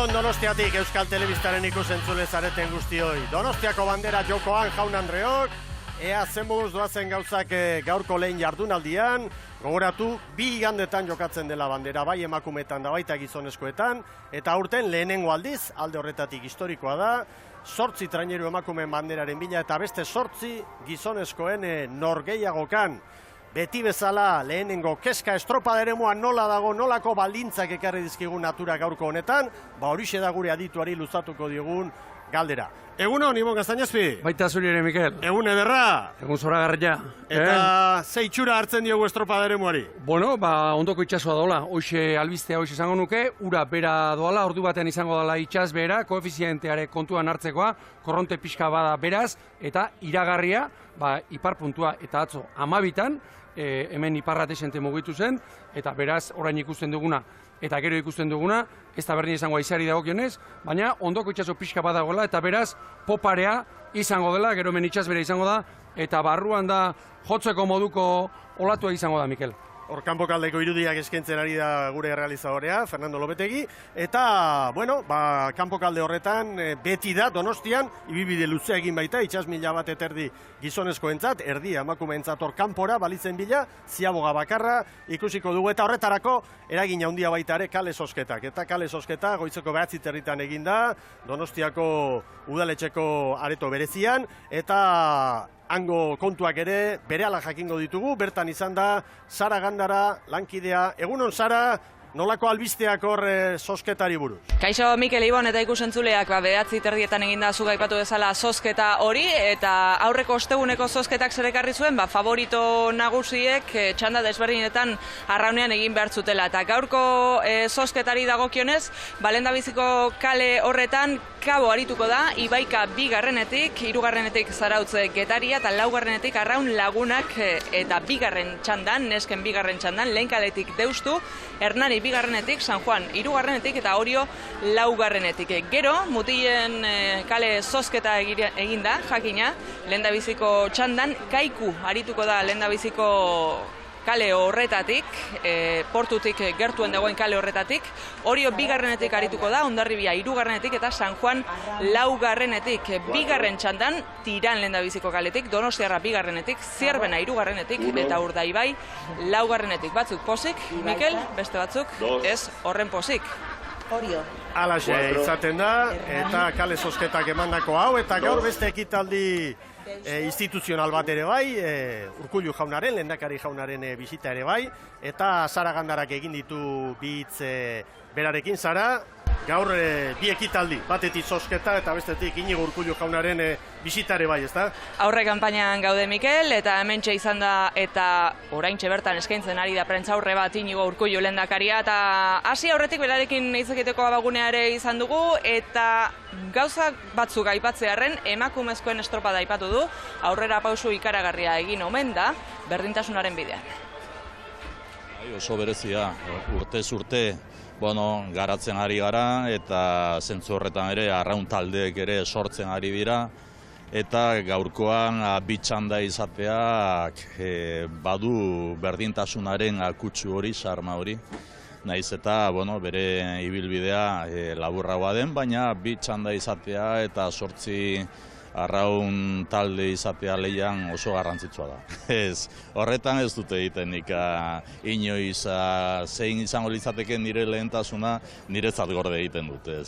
Egunon Donostiatik Euskal Telebistaren ikusentzule zareten guztioi. Donostiako bandera jokoan jaun Andreok, ea zenbuz doazen gauzak gaurko lehen jardunaldian, gogoratu, 2 igandetan jokatzen dela bandera, bai emakumetan da baita gizonezkoetan, eta aurten lehenengo aldiz, alde horretatik historikoa da, 8 traineru emakumeen banderaren bila eta beste 8 gizonezkoen norgehiagokan. Beti bezala lehenengo keska estropaderemoa nola dago, nolako baldintzak ekarri dizkigun natura gaurko honetan, horixe da gure adituari luzatuko diogun galdera. Egunon, Ibon Gaztañazpi? Baita zuri ere, Mikel. Egun ederra? Egun zoragarria. Eta ze itxura hartzen diogu estropaderemoari? Bueno, ondoko itxasua dola. Hoxe albistea hoxe izango nuke, ura bera doala, ordu batean izango dela itxas bera, koefizienteare kontuan hartzekoa, korronte pixka bada beraz, eta iragarria, ipar puntua eta atzo 12an, hemen iparra desente mugitu zen, eta beraz orain ikusten duguna, eta gero ikusten duguna, ez da berdin izango aizari dagokionez, baina ondoko itxaso pixka badagoela, eta beraz poparea izango dela, gero hemen itxas bera izango da, eta barruan da jotzeko moduko olatua izango da, Mikel. Hor kanpokaldeko irudiak eskaintzen ari da gure realizadorea, Fernando Lopetegi, eta, bueno, kanpokalde horretan beti da Donostian, ibibide luzea egin baita, itxas 1000 bat eterdi gizonezkoentzat, erdi emakumeentzat hor kanpora, balitzen bila, ziaboga bakarra, ikusiko dugu, eta horretarako eragin handia baita ere kale zozketak. Eta kale zozketa goitzeko 9 territan egin da, Donostiako udaletxeko areto berezian, eta hango kontuak ere berehala jakingo ditugu, bertan izan da Sara Gandara lankidea. Egunon, Sara, nolako albisteak hor zozketari buruz? Kaixo, Mikel, Ibon eta ikusentzuleak 9:30 eginda zuga aipatu bezala zozketa hori, eta aurreko osteguneko zozketak zer ekarri zuen, favorito nagusiek txanda desberdinetan arraunean egin behar zutela. Eta gaurko zozketari dagokionez, lehendabiziko kale horretan Kabo arituko da, Ibaika 2garrenetik, 3garrenetik Zarautze Getaria eta 4garrenetik Arraun Lagunak, eta 2garren txandan, nesken 2garren txandan, lehen kaletik Deustu, Hernani 2garrenetik, San Juan 3garrenetik eta Orio 4garrenetik. Gero, mutilen kale zozketa eginda, jakina, lehendabiziko txandan, Kaiku arituko da lehendabiziko kale horretatik, portutik gertuen dagoen kale horretatik, Orio 2garrenetik arituko da, Hondarribia 3garrenetik eta San Juan 4garrenetik. 2garren txandan, Tiran lehendabiziko kaletik, Donostiarra 2garrenetik, Zierbena 3garrenetik eta Urdaibai 4garrenetik. Batzuk pozik, Mikel, beste batzuk ez horren pozik. Alaxe izaten da, eta kale zozketak emandako hau, eta gaur beste ekitaldi instituzional bat ere bai, Urkullu jaunaren, lehendakari jaunaren bisita ere bai, eta Sara Gandarak egin ditu bitz berarekin. Sara, gaur 2 ekitaldi, batetik zozketa eta bestetik Inigo Urkullu jaunaren bisita ere bai, ezta? Aurre kanpainan gaude, Mikel, eta hementxe izan da, eta oraintxe bertan eskaintzen ari da prentsaurre bat Inigo Urkullu lehendakaria, eta hasi aurretik berarekin izekiteko abagunea ere izan dugu, eta gauza batzuk aipatzearren emakumezkoen estropada aipatu du, aurrera pausu ikaragarria egin omen da, berdintasunaren bidean. Oso berezia, urtez urte, garatzen ari gara, eta zentzu horretan ere arraun taldeek ere sortzen ari dira, eta gaurkoan 2 txanda izateak badu berdintasunaren akutsu hori, sarma hori. Naiz eta bere ibilbidea laburragoa den, baina 2 txanda izatea eta 8 arraun talde izatea lehian oso garrantzitsua da. Horretan ez dute egiten nik inoiz zein izango litzateke nire lehentasuna niretzat gorde egiten dute.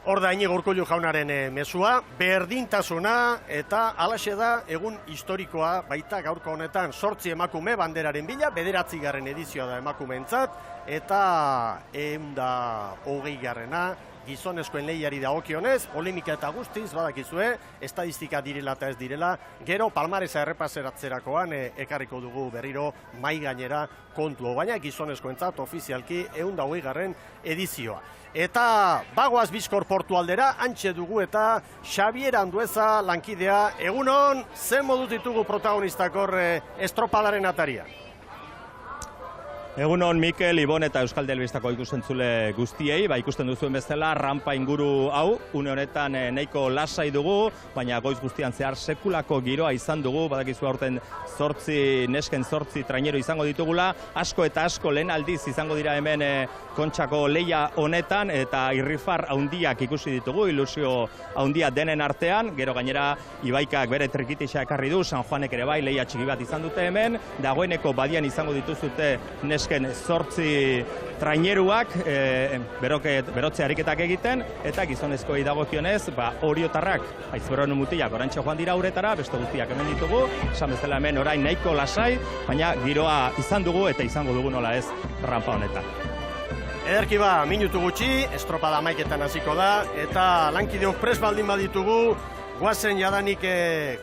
Hor da Inigo Urkullu jaunaren mezua, berdintasuna, eta halaxe da egun historikoa baita gaurko honetan 8 emakume banderaren bila, 9. edizioa da emakumeentzat, eta 120. Gizonezkoen lehiari dagokionez, polemika eta guztiz, badakizue, estadistika direla eta ez direla, gero palmaresa errepaseratzerakoan ekarriko dugu berriro mai gainera kontu, baina gizonezkoentzat ofizialki 120. edizioa. Eta bagoaz Bizkor portu aldera, antxe dugu eta Xabier Andueza lankidea. Egunon, zen moduz ditugu protagonistak hor estropadaren ataria? Egunon Mikel, Ibon eta Euskal Telebistako ikusentzule guztiei, ikusten duzuen bezala rampa inguru hau, une honetan nahiko lasai dugu, baina goiz guztian zehar sekulako giroa izan dugu, badakizu aurten nesken 8 trainero izango ditugula, asko eta asko lehen aldiz izango dira hemen Kontxako leia honetan, eta irrifar haundiak ikusi ditugu, ilusio haundia denen artean, gero gainera Ibaikak bere trikitisa ekarri du, San Juanek ere bai leia txiki bat izan dute hemen, dagoeneko badian izango dituzute nesken 8 traineruak berotze ariketak egiten, eta gizonezkoei dagokionez, oriotarrak, aizberon mutilak orantxe joan dira uretara, beste guztiak hemen ditugu, esan bezala hemen orain nahiko lasai, baina giroa izan dugu eta izango dugu nola ez rampa honetan. Ederki minutu gutxi, estropada amaiketan hasiko da, eta lankideok pres baldin baditugu, guazen jadanik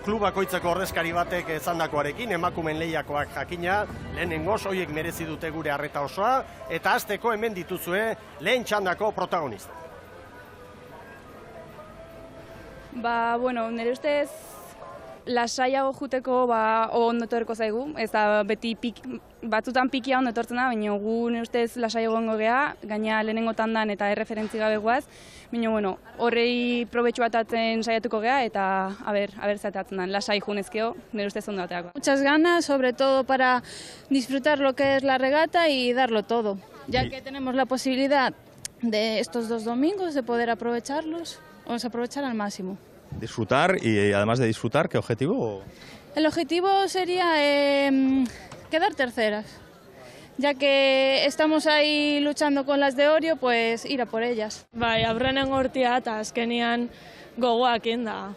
klubakoitzeko ordezkari batek ezandakoarekin, emakumen lehiakoak jakina, lehenengoz, hoiek merezi dute gure arreta osoa, eta hasteko hemen dituzue lehen txandako protagonista. Nire ustez, lasaiago juteko ondo etorriko zaigu, ez da beti batzutan pikia ondo etortzen da, baina gu nire ustez lasaiago gongo geha, gaina lehenengo tandan eta erreferentzi gabe guaz, baina horrei probetxu batatzen saiatuko geha eta aber zaitatzen da, lasai junezkeo, nire ustez ondo bateako. Muchas ganas, sobre todo para disfrutar lo que es la regata y darlo todo, ya que tenemos la posibilidad de estos 2 domingos de poder aprovecharlos, vamos a aprovechar al máximo. Disfrutar y además de disfrutar, ¿qué objetivo? El objetivo sería quedar terceras, ya que estamos ahí luchando con las de Orio, pues ir a por ellas. Aurrenen gortia eta azkenian gogoakin da,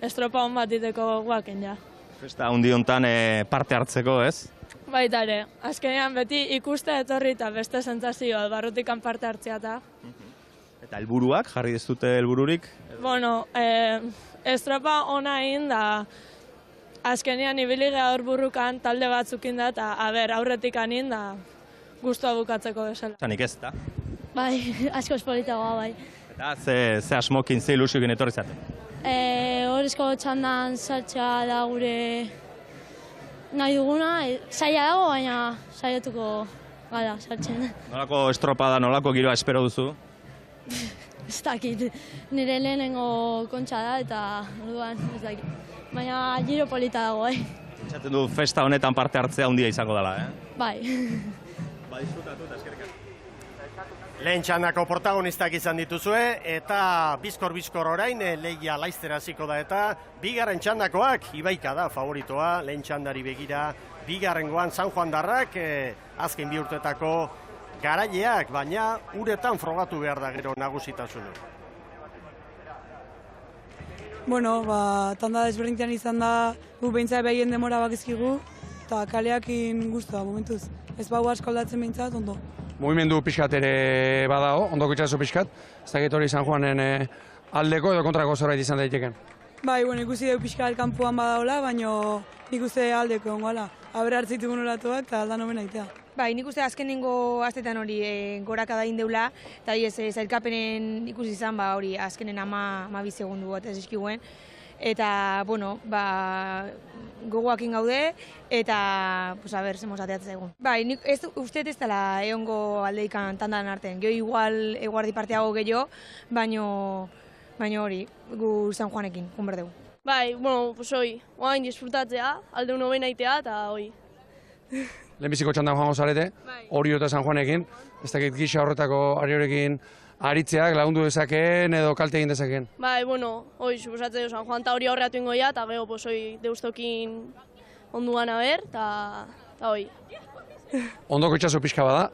estropa hon batiteko gogoakin ja. Festa handi hontan parte hartzeko, ez? Baita ere, azkenean beti ikuste etorri eta beste sentsazioa, barrutikan parte hartzea eta. Eta helburuak, jarri ez dute helbururik? Estropa ona egin da, azkenean ibili geha hor burrukan talde batzukin da, eta aurretik anin da, guztua bukatzeko bezala. Zanik ez, da? Bai, asko espolitagoa, bai. Eta ze asmokin, ze ilusiokin etorri zate? Horrezko txandan sartzea da gure nahi duguna, zaila dago, baina saiatuko gara sartzen. Nolako estropada, nolako giroa espero duzu? Ez dakit, nire lehenengo kontxa da eta orduan ez dakit. Baina giro polita dago, Pentsatzen du festa honetan parte hartzea handia izango dela, Bai. Disfrutatu eta eskerrik asko. Lehen txandako protagonistak izan dituzue, eta bizkor orain lehia laiztera hasiko da, eta bigarren txandakoak Ibaika da favoritoa, lehen txandari begira, bigarrengoan San Juan darrak, azken 2 urtetako garaileak, baina uretan frogatu behar da gero nagusitasuna. Tanda desberdintean izan da, gu behintzat behien demora bakizkigu, eta kaleakin guztua momentuz. Ez bau asko aldatzen behintzat, ondo. Mugimendu pixkat ere badao, ondoko itxaso pixkat, ez dakit hori San Juanen aldeko edo kontrako zerbait izan daiteken. Ikusi dugu pixkat kanpoan badaola, baina nik uste aldeko ongoala. Aber hartzitu olatuak eta aldan omen aitea. Nik uste azkenengo astetan hori goraka da indeula, eta zailkapenen ikusi izan hori azkenen 12 segundu bat ez eskiguen. Eta, gogoakin gaude, eta, zemos ateatzen zaigun. Nik uste ez dela egongo aldeikan tandan artean. Gio igual eguardi parteago gehiago, baina hori, gu San Juanekin, junberdegu. Oain disfrutatzea, alde uno aitea, eta hoi. Lehenbiziko txandan joango zarete, Orio eta San Juanekin, ez dakit gisa horretako ariorekin aritzeak lagundu dezakeen edo kalte egin dezakeen. Suposatzen San Juan eta Orio horreatu ingoia, eta gero, deustokin onduan aber, eta hoi. Ondoko itxaso pixka bada,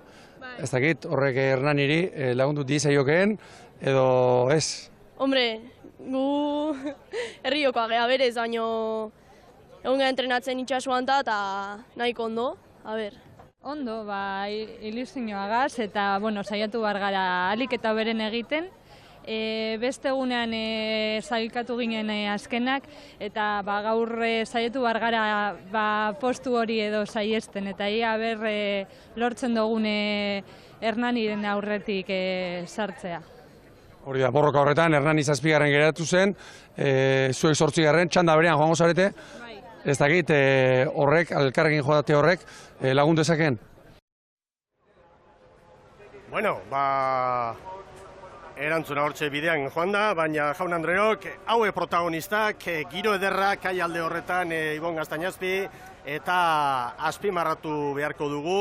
ez dakit, horrek Hernaniri lagundu dizaiokeen, edo ez? Hombre, gu herriokoa geha berez, baino egun geha entrenatzen itxasuan eta nahiko ondo, Ondo, ilusioagaz eta, saiatu behar gara alik eta beren egiten. Beste egunean zailkatu ginen azkenak, eta gaur saiatu behar gara postu hori edo saiesten, eta ia lortzen dugune Hernaniren aurretik sartzea. Hori da, borroka horretan, Hernani 7. geratu zen, zuek 8. txanda berean joango zarete, ez dakit horrek, elkarrekin jodate horrek, lagun dezakeen? Bueno, erantzuna hortxe bidean joan da, baina jaun Andreok, haue protagonistak, giro ederrak, kai alde horretan Ibon Gaztañazpi, eta azpimarratu beharko dugu,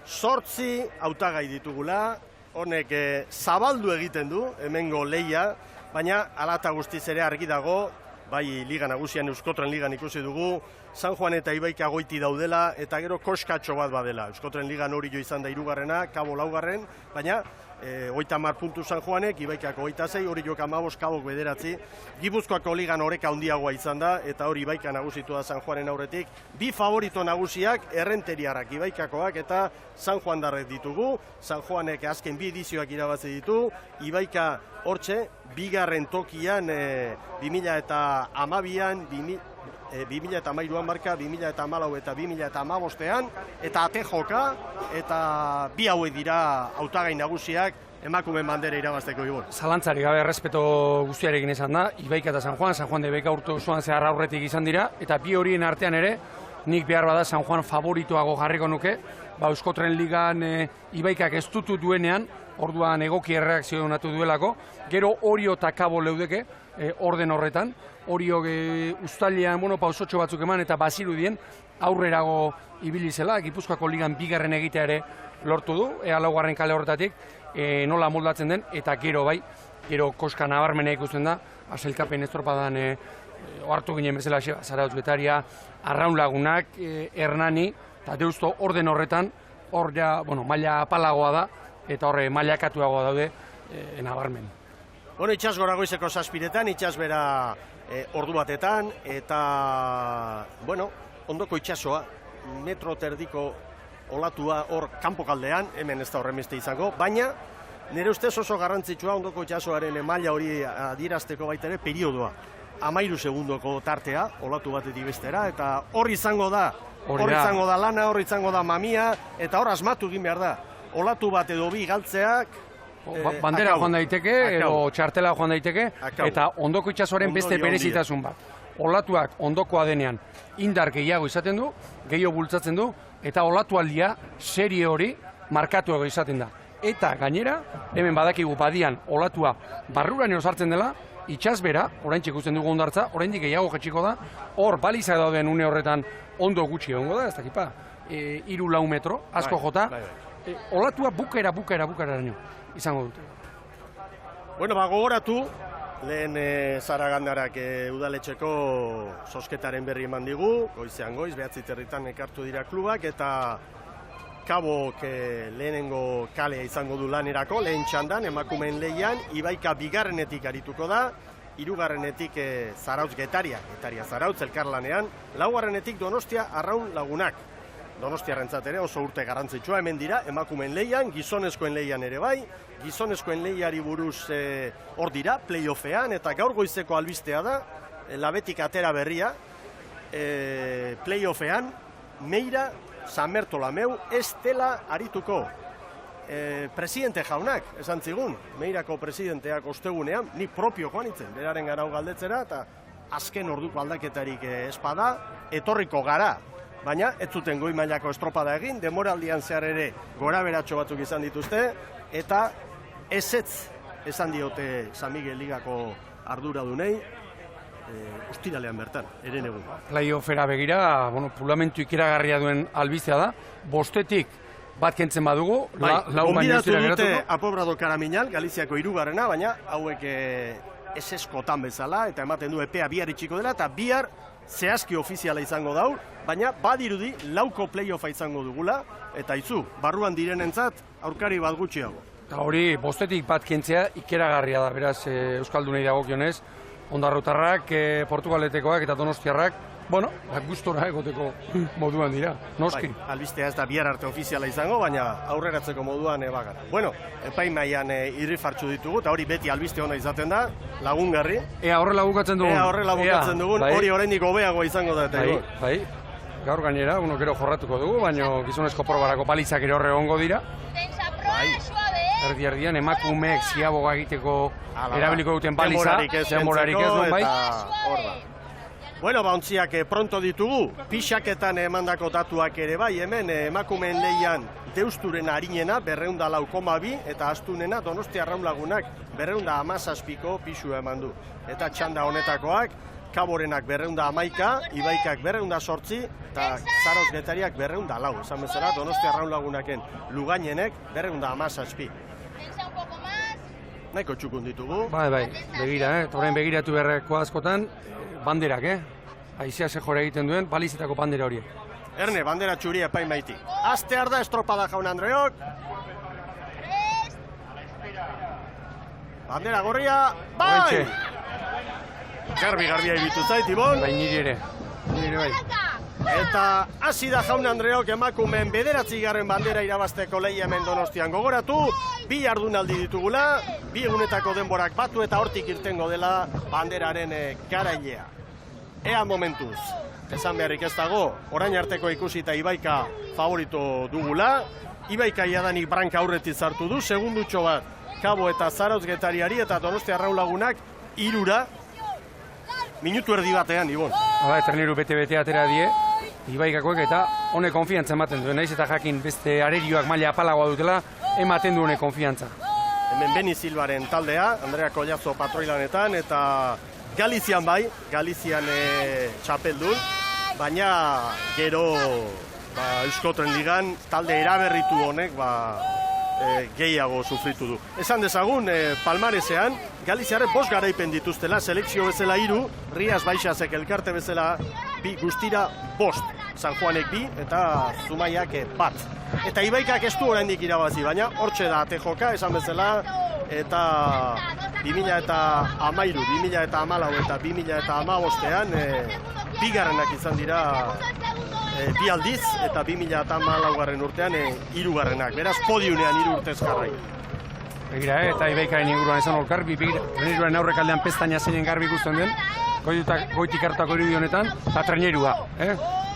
8 hautagai ditugula, honek zabaldu egiten du, hemengo leia, baina hala eta guztiz ere argi dago, bai Liga Nagusian, Euskotren Ligan ikusi dugu, San Juan eta Ibaika goiti daudela, eta gero koskatxo bat badela. Euskotren Ligan hori jo izan da 3. Kabo 4. Baina 30 puntu San Juanek, Ibaikako 26, hori jo 15, Kabok 9. Gipuzkoako Ligan oreka handiagoa izan da, eta hori Ibaika nagusitu da San Juanen aurretik. Bi favorito nagusiak, Errenteriarrak, Ibaikakoak eta San Juan darrek ditugu. San Juanek azken 2 edizioak irabazi ditu, Ibaika hortxe, 2. tokian 2012an, 2013an marka, 2014 eta 2015an, eta ate joka, eta bi hauek dira hautagai nagusiak emakumeen bandera irabazteko Ibon. Zalantzari gabe errespeto guztiarekin izan da, Ibaika eta San Juan de Ibaika urte osoan zehar aurretik izan dira, eta bi horien artean ere, nik behar bada San Juan favoritoago jarriko nuke, Euskotren Ligan Ibaikak ez dutu duenean, orduan egoki erreakzio donatu duelako, gero Orio eta Kabo leudeke, orden horretan, Orio uztailean, pausotxo batzuk eman eta bazirudien aurrerago ibili zela, Gipuzkoako Ligan 2. egitea ere lortu du, ea 4. kale horretatik, nola moldatzen den, eta gero gero koska nabarmena ikusten da, azelkapen estropadan ohartu ginen bezala Zarautz Betaria, Arraun Lagunak, Hernani, eta deusto orden horretan, hor ja, maila apalagoa da, eta horre mailakatuagoa daude nabarmen. Bueno, itxas gora goizeko 7etan, itxas bera ordu batetan, eta, ondoko itxasoa, metro terdiko olatua hor kanpokaldean, hemen ez da horren beste izango, baina nire ustez oso garrantzitsua ondoko itxasoaren maila hori adierazteko baita ere periodoa. 13 segundoko tartea, olatu batetik bestera, eta hor izango da lana, hor izango da mamia, eta hor asmatu egin behar da. Olatu bat edo bi galtzeak, bandera joan daiteke, edo txartela joan daiteke, eta ondoko itxasoaren beste berezitasun bat. Olatuak ondokoa denean indar gehiago izaten du, gehiago bultzatzen du, eta olatualdia serie hori markatuago izaten da. Eta gainera, hemen badakigu badian olatua barruraino sartzen dela, itxasbera, oraintxe ikusten dugu ondartza, oraindik gehiago jetxiko da, hor baliza dauden une horretan ondo gutxi egongo da, ez dakipa, 3-4 metro, asko jota, olatua bukera izango dute. Bueno, gogoratu, lehen Zaragandarak udaletxeko zozketaren berri eman digu, goizean goiz, 9 ekartu dira klubak, eta Kabok lehenengo kalea izango du lanerako, lehen txandan, emakumeen lehian, Ibaika 2. arituko da, 3. Zarautz Getaria Zarautz elkarlanean, 4. Donostia Arraun Lagunak. Donostiarrentzat ere oso urte garrantzitsua hemen dira, emakumeen lehian, gizonezkoen lehian ere bai, gizonezkoen lehiari buruz hor dira, playoffean, eta gaur goizeko albistea da, labetik atera berria, playoffean, Meira San Bertolameu ez dela arituko. Presidente jaunak, esan zigun, Meirako presidenteak ostegunean, ni propio joan itzen, beraren gara galdetzera, eta azken orduko aldaketarik espada, etorriko gara. Baina, ez zuten goi mailako estropada egin, demoraldian zehar ere gora beratxo batzuk izan dituzte, eta ezetz esan diote San Miguel Ligako arduradunei, ostiralean bertan, eren egun. Playoffera begira, pulamentu ikeragarria duen albizea da, 5 bat kentzen badugu, lau baino ez dira geratuko. Dute Apobrado Karaminal, Galiziako 3. baina hauek ez eskotan bezala, eta ematen du epea bihar itxiko dela, eta bihar zehazki ofiziala izango dau, baina badirudi lauko playoffa izango dugula, eta itzu, barruan direnentzat aurkari bat gutxiago. Eta hori, 5 bat kentzea ikeragarria da, beraz, Euskaldunei dagokionez, Ondarrutarrak, Portugaletekoak eta Donostiarrak, gustora egoteko moduan dira, noski. Albistea ez da bihar arte ofiziala izango, baina aurreratzeko moduan bagara. Epaimaian irrifartzu ditugu, eta hori beti albiste ona izaten da, lagungarri. Ea horrela bukatzen dugun, hori oraindik hobeagoa izango da. Bai, gaur gainera, gero jorratuko dugu, baina gizonezko probarako balizak ere horre ongo dira. Erdi-erdian, emakumeek ziaboga egiteko erabiliko duten baliza, denborarik ez duen, bai. Bueno, ontziak pronto ditugu, pixaketan emandako datuak ere bai, hemen emakumeen lehian Deusturen harinena 204,2 eta astunena Donostia Arraunlagunak 217ko pisua eman du. Eta txanda honetakoak, Kaborenak 211, Ibaikak 208 eta Zaroz Getariak 204. Esan bezala Donostia Arraunlagunaken Lugainenek 217. Nahiko txukun ditugu. Bai, begira, eta orain begiratu beharreko askotan, banderak, Aizea jore egiten duen, balizetako bandera horiek. Erne, bandera txuri epain baiti. Astear da estropada jaun Andreok. Bandera gorria, bai! Garbi ibitu zait, Ibon. Bai, niri ere bai. Eta hasi da jaun Andreok emakumeen 9. bandera irabazteko lehia hemen Donostian gogoratu. 2 jardunaldi ditugula, 2 egunetako denborak batu eta hortik irtengo dela banderaren garailea. Ea momentuz, esan beharrik ez dago, orain arteko ikusita Ibaika favorito dugula. Ibaika jadanik branka aurretik zartu du, segundutxo bat Kabo eta Zarautz Getariari eta Donostia Arraunlagunak 3 minutu erdi batean, Ibon. Treneru bete atera die, Ibaikakoek eta honek konfiantza ematen duen, naiz eta jakin beste arerioak maila apalagoa dutela, ematen du honek konfiantza. Hemen Beni Silvaren taldea, Andrea Collazo patroilanetan, eta Galizian bai, Galizian txapeldun, baina gero Euskotren Ligan talde eraberritu honek gehiago sufritu du. Esan dezagun, Palmaresean, Galiziarre 5 garaipen dituztela, selekzio bezala 3, Rias Baixasek elkarte bezala guztira 5. San Juanek 2 eta Zumaiak 1. Eta Ibaikak ez du oraindik irabazi, baina hortxe da tejoka, esan bezala, eta 2013, 2014 eta 2015ean bigarrenak izan dira 2 aldiz, eta 2014 urtean 3. Beraz, podiunean 3 urtez jarrai. Begira, eta Ibaikaren inguruan esan hor garbi, treneruaren aurrekaldean pestaina zeinen garbi ikusten den, goitik hartako irudi honetan, eta trenerua.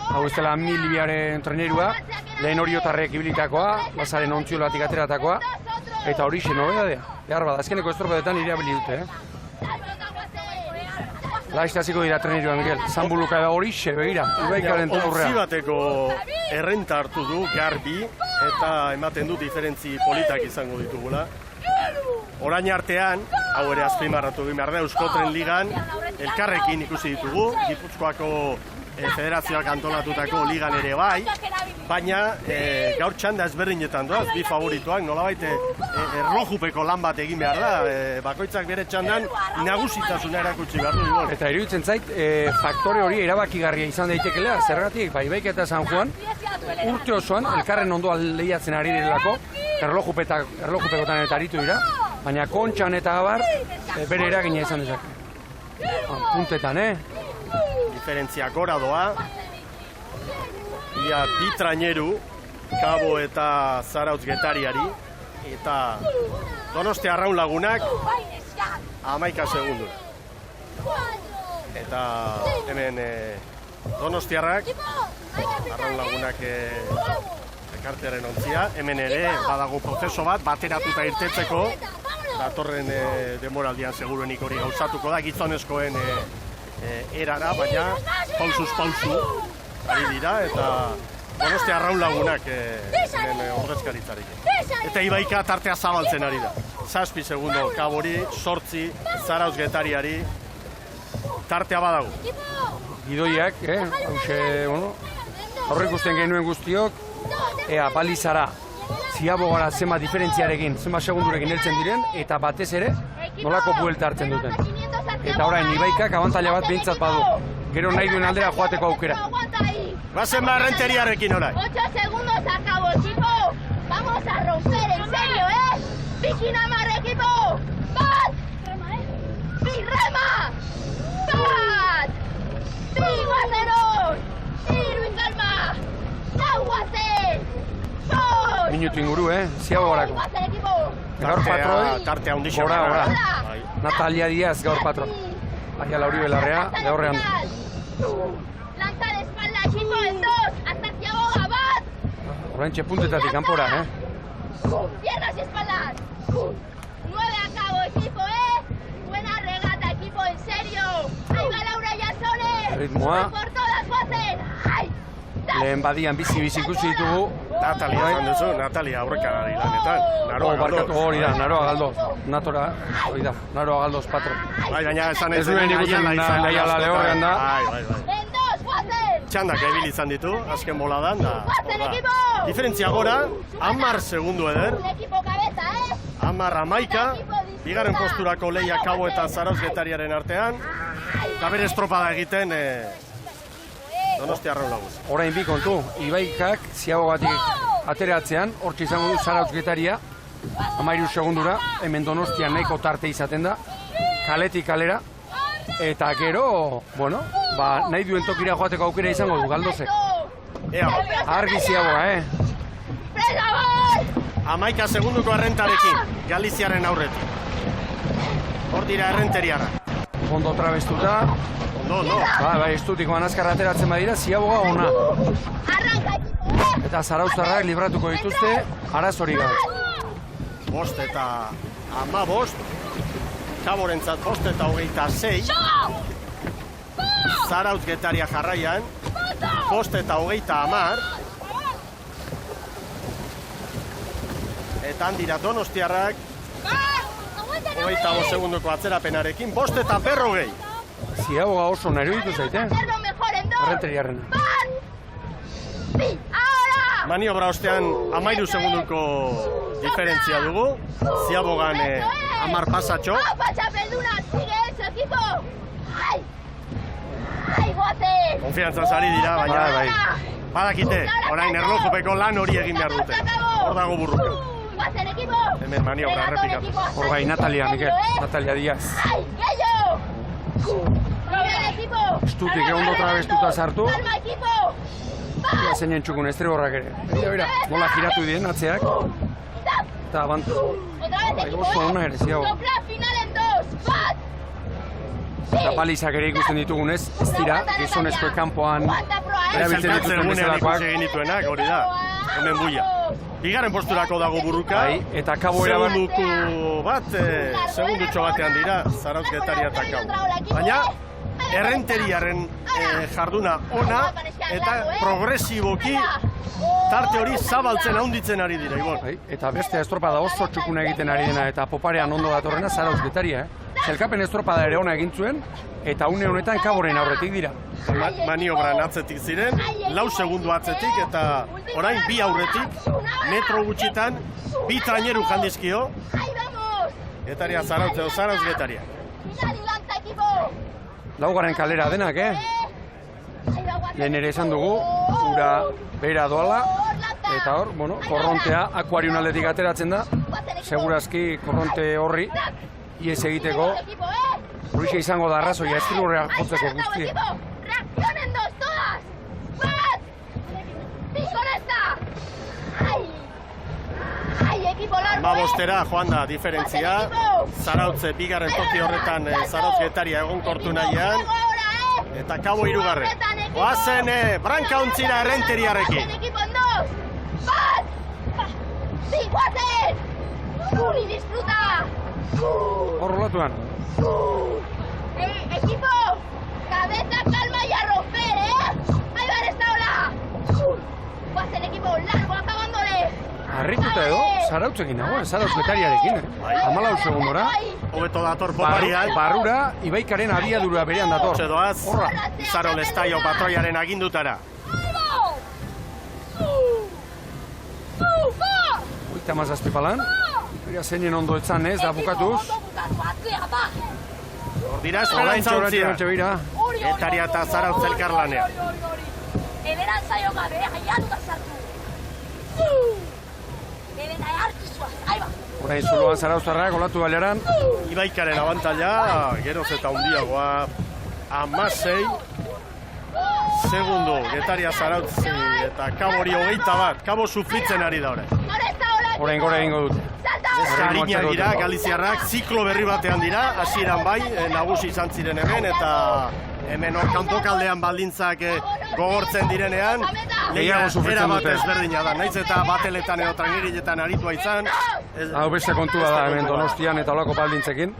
Hau ez dela Milibiaren trenerua, lehen Oriotarrek ibilitakoa, Lazaren ontziolatik ateratakoa, eta hori xe nobedadea. Behar bada, azkeneko estropadetan irabili dute. Laiztaziko dira trenerua, Miguel. Zanbuluka da hori xe, begira, Ibaikaren aurrean. Ontzi bateko errenta hartu du, garbi, eta ematen du diferentzi politak izango ditugula. Orain artean, hau ere azpimarratu egin behar da, Euskotren Ligan elkarrekin ikusi ditugu, Gipuzkoako federazioak antolatutako ligan ere bai, baina gaur txanda ezberdinetan doaz, 2 favoritoak, nolabait erlojupeko lan bat egin behar da, bakoitzak bere txandan nagusitasuna erakutsi behar du. Eta iruditzen zait, faktore hori erabakigarria izan daitekela, zergatik, Ibaika eta San Juan, urte osoan, elkarren ondoa lehiatzen ari direlako, erlojupekotan eta aritu dira, baina kontxan eta abar, bere eragina izan dezake. Puntetan, Diferentzia gora doa. Ia 2 traineru, Kabo eta Zarautz Getariari, eta Donostia Arraunlagunak 11 segundu. Eta hemen Donostiarrak, Arraunlagunak elkartearen ontzia, hemen ere badago prozeso bat, bateratuta irtetzeko, datorren denboraldian seguruenik hori gauzatuko da, gizonezkoen erara, baina pausuz pausu ari dira, eta Donostia Arraunlagunak ordezkaritzarik. Eta Ibaika tartea zabaltzen ari da. 7 segundo Kabori, 8 Zarautz Getariari, tartea badago. Gidoiak, aurre ikusten genuen guztiok, ea balizara, ziabogara zenbat diferentziarekin, zenbat segundurekin heltzen diren, eta batez ere, nolako buelta hartzen duten. Eta orain, Ibaikak abantaila bat behintzat badu, gero nahi duen aldera joateko aukera. Bazen Renteriarekin orai. 8 segundos acabó, equipo. Vamos a romper, en serio, Piquinamar, equipo. ¡Bat! ¡Rema! ¡Bat! ¡Guacerón! ¡Irwin Calma! ¡Guacer! ¡Sol! Minutu inguru, ziabogorako. Gaur patroi, tartea hundixo. Ora. Natalia Díaz gaur patroi. Aia Lauri Belarrea, gaurrean. Lanza de espalda, equipo en 2, hasta Ziaboga, bat! Oraintxe puntetatik kanpora, Piernas y espaldas. 9 a cabo, equipo, Buena regata, equipo, en serio. Ahí va Laura Yazones. ritmoa. Lehen badian bizi ikusi ditugu. Natalia esan duzu, Natalia aurrekalari lanetan. Naroa Galdoz. Naroa Galdoz, patro. Bai, baina esan ez duen ikusten nahiala lehorrean da. Txandak ebil izan ditu, azken boladan da. Diferentzia gora, 10 segundu eder. 10-11, bigarren posturako Leia Kabo eta Zarautz Getariaren artean. Eta bere estropada egiten Donostiarra laguz. Orain bi kontu, Ibaikak ziago batik ateratzean, hortxe izango du Zarautz Getaria, 13 segundura, hemen Donostian nahiko tarte izaten da, kaletik kalera, eta gero, bueno, nahi duen tokira joateko aukera izango du, Galdozek. Argi ziagoa, 11 segunduko errentarekin, Galiziaren aurretik. Hor dira errenteriara. Ondo trabestuta. Ondo. Bai, estutikoan azkarra ateratzen badira, ziaboga ona. Eta Zarautzarrak libratuko dituzte, arazori gabe. 5 eta 15, Kaborentzat 5 eta 26. Zarautz Getaria jarraian, 5 eta 30. Eta handira Donostiarrak, 25 segunduko atzerapenarekin, 5 eta 40. Ziaboga oso nahi ditu zaite. Errenteriarrena. Maniobra ostean 13 segunduko diferentzia dugu. Ziabogan 10 pasatxo. Konfiantzan zari dira, baina badakite, orain erlojopeko lan hori egin behar dute. Hor dago burruka. Hemen maniobra errepikatu. Hor bai, Natalia, Mikel. Natalia Díaz. Estutik egon dotra bestuta sartu. Zeinen txukun estreborrak ere. Bera, nola giratu dien atzeak. Eta abantu. Oso hona ere, ziago. Eta palizak ere ikusten ditugunez, ez dira, gizonezko kanpoan erabiltzen dituzten bezalakoak. Egin dituenak, hori da, hemen buia. Bigarren posturako dago burruka. Eta Kabo eraban. Segundutxo batean dira, Zarautz Getaria eta Kabo. Baina, errenteriaren jarduna ona eta progresiboki tarte hori zabaltzen handitzen ari dira, Ibon. Eta beste estropada oso txukuna egiten ari dena eta poparean ondo datorrena Zarautz Getaria. Zelkapen estropada ere ona egin zuen eta une honetan Kaboren aurretik dira. Maniobran atzetik ziren, 4 segundu atzetik eta orain 2 aurretik, metro gutxitan, 2 traineru jandizkio. Getaria Zarautz edo Zarautz Getaria. Laugarren kalera denak, Lehen ere esan dugu, ura bera doala, eta hor, korrontea akuarionaletik ateratzen da, segurazki korronte horri, ies egiteko, horixe izango da arrazoia, estilurrea jotzeko guztia. Bostera joan da diferentzia, Zarautze bigarren toki horretan Zarautz Getaria egonkortu nahian, eta Kabo 3. Oazen branka ontzira errenteriarekin. Horrelatuan. Equipo, cabeza, calma y a romper, Ahí va esta ola. Oazen equipo, largo, acabándole. Harrituta edo, Zarautzekin nagoen, Zarautz Getariarekin, 14 segundora. Hobeto dator poparian. Barrura, Ibaikaren abiadura berean dator. Doaz, Izaro Lestaio patroiaren agindutara. Oita mazazpipalan. Ikaria zeinen ondo etzan ez, da bukatuz. Hor dira esperantza ontzia. Getaria eta Zarautz elkarlanean. Ederan zaio gabe, jaiatuta sartu. Horain zuluan Zarautzarrak olatu balearan. Ibaikaren abantaila, geroz eta hundiagoa, 16 segundo, Getaria Zarautz eta Kabori 21, Kabo sufritzen ari da orain. Orain gora egingo dute. Eskarina dira, Galiziarrak, ziklo berri batean dira, hasieran bai, nagusi izan ziren hemen, eta hemen hor kanpokaldean baldintzak gogortzen direnean, gehiago sufritzen dute. Ezberdina da, naiz eta bateletan edo trangeriletan aritua izan. Hau beste kontua da hemen Donostian eta olako baldintzekin.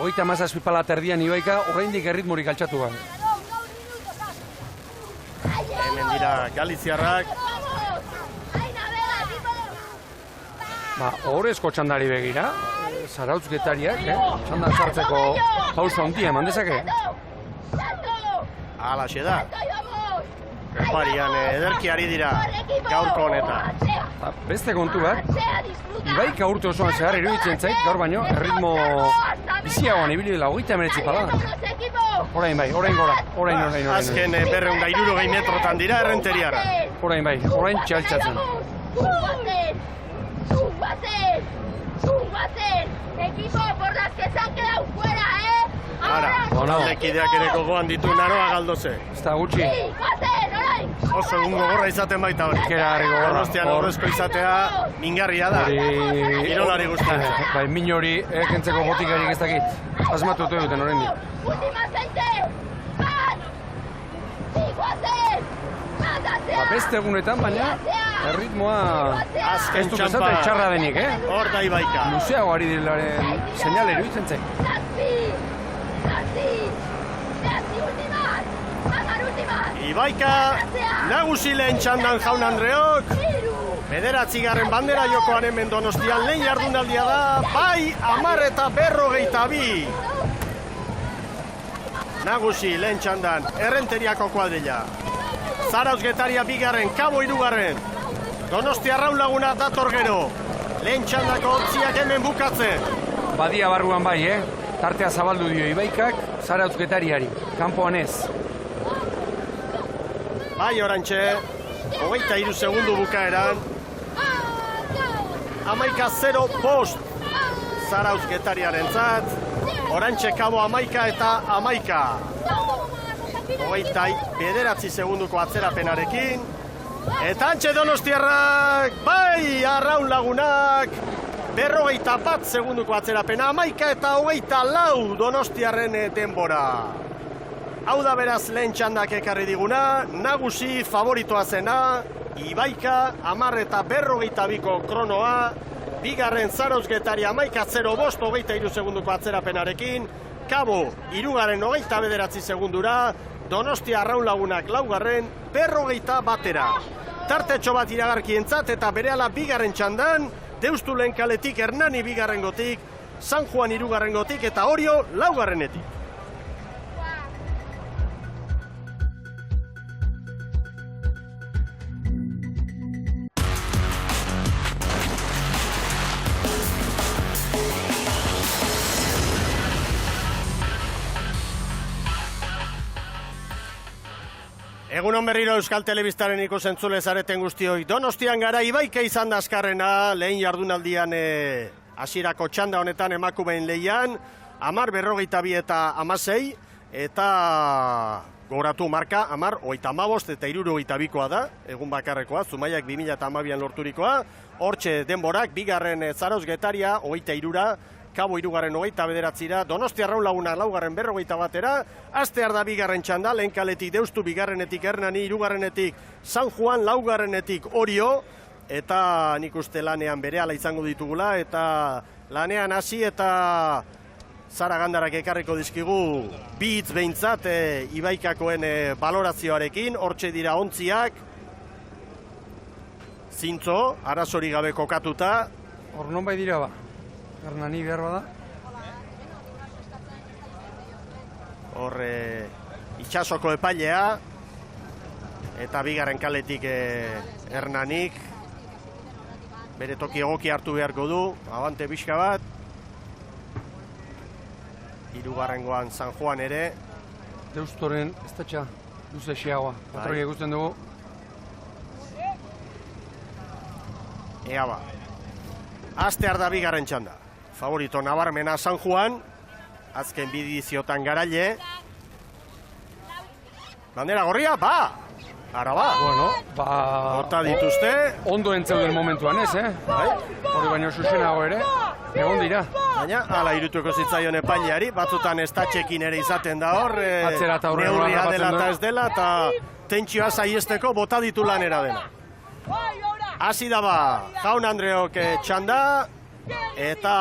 37 pala terdian Ibaika, oraindik erritmorik altxatu gabe. Hemen dira Galiziarrak. Horrezko txandari begira, Zarautz Getariak, txandan sartzeko pauso handia eman dezake. Alaxe da. Oparian ederki ari dira gaurko honetan. Beste kontu bat, Ibaika urte osoan zehar iruditzen zait, gaur baino, erritmo biziagoan ibili dela 39 pala. Orain bai, orain gora, orain. Azken 260 metrotan dira Errenteriara. Orain bai, orain txaltxatzen. Equipo por las que se han quedado fuera, Ara, taldekideak ere gogoan ditu Naroa Galdoze. Ez da gutxi. Oso egun gogorra izaten baita hori. Donostian horrezko izatea mingarria da. Kirolari guztiak. Bai, min hori kentzeko botikarik ez dakit. Asmatutu duten oraindik. Beste egunetan, baina erritmoa azken txampa txarra denik, Hor da Ibaika. Luzeago ari dilaren seinale iruditzen zait. Ibaika, nagusi lehen txandan Jaun Andreok. 9. bandera jokoan hemen Donostian lehen jardunaldia da. Bai, 10 eta 52. Nagusi lehen txandan, Errenteriako kuadrilla. Zarautz Getaria 2, Kabo 3. Donostia Arraun Laguna dator gero. Lehen txandako ontziak hemen bukatzen. Badia barruan bai, Tartea zabaldu dio Ibaikak, Zarautz Getariari, kanpoan ez. Bai orantxe, 23 segundu bukaeran. 11-0 post Zarautz Getariaren zat. Orantxe Kabo 11 eta 11. 29 segunduko atzerapenarekin. Eta antxe Donostiarrak, bai Arraun Lagunak. 41 segunduko atzerapena, 11 eta 24 Donostiarren denbora. Hau da beraz lehen txandak ekarri diguna, nagusi favoritoa zena, Ibaika 10 eta 52ko kronoa, 2. Zarautz Getaria 11-0 bost 23 segunduko atzerapenarekin, Kabo 3. 29 segundura, Donostia Arraun Lagunak 4. 41 batera. Tartetxo bat iragarkientzat eta berehala 2. txandan, Deustu lehen kaletik Hernani 2. San Juan 3. eta Orio 4. Egunon berriro Euskal Telebistaren ikusentzule zareten guztioi. Donostian gara Ibaika izan da azkarrena, lehen jardunaldian hasierako txanda honetan emakumeen lehian, 10, 52 eta 16, eta gogoratu marka, 10, 35 eta 62koa da, egun bakarrekoa, Zumaiak 2012an lorturikoa, hortxe denborak, 2. Zarautz Getaria, 23, Kabo 3. 29, Donostia Arraun Laguna 4. 41 batera, Astear da 2. txanda, lehen kaletik Deustu 2. Hernani, 3. San Juan, 4. Orio, eta nik uste lanean berehala izango ditugula, eta lanean hasi eta Zara Gandarak ekarriko dizkigu bi hitz behintzat Ibaikakoen balorazioarekin, hortxe dira ontziak, zintzo, arazori gabe kokatuta. Hor non bai dira ba? Hernani behar bada. Hor itxasoko epailea, eta 2. kaletik Hernanik. Bere toki egoki hartu beharko du, abante pixka bat. 3. San Juan ere. Deustoren ez da luze xeagoa, patroia ikusten dugu. Ea ba. Astear da 2. txanda. Favorito nabarmena San Juan, azken bidiziotan garaile. Bandera gorria, ba! Ara ba! Bueno, Bota dituzte. Ondo entzeuden momentuan ez, Bai? Hori baino zuzenago ere, egon dira. Baina, ala irutuko zitzaion epaileari, batzutan estatxekin ere izaten da hor. Atzera eta aurrera neurria harrapatzen dela du. eta ez dela, eta tentsioa saiesteko bota ditu lanera dena. Hasi da ba, Jaun Andreok txanda, Eta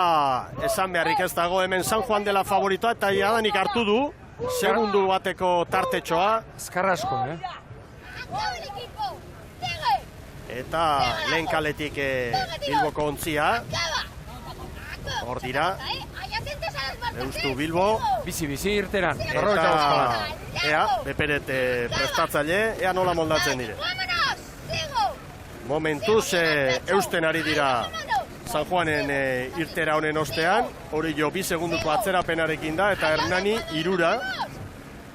esan beharrik ez dago hemen San Juan dela favoritoa eta jadanik hartu du segundu bateko tartetxoa. Azkarra asko, Eta lehen kaletik Bilboko ontzia. Hor dira. Eustu Bilbo. Bizi irteran. Eta ea, Beperet prestatzaile, ea nola moldatzen dire. Momentuz eusten ari dira San Juanen irtera honen ostean. Hori jo 2 segunduko atzerapenarekin da eta Hernani 3.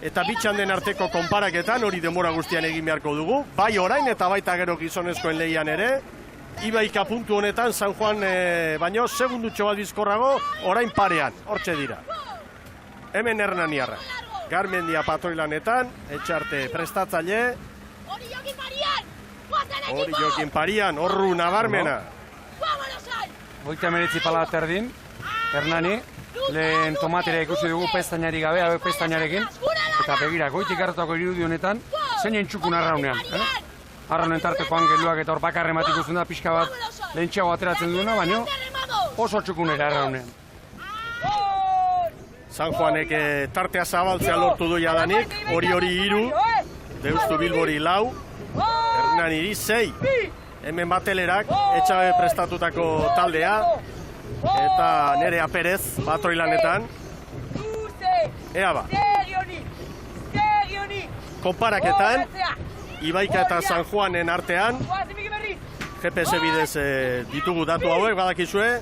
Eta bitxanden arteko konparaketan hori denbora guztian egin beharko dugu. Bai orain eta baita gero gizonezkoen lehian ere. Ibaika puntu honetan San Juan baino segundutxo bat bizkorrago orain parean, hortxe dira. Hemen Hernaniarra. Garmendia patroilanetan, Etxarte prestatzaile. Hori jokin parian, horru nabarmena. 39 pala terdin, Hernani. Lehen tomatera ikusi dugu pestainari gabe, pestainarekin. Eta begira, goitik hartako irudi honetan, zein txukun arraunean. Arraunen tarteko angeluak eta hor bakarre bat ikusten da pixka bat lehentxeago ateratzen duena, baina oso txukunera arraunean. San Juanek tartea zabaltzea lortu du jadanik, hori 3, Deustu Bilbori 4, Hernaniri 6. Hemen batelerak, Etxabe prestatutako taldea, eta Nerea Perez patroilanetan. Ea ba. Konparaketan, Ibaika eta San Juanen artean, GPS bidez ditugu datu hauek badakizue,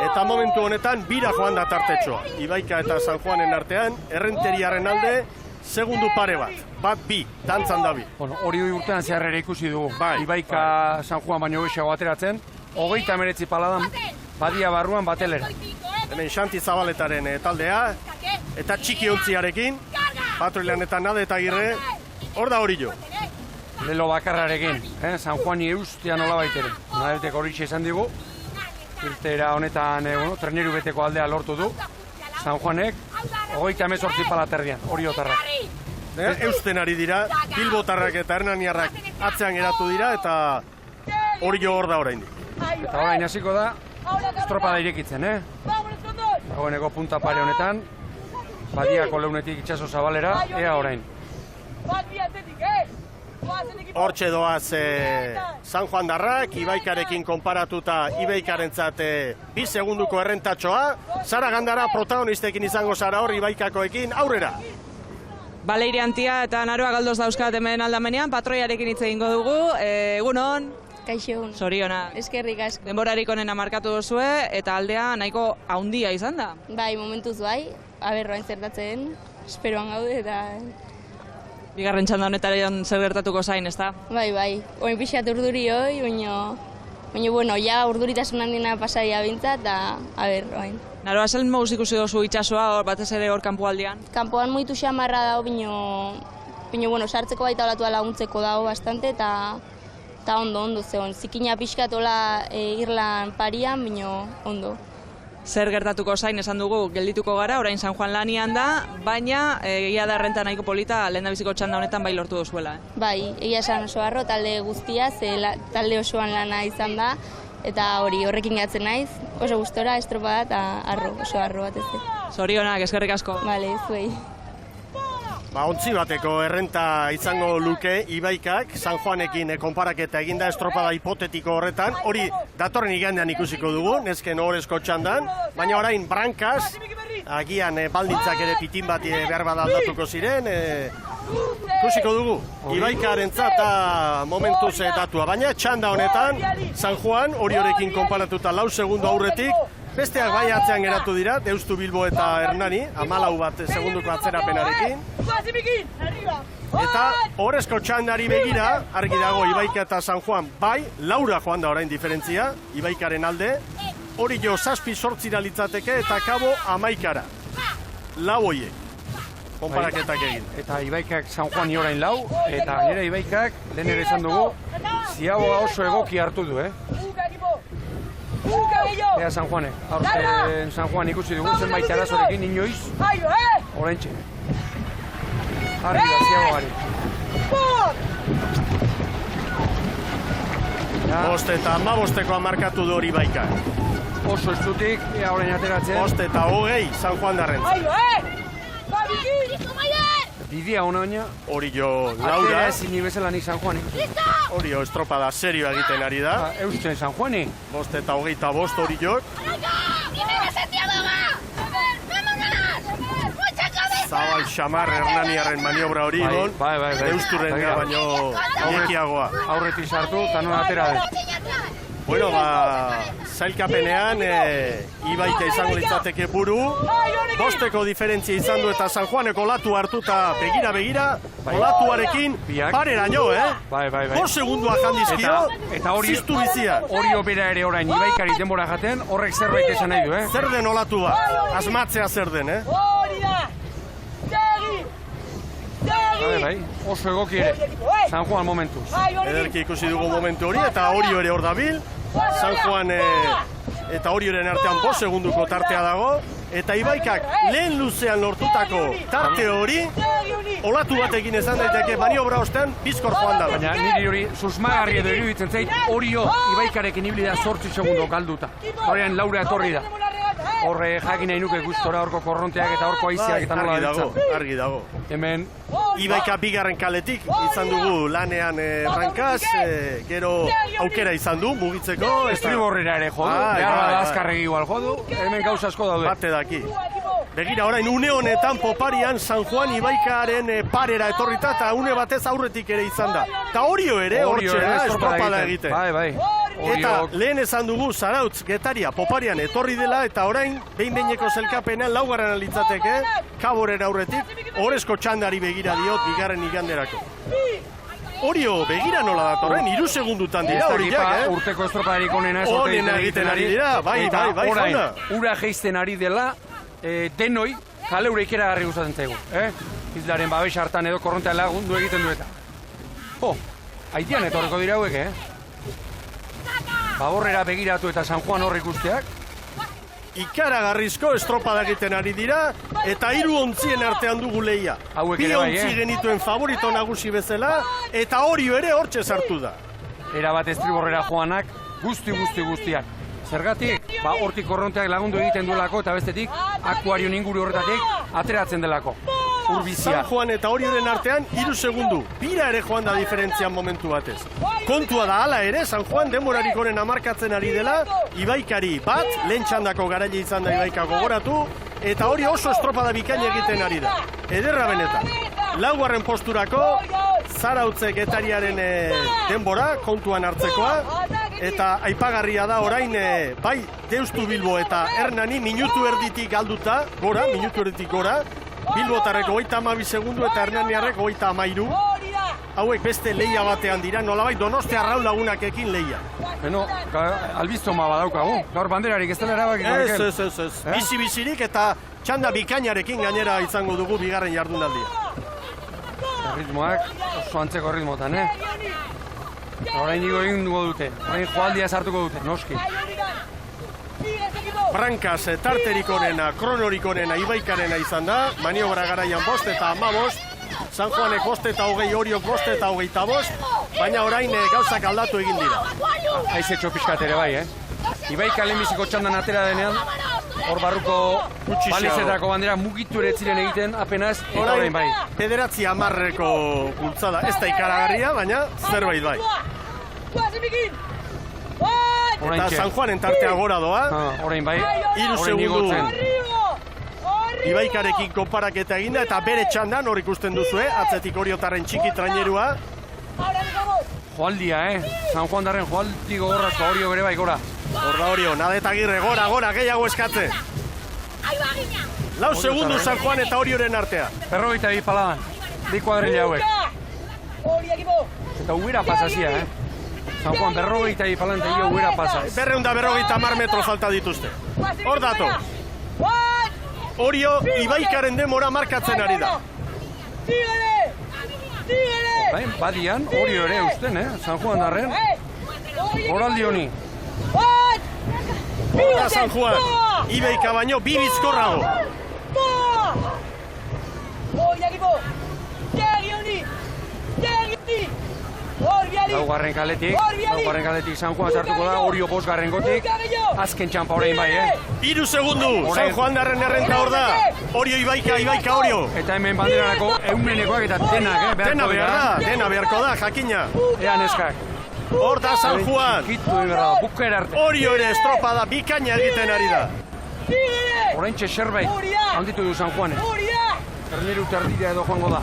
eta momentu honetan bira joan da tartetxoa. Ibaika eta San Juanen artean, Errenteriaren alde, segundu pare bat. 1-2, dantzan dabi. Hori urtean zehar ere ikusi dugu. Ibaika San Juan baino bexago ateratzen, 39 paladan badia barruan batelera. Hemen Xanti Zabaletaren taldea, eta txiki ontziarekin, patroilanetan Nade eta Agirre, hor da hori jo. Lelo bakarrarekin, San Juani eustia nola baitere. Nadeteko hori izan digu, irtera honetan treneru beteko aldea lortu du. San Juanek, 38 pala terdian, hori otarrak. Eusten ari dira, Bilbotarrak eta Hernaniarrak atzean geratu dira, eta hori jo hor da oraindik. Eta orain hasiko da, estropada irekitzen, Dagoeneko punta pare honetan, badiako leunetik itxaso zabalera, ea orain. Hortxe doaz San Juan darrak, Ibaikarekin konparatuta Ibaikarentzat 2 segunduko errentatxoa. Sara Gandara protagonistekin izango zara hor Ibaikakoekin, aurrera! Baleire Antia eta Naroa Galdoz dauzkat hemen aldamenean, patroiarekin hitz egingo dugu. Egunon? Kaixo. Zoriona. Eskerrik asko. Denborarik onena markatu duzue eta aldea nahiko haundia izan da. Bai, momentuz bai, aberroain zertatzen, esperoan gaude eta... Bigarren txanda honetaren zer gertatuko zain, ezta? Bai, oin pixat urduri hoi, baina bueno, ja urduritasun handina pasaia bintzat, eta aberroain. Naroa, zel moduz ikusi duzu itxasoa, batez ere hor kanpoaldean? Kanpoan moitu xamarra dago, baina bueno, sartzeko baita olatu laguntzeko dago bastante, eta ondo zegoen. Zikina pixkatola irlan parian, baina ondo. Zer gertatuko zain esan dugu, geldituko gara, orain San Juan lanian da, baina egia da errenta nahiko polita lehendabiziko txanda honetan bai lortu duzuela. Bai, egia esan oso harro, talde guztia, talde osoan lana izan da, eta horrekin gatzen naiz, oso gustora, estropada eta oso harro bat ez. Zorionak, eskerrik asko. Bale, zuei. Ontzi bateko errenta izango luke Ibaikak, San Juanekin konparaketa eginda estropada hipotetiko horretan, hori datorren igandean ikusiko dugu, nesken ohorezko txandan, baina orain brankaz, agian baldintzak ere pitin bat behar bada aldatuko ziren, ikusiko dugu, Ibaikarentzat momentuz datua, baina txanda honetan, San Juan, hori horekin konparatuta 4 segundu aurretik, besteak bai atzean geratu dira, Deustu Bilbo eta Hernani, 14 bat segunduko atzerapenarekin. Eta horrezko txandari begira, argi dago Ibaika eta San Juan bai, 4 joan da orain diferentzia, Ibaikaren alde, hori jo 7-8 litzateke eta kabo 11. 4 hoiek, konparaketak egin. Eta Ibaikak San Juan orain 4, eta nire Ibaikak, lehen ere esan dugu, ziaboa oso egoki hartu du, Ea San Juanek, aurten San Juan ikusi dugu zenbait arazorekin inoiz, oraintxe. Harri da, ziago gari. Bost eta 15 markatu du hori Ibaikak. oso estutik, ea orain ateratzen. 5:20 San Juan darren. Bidea ona baina. Orio Laura. Atera ezin ni bezala ni San Juani. Orio estropada serioa egiten ari da. Eusten San Juani. 5:25 Oriok. Zabal xamar Hernaniarren maniobra hori egon. Bai. Eusturren baino irekiagoa. Aurretik sartu, eta non atera den. Bueno, zailkapenean Ibaika izango litzateke buru. 5 diferentzia izan du eta San Juaneko olatu hartuta begira, olatuarekin pareraino, Bai. 5 segundua jandizkio, ziztu bizia. Orio bera ere orain Ibaikari denbora jaten, horrek zerbait esan nahi du, Zer den olatu bat, asmatzea zer den, Bai, oso egoki ere, San Juan momentuz. Ederki ikusi dugu momentu hori, eta Orio ere hor dabil. San Juan eta Orioren artean 5 segunduko tartea dago. Eta Ibaikak lehen luzean lortutako tarte hori, olatu batekin esan daiteke maniobra ostean bizkor joan da. Baina niri hori susmagarri edo iruditzen zait, Orio Ibaikarekin ibilida 8 segundo galduta. Horrean Laura etorri da. Horre jakin nahi nuke gustora horko korronteak eta horko aiziak eta nola ditzen. Argi dago. Hemen Ibaika bigarren kaletik izan dugu lanean rankaz, gero aukera izan du mugitzeko. Estriborrera ere jodu, beharra da azkarregi igual jodu, hemen gauza asko daude. Bate daki. Begira, orain une honetan poparian San Juan Ibaikaren parera etorrita eta une batez aurretik ere izan da. Eta Orio ere, hortxe da, estropada egiten. Bai. Eta lehen esan dugu Zarautz Getaria poparian etorri dela eta orain behin-behineko zelkapenean laugarren litzateke Kaboren aurretik, horrezko txandari begira diot bigarren iganderako. Orio begira nola datorren, 3 segundutan dira horiak, Urteko estropadarik onena onena egiten ari dira, bai, jauna. Ura geizten ari dela, denoi, kaleure ikeragarri gustatzen zaigu, Izlaren babes hartan edo korrontea lagundu egiten dueta. Haitian etorreko dira hauek, Baborrera begiratu eta San Juan horrik usteak. Ikaragarrizko estropada egiten ari dira, eta 3 ontzien artean dugu lehia. Bi ontzi genituen favorito nagusi bezala, eta Orio ere hortxe sartu da. Erabat estriborrera joanak, guztiak. Zergatik, hortik korronteak lagundu egiten duelako, eta bestetik, akuarion inguru horretatik ateratzen delako. Urbizia. San Juan eta Orioren artean 3 segundu. Bira ere joan da diferentzian momentu batez. Kontua da hala ere, San Juan denborarik onena markatzen ari dela, Ibaikari bat, lehen txandako garaile izan da Ibaika gogoratu, eta hori oso estropada bikaina egiten ari da. Ederra benetan. 4. posturako, Zarautze Getariaren denbora, kontuan hartzekoa, eta aipagarria da orain, bai, Deustu Bilbo eta Hernani minutu erditik galduta, gora, Bilbotarreko 32 segundu eta Hernaniarrek 33. Hauek beste leia batean dira, nolabait Donostia Arraun Lagunak ekin leia. Beno, albiztoma badaukagu, gaur banderarik ez dela erabakiko. Ez. Bizi-bizirik eta txanda bikainarekin gainera izango dugu bigarren jardunaldia. Ritmoak oso antzeko ritmotan, Orain nigo egin dugu dute, orain joaldia sartuko dute, noski. Brankaz tarterik onena, kronorik onena, Ibaikarena izan da, maniobra garaian 5 eta 15, San Juanek 5 eta 20, Oriok 5 eta 25, baina orain gauzak aldatu egin dira. Aize txopiskat ere bai, Ibaika lehenbiziko txandan atera denean, hor barruko balizetako bandera mugitu ere ziren egiten, apenas, eta orain bai. Pederatzi 10ko bultzada, ez da ikaragarria, baina zerbait bai. Eta San Juanen tartea gora doa. Orain bai. 3 segundu. Ibaikarekin konparaketa eginda eta bere txandan hor ikusten duzue, atzetik Oriotarren txiki trainerua. Joaldia, San Juan darren joaldi gogorrazko Orio bere bai gora. Hor da Orio, Nadetagirre, gora, gehiago eskatze. 4 segundu San Juan eta Orioren artea. 52 paladan, bi kuadrilla hauek. Eta hubiera pasazia, San Juan 52 palan eta hio hubiera pasaz. 250 metro falta dituzte. Hor dato. Orio Ibaikaren demora markatzen ari da. Badian, Orio ere usten, San Juan darren. Moraldi honi. Eta San Juan, Ibaika baino bi bizkorra do. laugarren kaletik San Juan sartuko da, Orio bosgarren gotik, azken txampa orain bai, 3 segundu, San Juan darren errenta hor da, Orio Ibaika Orio. Eta hemen banderarako eunenekoak eta denak, Dena beharko da, jakina. Ea neskak. Hor da San Juan. Kitu eberra da, bukera arte. Orio ere estropada bikaina egiten ari da. Oraintxe zerbait, handitu du San Juanek. Terneru terdira edo joango da.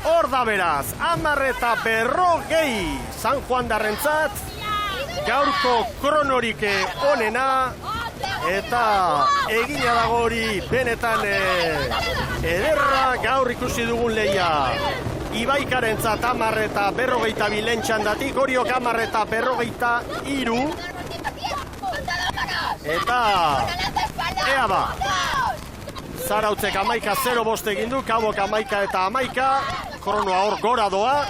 Hor da beraz, 10:40 San Juan darrentzat, gaurko kronorik onena, eta egina dago hori benetan ederra gaur ikusi dugun lehia. Ibaikarentzat 10:42 lehen txandatik, Oriok 10:43, eta ea ba. Zarautzek 11:05 egin du, Kabok 11 eta 11, kronoa hor gora doa.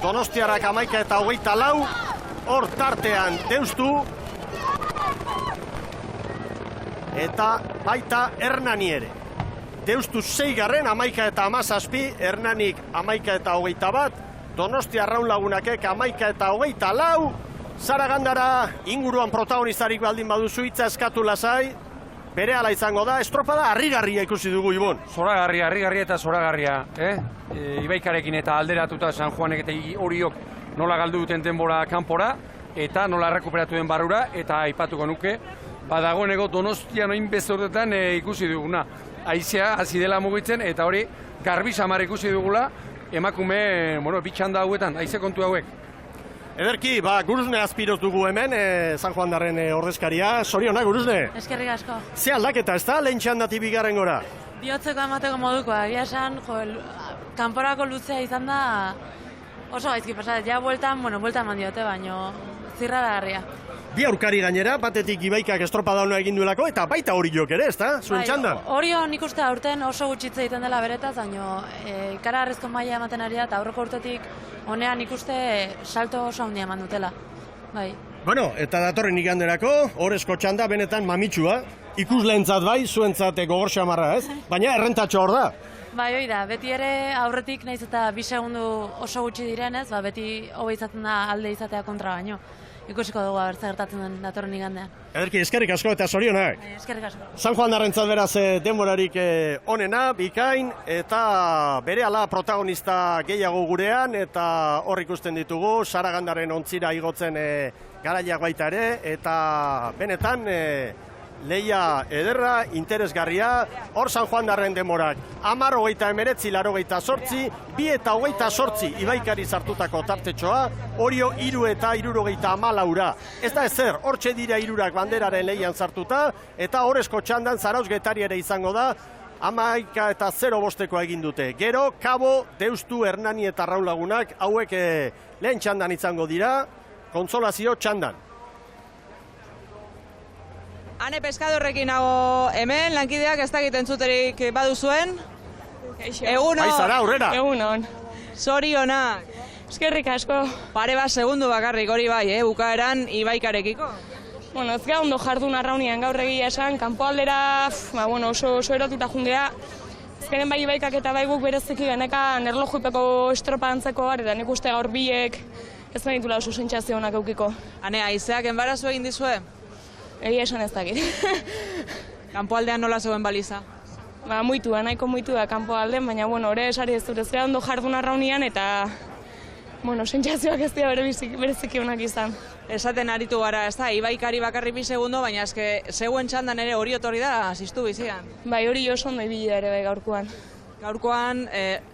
Donostiarrak 11:24, hor tartean Deustu. Eta baita Hernani ere. Deustu 6garren, 11:17, Hernanik 11:21, Donostia Arraun Lagunakek 11:24, Zaragandara inguruan protagonistarik baldin baduzu hitza eskatu lasai, berehala izango da, estropada harrigarria ikusi dugu, Ibon. Zoragarria eta zoragarria, Ibaikarekin eta alderatuta San Juanek eta Oriok nola galdu duten denbora kanpora, eta nola rekuperatu den barrura, eta aipatuko nuke, dagoeneko Donostian oin bezortetan ikusi duguna. Aizea hasi dela mugitzen, eta hori garbi samar ikusi dugula, emakume, bitxanda hauetan, aize kontu hauek. Ederki, Guruzne azpiroz dugu hemen, San Juan darren ordezkaria. Zorionak, Guruzne? Eskerrik asko. Ze aldaketa, ez da, lehen txandatik bigarren gora? Bihotzeko emateko modukoa, egia esan, kanporako luzea izan da oso gaizki pasatzen. Ja, bueltan eman diote, baino zirraragarria. Bi aurkari gainera, batetik Ibaikak estropada hona egin duelako, eta baita Oriok ere, ez da, zuen txandan? Orio nik uste aurten oso gutxitze egiten dela beretaz, baino ikaragarrizko maila ematen ari da, eta aurreko urtetik honean nik uste salto oso handia eman dutela. Bai. Bueno, eta datorren iganderako, horrezko txanda benetan mamitsua, ikusleentzat bai, zuentzat gogor xamarra, ez? Baina errentatxo hor da. Bai, hoi da, beti ere aurretik naiz eta 2 segundu oso gutxi direnez, beti hobe izaten da alde izatea kontra baino. Ikusiko dugu abertza gertatzen den datorren igandean. Ederki, eskerrik asko eta zorionak. Eskerrik asko. San Juan darrentzat beraz denborarik onena, bikain, eta berehala protagonista gehiago gurean, eta hor ikusten ditugu, Saragandaren ontzira igotzen garaiak baita ere, eta benetan lehia ederra, interesgarria, hor San Juan darren denborak 10:29, 88, 2 eta 28 Ibaikari sartutako tartetxoa, Orio 3 eta 74. Ez da ezer, hortxe dira 3 banderaren lehian sartuta, eta horrezko txandan Zarauz Getari ere izango da, 11:05 egin dute. Gero, Kabo, Deustu, Hernani eta Arraun Lagunak, hauek lehen txandan izango dira, kontsolazio txandan. Ane Peskadorrekin nago hemen, lankideak ez dakit entzuterik baduzuen. Egunon. Baizara, aurrera. Egunon. Zorionak. Eskerrik asko. Pare bat segundu bakarrik hori bai, bukaeran Ibaikarekiko. Bueno, ez gara ondo jardun arraunian gaur egia esan, kanpoaldera oso erotuta jungea. Ezkeren bai Ibaikak eta bai guk bereziki genekan erlojupeko estropa antzeko eta nik uste gaur biek ez benitula oso sentsazio honak eukiko. Ane, aizeak enbarazu egin dizue? Egia esan ez dakit. Kanpoaldean nola zegoen baliza? Muitua, nahiko muitua kanpoaldean, baina ore esari ez dut ez gara ondo jardun arraunian eta sentsazioak ez dira bereziki honak izan. Esaten aritu gara, ez da, Ibaikari bakarri 2 segundo, baina eske zeuen txandan ere hori otorri da, asistu bizian. Bai, hori oso ondo ibili ere bai gaurkoan. Gaurkoan,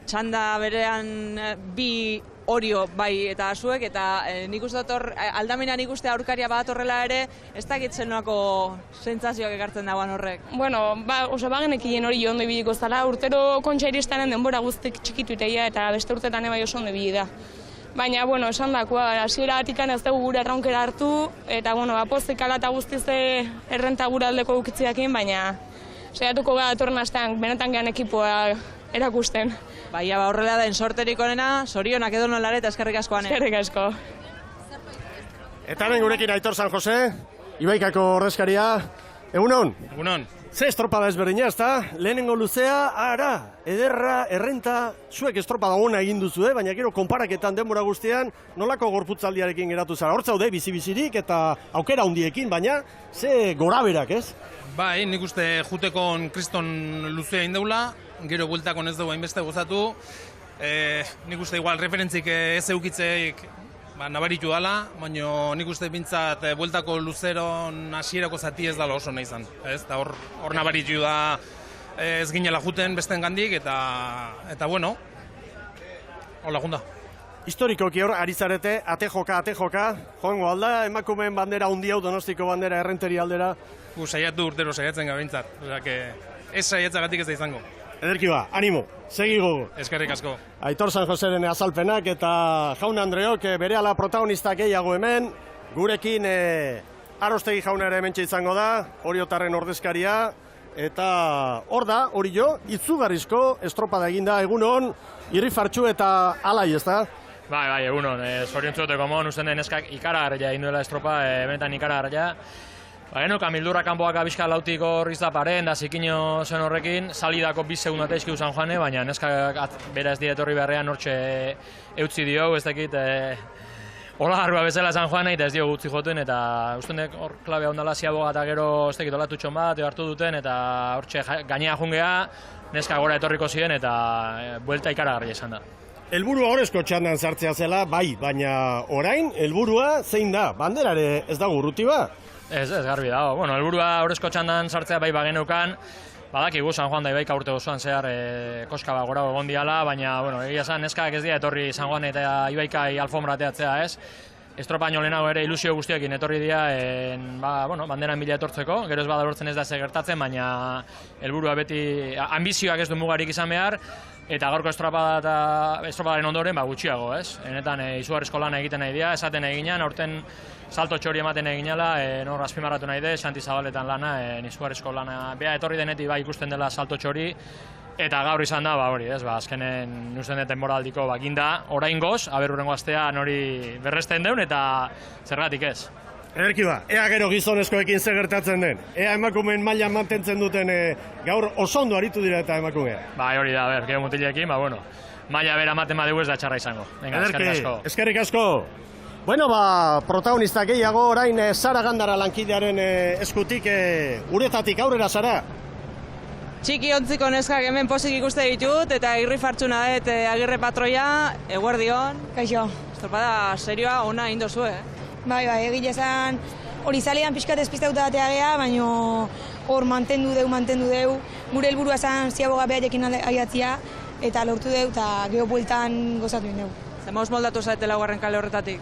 txanda berean 2 Orio bai eta zuek, eta nik uste dut aldamenean ikuste aurkaria bat horrela ere, ez dakit zenolako sentsazioak ekartzen dagoan horrek. Bagenekien hori ondo ibiliko zala, urtero kontxa iristanen denbora guztik txikitu iteia eta beste urtetan bai oso ondo ibili da. Baina, esan dakoa, hasiera atikan ez dugu gure erraunkera hartu, eta, pozik ala eta guztiz errenta gure aldeko ukitziakin, baina saiatuko gara datorren astean, benetan gehan ekipoa erakusten. Baina, horrela den sorterik onena, zorionak edo nolare eta eskerrik asko ane. Eskerrik asko. Eta hemen gurekin Aitor San Jose, Ibaikako ordezkaria. Egunon? Egunon. Ze estropada ezberdina, ezta? Lehenengo luzea, ara, ederra, errenta, zuek estropada ona egin duzu, baina gero konparaketan denbora guztian, nolako gorputzaldiarekin geratu zara? Hor zaude bizi-bizirik eta aukera handiekin, baina ze goraberak, ez? Bai, nik uste jutekon kriston luzea indeula, gero bueltakon ez dugu hainbeste gozatu. Nik uste igual referentzik ez eukitzeik nabaritu dala, baina nik uste bintzat bueltako luzeron hasierako zati ez dala oso nahi izan. Eta hor nabaritu da ez ginela juten besten gandik, eta bueno, hola junda. Historikoki hor, ari zarete, ate joka, joango alda, emakumeen bandera hundi hau, Donostiko bandera errenteri aldera. Saiatu urtero saiatzen gabintzat, ez saiatzagatik ez da izango. Ederki ba, animo, segi gogo. Eskerrik asko. Aitor San Joseren azalpenak eta Jaun Andreok berehala protagonistak gehiago hemen, gurekin Arostegi jauna ere hementxe izango da, Oriotarren ordezkaria, eta hor da, hori jo, izugarrizko estropada eginda, egunon, irrifartxu eta alai, ez da? Bai, egunon, zoriontzueteko mon, usten den eskak ikaragarria egin duela estropa, benetan ikaragarria. Bueno, kamildurra kanpoak abizka lautik hor izaparen, da zikino zen horrekin, salidako 2 segundate izkidu San Juane, baina neskak bera ez diretorri beharrean hortxe eutzi dio, ez dakit, hola garbua bezala San Juane, eta ez dio gutzi jotuen, eta usten dek hor klabea ondala ziaboga eta gero ez dakit olatutxon bat, hartu duten, eta hortxe gainea jungea, neska gora etorriko ziren, eta buelta ikaragarria izan da. Helburua horrezko txandan sartzea zela, bai, baina orain, helburua zein da, banderare ez dago urruti ba? Ez, garbi dago. Bueno, helburua horrezko txandan sartzea bai bageneukan, badakigu San Juan da Ibaika urte osoan zehar koska bat gora egon diala, baina, bueno, egia esan neskak ez dira etorri San Juan eta Ibaikai alfombra ateatzea, ez? Estropaino lehenago ere ilusio guztiekin etorri dira, banderan bila etortzeko, gero ez bada lortzen ez da ze gertatzen, baina helburua beti ambizioak ez du mugarik izan behar, eta gaurko estropadaren ondoren gutxiago, ez? Enetan izugarrizko lana egiten nahi dira, esaten eginan, aurten salto txori ematen eginala, nor azpimarratu nahi de, Santi Zabaletan lana, izugarrizko lana, bea etorri denetik ikusten dela salto txori, eta gaur izan da, hori, ez, azkenen usten deten moraldiko ginda, oraingoz, hurrengo astean hori berresten deun, eta zergatik ez. Ederki ba, ea gero gizonezkoekin zer gertatzen den, ea emakumeen mailan mantentzen duten gaur oso ondo aritu dira eta emakumea. Hori da, gero mutilekin, maila bera ematen badegu ez da txarra izango. Eskerrik asko. Bueno, protagonista gehiago orain Sara Gandara lankidearen eskutik uretatik aurrera, Sara. Txiki ontziko neskak hemen pozik ikuste ditut, eta irrifartxuna dut Agirre patroia, eguerdion. Kaixo. Estropada serioa ona indozu, Bai, egile esan hori zalean pixkat ezpistauta batea gea, baina hor mantendu deu. Gure helburua esan ziaboga beharekin aiatzia, eta lortu deu, eta geho bueltan gozatu indeu. Zemauz moldatu zaete laugarren kale horretatik?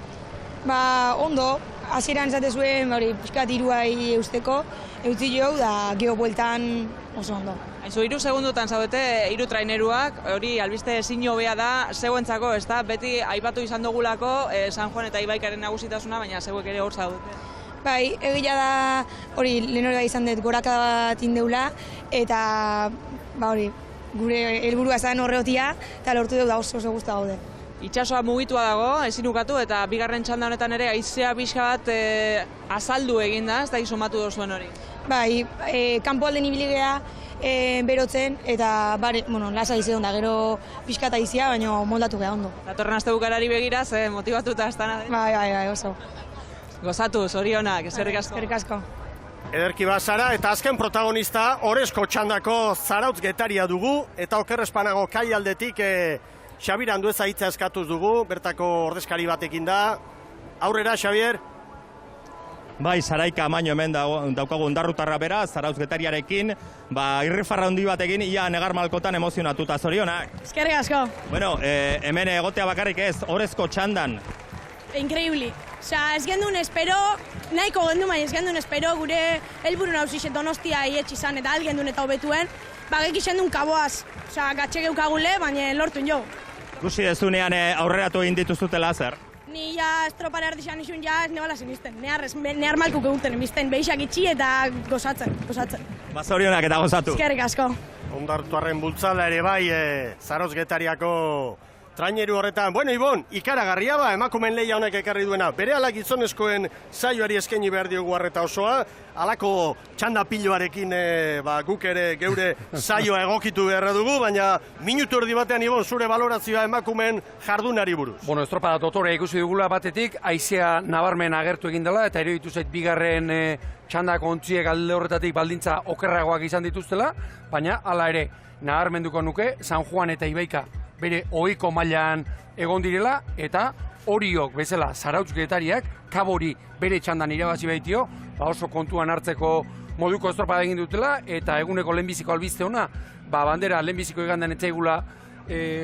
Ondo, hasieran esate zuen pixkat iruai eusteko, eutzi jo, da geho bueltan oso ondo. Aizu, 3 segundutan zaudete, 3 traineruak, hori albiste ezin hobea da, zeuentzako, ez da, beti aipatu izan dugulako San Juan eta Ibaikaren nagusitasuna, baina zeuek ere hor zaudete. Bai, egila da, hori lehenora izan dut gorakada bat indeula, eta gure helburua zen horreotia, eta lortu dut da oso guzta gaude. Itxasoa mugitua dago, ezin ukatu, eta bigarren txanda honetan ere haizea pixka bat azaldu eginda, ez da izumatu dozuen hori. Bai, kanpoalden ibili gea, berotzen, eta lasa izan da, gero pixka eta izia, baina moldatu geha ondo. Datorren aste bukarari begiraz, motibatuta ez dana. Bai, oso. Gozatu, zorionak, eskerrik asko. Eskerrik asko. Ederki ba, Sara, eta azken protagonista, Orezko txandako Zarautz Getaria dugu, eta okerrespanago kai aldetik Xabir Andueza hitza eskatuz dugu, bertako ordezkari batekin da. Aurrera, Xabier? Bai, Saraika amaino hemen daukagu ondarrutarra bera, Zarautz Getariarekin, irrifarra handi batekin, ia negar malkotan emozionatuta, zorionak. Eskerrik asko. Bueno, hemen egotea bakarrik ez, Orezko txandan. Increíble. Ez gendun espero, nahiko gendu baina ez gendun espero, gure helburu nauzixet Donostia ietsi izan eta algendun eta hobetuen, gekixen duen kaboaz, gatxe geukagule, baina lortu jo. Gusi dezunean aurreratu egin dituzutela zer? Ni ja estropara erdizan izun ja ez nebala zinisten, nehar malkuk eguten emizten, behixak itxi eta gozatzen. Zorionak eta gozatu. Eskerrik asko. Ondartuarren bultzala ere bai, Zarautz Getariako traineru horretan. Bueno, Ibon, ikaragarria ba, emakumeen lehia honek ekarri duena. Bere ala gizonezkoen saioari eskaini behar diogu arreta osoa, alako txanda piloarekin guk ere geure saioa egokitu beharra dugu, baina minutu erdi batean, Ibon, zure balorazioa emakumeen jardunari buruz. Bueno, estropada dotorea ikusi dugula batetik, haizea nabarmen agertu egin dela, eta ere ditu zait bigarren txandako ontziek alde horretatik baldintza okerragoak izan dituztela, baina hala ere, nabarmenduko nuke, San Juan eta Ibaika bere ohiko mailan egon direla, eta Oriok bezala zarautz-getariak Kabori bere txandan irabazi baitio, oso kontuan hartzeko moduko estropada egin dutela, eta eguneko lehenbiziko albiste ona, bandera lehenbiziko igandan etzaigula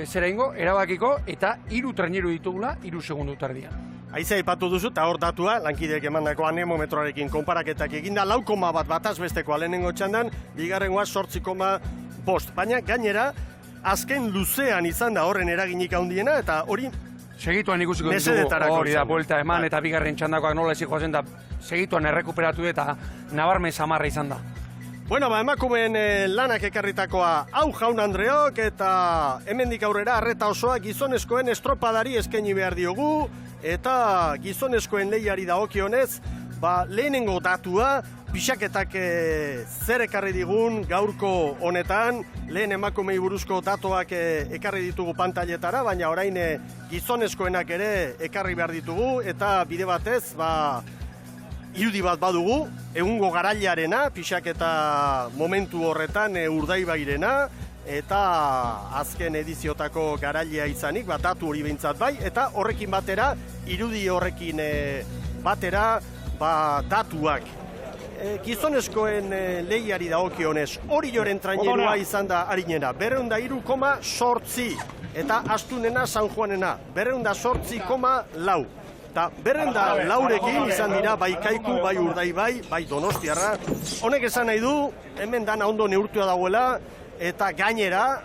zera ingo, erabakiko, eta 3 traineru ditugula, 3 segundu tardian. Haizea ipatu duzu, eta hor datua, lankideek emandako anemometroarekin konparaketak eginda, 4,1 bataz bestekoa lehenengo txandan, bigarrengoa 8,5. Baina gainera, azken luzean izan da horren eraginik handiena, eta hori segituan ikusiko ditugu, hori da, buelta eman, eta bigarren txandakoak nola eziko zen da, segituan errekuperatu eta nabarmen samarra izan da. Bueno, emakumeen lanak ekarritakoa hau Jaun Andreok, eta hemendik aurrera arreta osoa gizonezkoen estropadari eskaini behar diogu, eta gizonezkoen lehiari dagokionez, lehenengo datua, pixaketak zer ekarri digun gaurko honetan, lehen emakumei buruzko datuak ekarri ditugu pantailetara, baina orain gizonezkoenak ere ekarri behar ditugu, eta bide batez, irudi bat badugu, egungo garailearena, pixaketa momentu horretan Urdaibairena, eta azken ediziotako garailea izanik, datu hori behintzat bai, eta horrekin batera, irudi horrekin batera, datuak. Gizonezkoen lehiari dagokionez, Orioren trainerua izan da harinena, 203,8, eta astunena San Juanena, 208,4. Eta 204rekin izan dira bai Kaiku, bai Urdaibai, bai Donostiarra. Honek esan nahi du, hemen dana ondo neurtua dagoela, eta gainera,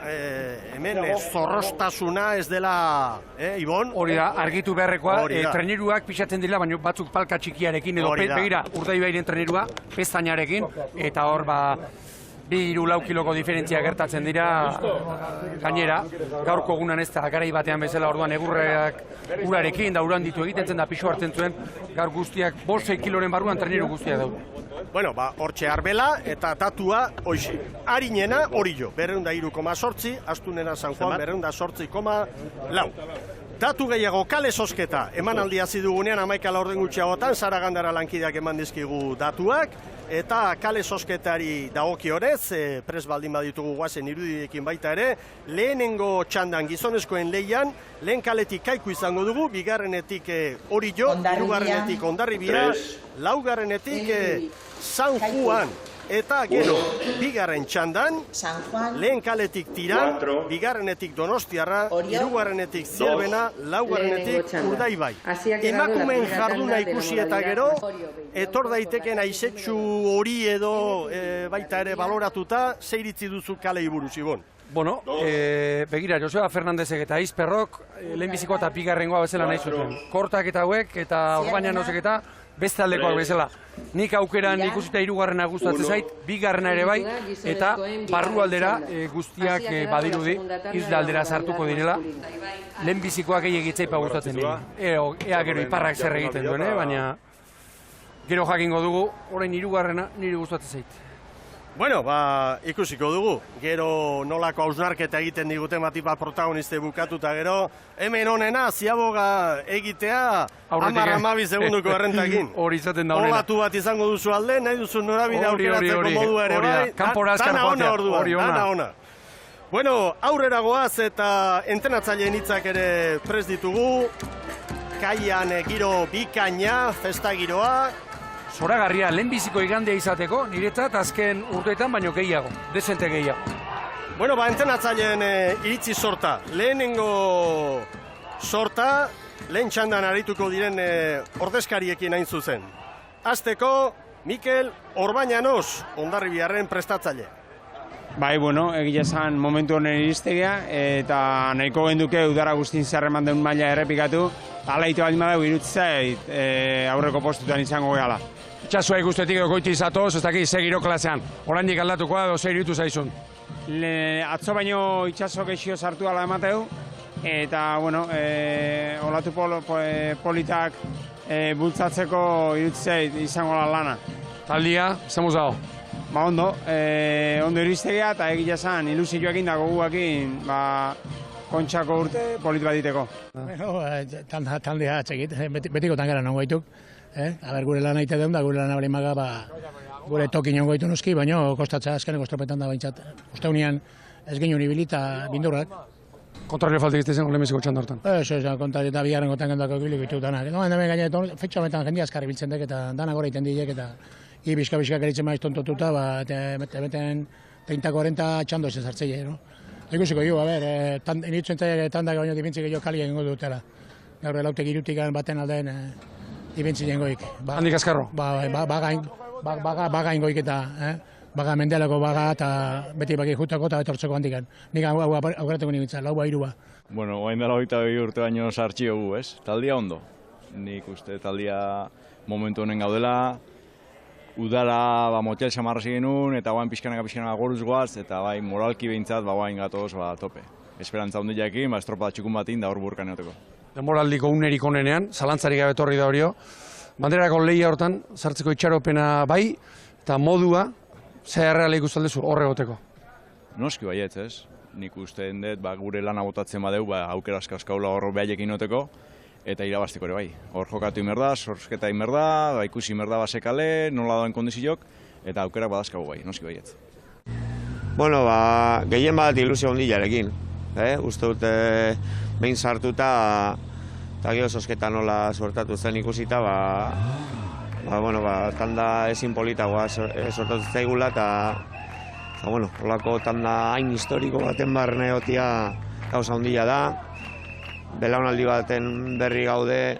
hemen zorrostasuna ez dela, Ibon? Hori da, argitu beharrekoa, traineruak pixatzen dira, baina batzuk palka txikiarekin, edo begira Urdaibairen trainerua, pestainarekin, eta hor 2-4 kiloko diferentzia gertatzen dira, gainera, gaurko egunan ez da, garai batean bezala orduan egurreak urarekin, da uran ditu egiten zen da pixo hartzen zuen, gaur guztiak 5-6 kiloren barruan traineru guztiak daude. Bueno, hortxe Arbela eta datua hoxe. Harinena Orio, 203,8, astunena San Juan, 208,4. Datu gehiago, kale sosketa, emanaldi hasi dugunean 11 laurden gutxiagotan, Saragandara lankideak eman dizkigu datuak, eta kale sosketari dagokionez, pres baldin baditugu guazen irudiekin baita ere, lehenengo txandan gizonezkoen lehian, lehen kaletik Kaiku izango dugu, bigarrenetik Orio, hirugarrenetik Hondarribia, laugarrenetik San Juan, eta gero, bigarren txandan, lehen kaletik Tiran, bigarrenetik Donostiarra, hirugarrenetik Zierbena, laugarrenetik Urdaibai. Emakumeen jarduna ikusi eta gero, etor daiteken aizetxu hori edo baita ere baloratuta, zeiritzi duzu kalei buruz, Ibon? Bueno, begira, Joseba Fernandezek eta Izperrok, lehenbizikoa eta bigarrengoa bezala nahi zuten. Kortak eta hauek, eta Orbañanosek eta beste aldekoak bezala. Nik aukeran ikusita 3. gustatzen zait, 2. ere bai, eta barrualdera guztiak badirudi isla aldera sartuko direla. Lehenbizikoak gehiagitzaipa gustatzen dira. Ea gero iparrak zer egiten duen, baina gero jakingo dugu, orain 3. niri gustatzen zait. Bueno, ikusiko dugu. Gero nolako hausnarketa egiten digute matipa protagoniste bukatuta gero. Hemen honena, ziaboga egitea, 10-12 segunduko errentakin. Hori izaten da honena. Olatu bat izango duzu alde, nahi duzu norabide aukeratzeko modua ere bai. Kanpora azkar joatea, hori ona. Bueno, aurrera goaz eta entrenatzaileen hitzak ere prest ditugu. Kaian giro bikaina, festa giroa. Zoragarria, lehenbiziko igandea izateko, niretzat azken urteetan baino gehiago, dezente gehiago. Bueno, entrenatzaileen iritzi sorta. Lehenengo sorta, lehen txandan arituko diren ordezkariekin hain zuzen. Azteko, Mikel Orbañanos, Hondarribiarren prestatzaile. Bai, bueno, egia esan momentu honen iristegea, eta nahiko genduke udara guztin zerreman den maila errepikatu, alaitu baldin badago irutzait aurreko postutan izango gehala. Itxasua ikustetik goiti izatoz, ez dakit segiro klasean. Oraindik aldatuko da, zer irutu zaizun? Atzo baino itxaso gexio sartu ala emateu, eta, bueno, olatu politak bultzatzeko irutzeit izango lana. Taldia, zemuz dago? Ba, ondo iristegia eta egia esan ilusioekin da goguekin, kontxako urte polit bat diteko. Bueno, taldea atzekit, betiko tangera nongo dituk. Gure lan aite deun da, gure lan abrin maga, gure toki nongo ditu noski, baina kostatza azkeneko estropetan da baintzat. Usteunian ez ginen ibilita bindurrak. Kontrario faltik izte zen lemeziko txanda hortan? Eso, kontrario eta bigarren gotan gendako ibiliko ditu danak. Hemen gaine, fetxa honetan jendia azkarri biltzen dek eta danak gora iten dilek eta bizka geritzen maiz tontotuta, beten 30-40 txando ezen zartzeie, no? Ikusiko jo, initzen tandak baino dibintzik jo kali egingo dutela. Gaur elautek irutik baten aldean dibintzik egingoik. Handik azkarro? Baga ingoik eta baga mendelako baga eta beti baki jutako eta etortzeko handikan. Nik augerateko nintzen, lau irua. Bueno, oain dela 22 urte baino sartxio gu, ez? Taldia ondo. Nik uste taldia momentu honen gaudela, udara motel samarra genuen eta guain pixkanaka goruz goaz, eta bai moralki behintzat guain gatoz tope. Esperantza hondiakin, estropa txukun batin da hor burkan eoteko. Demoraldiko unerik onenean, zalantzarik gabe etorri da horio. Banderako lehia hortan, sartzeko itxaropena bai, eta modua, zer erreala ikustaldezu horre goteko? Noski baietz, ez? Nik uste dut gure lana botatzen badeu, aukera askauzkaula hor behaiekin oteko, eta irabazteko ere bai. Hor jokatu imerda, sorsketa imerda, ikusi imerda basekale, nola doen kondiziok, eta aukerak badazkagu bai, noski baietz. Bueno, gehien bat ilusio hondilarekin. Uste dute behin sartuta, eta gero sosketa nola suertatu zen ikusita, tanda ezin politagoa sortatu zaigula, eta holako tanda hain historiko baten barne otia gauza hondia da. Belaunaldi baten berri gaude,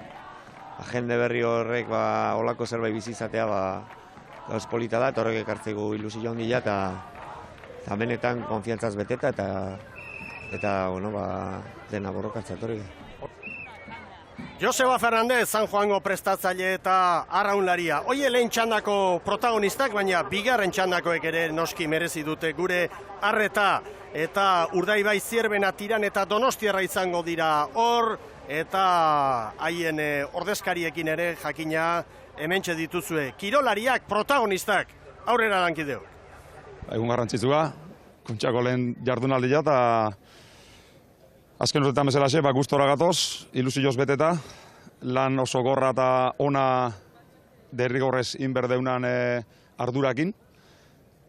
jende berri horrek holako zerbait bizizatea gauz polita da, eta horrek ekartzeko ilusio handia eta benetan konfiantzaz beteta eta dena borrokatzea. Joseba Fernandez, San Juango prestatzaile eta arraunlaria. Oie lehen txandako protagonistak, baina bigarren txandakoek ere noski merezi dute gure arreta. Eta Urdaibai, Zierbena, Tiran eta Donostiarra izango dira hor, eta haien ordezkariekin ere jakina hementxe dituzue. Kirolariak, protagonistak, aurrera lankideo. Egun garrantzitsua, kontxako lehen jardunaldia eta azken urtetan bezalaxe, gustora gatoz, ilusioz beteta, lan oso gorra eta ona derrigorrez inberdeunan ardurakin,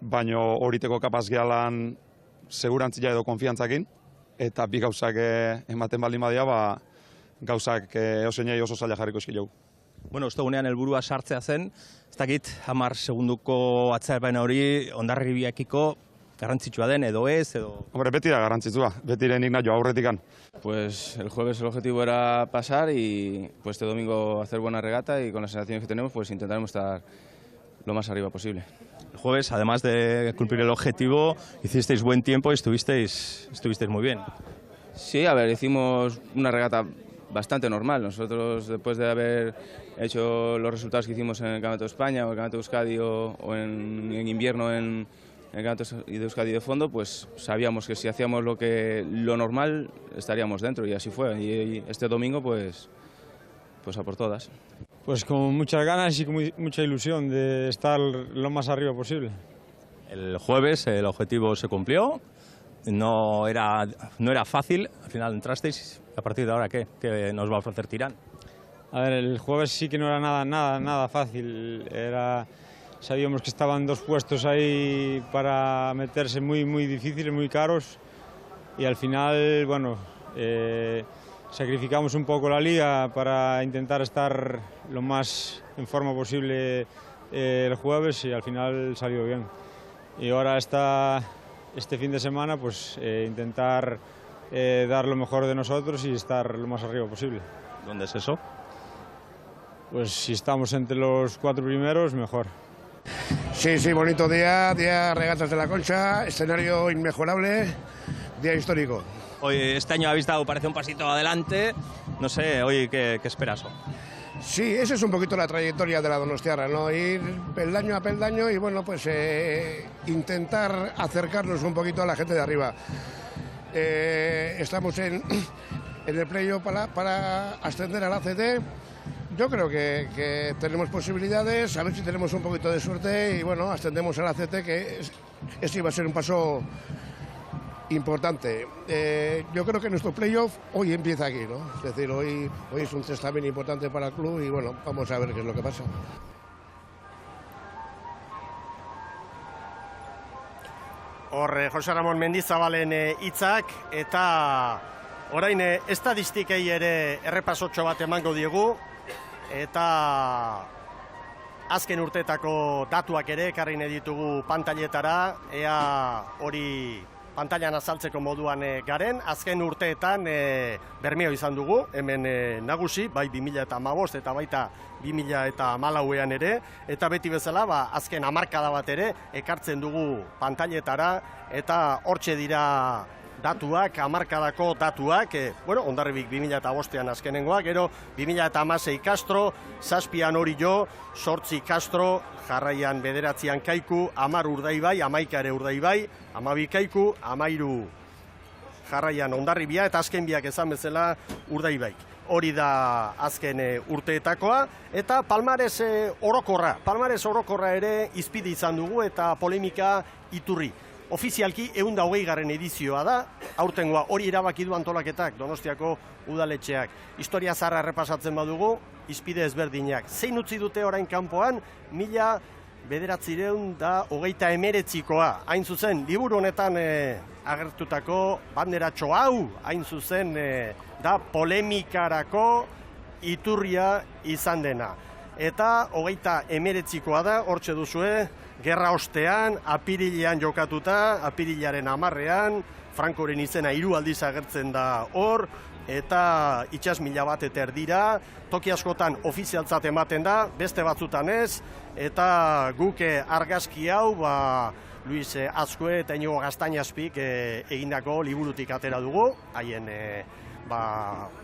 baino horiteko kapaz gehalan segurantzia edo konfiantzakin, eta bi gauzak ematen baldin badia, gauzak osenei oso zaila jarriko eskileu. Bueno, ostegunean helburua sartzea zen, ez dakit 10 segunduko atzerapen hori Hondarribiakiko garrantzitsua den edo ez edo... Hombre, beti da garrantzitsua, beti nik nahi aurretikan. Pues el jueves el objetivo era pasar y pues este domingo hacer buena regata y con las sensaciones que tenemos pues intentaremos estar lo más arriba posible. El jueves, además de cumplir el objetivo, hicisteis buen tiempo y estuvisteis muy bien. Sí, a ver, hicimos una regata bastante normal. Nosotros, después de haber hecho los resultados que hicimos en el Campeonato de España o el Campeonato de Euskadi o en invierno en el Campeonato de Euskadi de fondo, pues sabíamos que si hacíamos lo normal estaríamos dentro y así fue. Y este domingo pues a por todas. Pues con muchas ganas y con mucha ilusión de estar lo más arriba posible. El jueves el objetivo se cumplió, no era fácil, al final entrasteis. ¿A partir de ahora qué nos va a ofrecer Tirán? A ver, el jueves sí que no era nada fácil. Sabíamos que estaban 2 puestos ahí para meterse muy difíciles, muy caros, y al final, bueno, sacrificamos un poco la liga para intentar estar lo más en forma posible el jueves y al final salió bien. Y ahora este fin de semana pues intentar dar lo mejor de nosotros y estar lo más arriba posible. ¿Dónde es eso? Pues si estamos entre los 4 primeros, mejor. Sí, bonito día, regatas de la Concha, escenario inmejorable, día histórico. Hoy, este año habéis dado, parece un pasito adelante, no sé, hoy ¿qué esperas? Sí, esa es un poquito la trayectoria de la donostiarra, ¿no? Ir peldaño a peldaño y bueno, pues intentar acercarnos un poquito a la gente de arriba. Estamos en en el playoff para ascender al ACT. Yo creo que tenemos posibilidades, a ver si tenemos un poquito de suerte y bueno, ascendemos al ACT, que ese iba a ser un paso importante. Yo creo que nuestro playoff hoy empieza aquí, ¿no? Es decir, hoy es un test también importante para el club y bueno, vamos a ver qué es lo que pasa. Hor, Jose Ramon Mendizabalen hitzak eta orain estadistikei ere errepasotxo bat emango diegu eta azken urteetako datuak ere ekarri nahi ditugu pantailetara, ea hori pantailan azaltzeko moduan garen. Azken urteetan bermeo izan dugu, hemen nagusi, bai 2015 eta baita 2014ean ere, eta beti bezala azken hamarkada bat ere ekartzen dugu pantailetara, eta hortxe dira datuak, hamarkadako datuak, Hondarribik 2005ean azkenengoak, gero 2016 Castro, 7an Orio, 8 Castro, jarraian 9an Kaiku, 10 Urdaibai, 11 ere Urdaibai, 12 Kaiku, 13 jarraian Hondarribia, eta azken biak esan bezala Urdaibaik. Hori da azken urteetakoa, eta palmares orokorra ere izpide izan dugu, eta polemika iturri. Ofizialki 120. edizioa da, aurtengoa hori erabaki du antolaketak, Donostiako udaletxeak. Historia zaharra errepasatzen badugu, izpide ezberdinak. Zein utzi dute orain kanpoan, 1929koa. Hain zuzen, liburu honetan agertutako banderatxo hau, hain zuzen da polemikarako iturria izan dena. Eta 29koa da, hortxe duzue, gerra ostean, apirilean jokatuta, apirilaren 10ean, Frankoren izena 3 aldiz agertzen da hor, eta itsas 1000 bat eta erdira, toki askotan ofizialtzat ematen da, beste batzutan ez, eta guk argazki hau, Luis Azkue eta Inigo Gaztañazpik egindako liburutik atera dugu, haien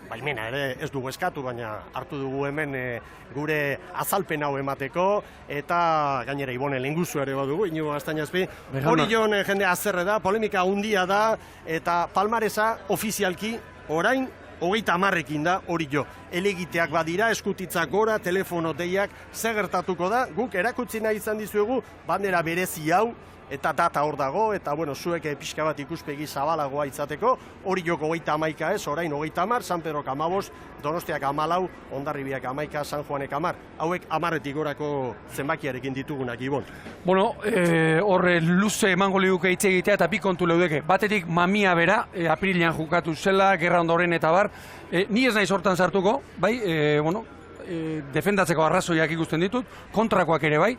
baimena ere ez dugu eskatu, baina hartu dugu hemen gure azalpen hau emateko, eta gainera Ibone Lenguzu ere badugu, Inigo Gaztañazpi. Hori joan jende azerre da, polemika handia da, eta palmaresa ofizialki orain 30ekin da hori jo. Elegiteak badira, eskutitzak gora, telefono deiak, zer gertatuko da, guk erakutsi nahi izan dizuegu, bandera berezi hau, eta data hor dago, eta zuek pixka bat ikuspegi zabalagoa izateko, hori joko 31 ez, orain 30, San Pedro 15, Donostiak 14, Hondarribiak 11, San Juanek 10, hauek 10etik gorako zenbakiarekin ditugunak, Ibon. Horre luze emango liguke hitz egitea eta bi kontu leudeke. Batetik mamia bera, apirilean jokatu zela, gerra ondoren eta bar, ni ez naiz hortan sartuko, bai, defendatzeko arrazoiak ikusten ditut, kontrakoak ere bai,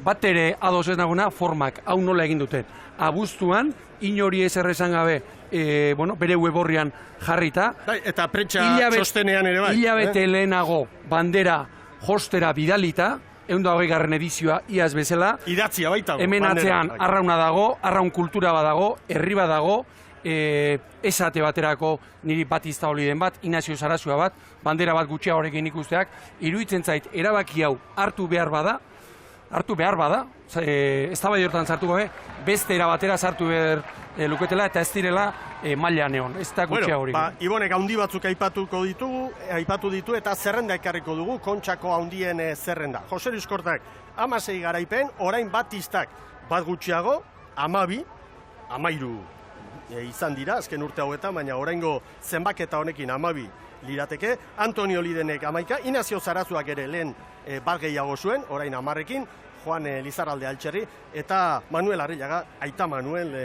bat ere ados ez naguna formak, hau nola egin duten. Abuztuan, inori ez errezan gabe, bere web horrian jarrita. Eta prentsa txostenean ere bai. Hilabete lehenago bandera hostera bidalita, 120. edizioa iaz bezala. Idatzia baita. Hemen atzean arrauna dago, arraun kultura badago, herri badago, esate baterako niri Batista Oliden bat, Inazio Sarazua bat, bandera bat gutxia horrekin ikusteak, iruditzen zait erabaki hau hartu behar bada, ez da bai hortan sartu gabe, beste erabatera sartu behar luketela eta ez direla maila neon, ez da gutxia hori. Ibonek haundi batzuk aipatu ditu eta zerrenda ekarriko dugu, Kontxako haundien zerrenda. Jose Luis Kortak 16 garaipen, orain Batistak bat gutxiago, 12, 13 izan dira, azken urte hauetan, baina oraingo zenbaketa honekin 12 lirateke, Antonio Lidenek 11, Inazio Zarazuak ere lehen bat gehiago zuen, orain 10ekin, Juan Lizarralde Altxerri, eta Manuel Arrillaga, Aita Manuel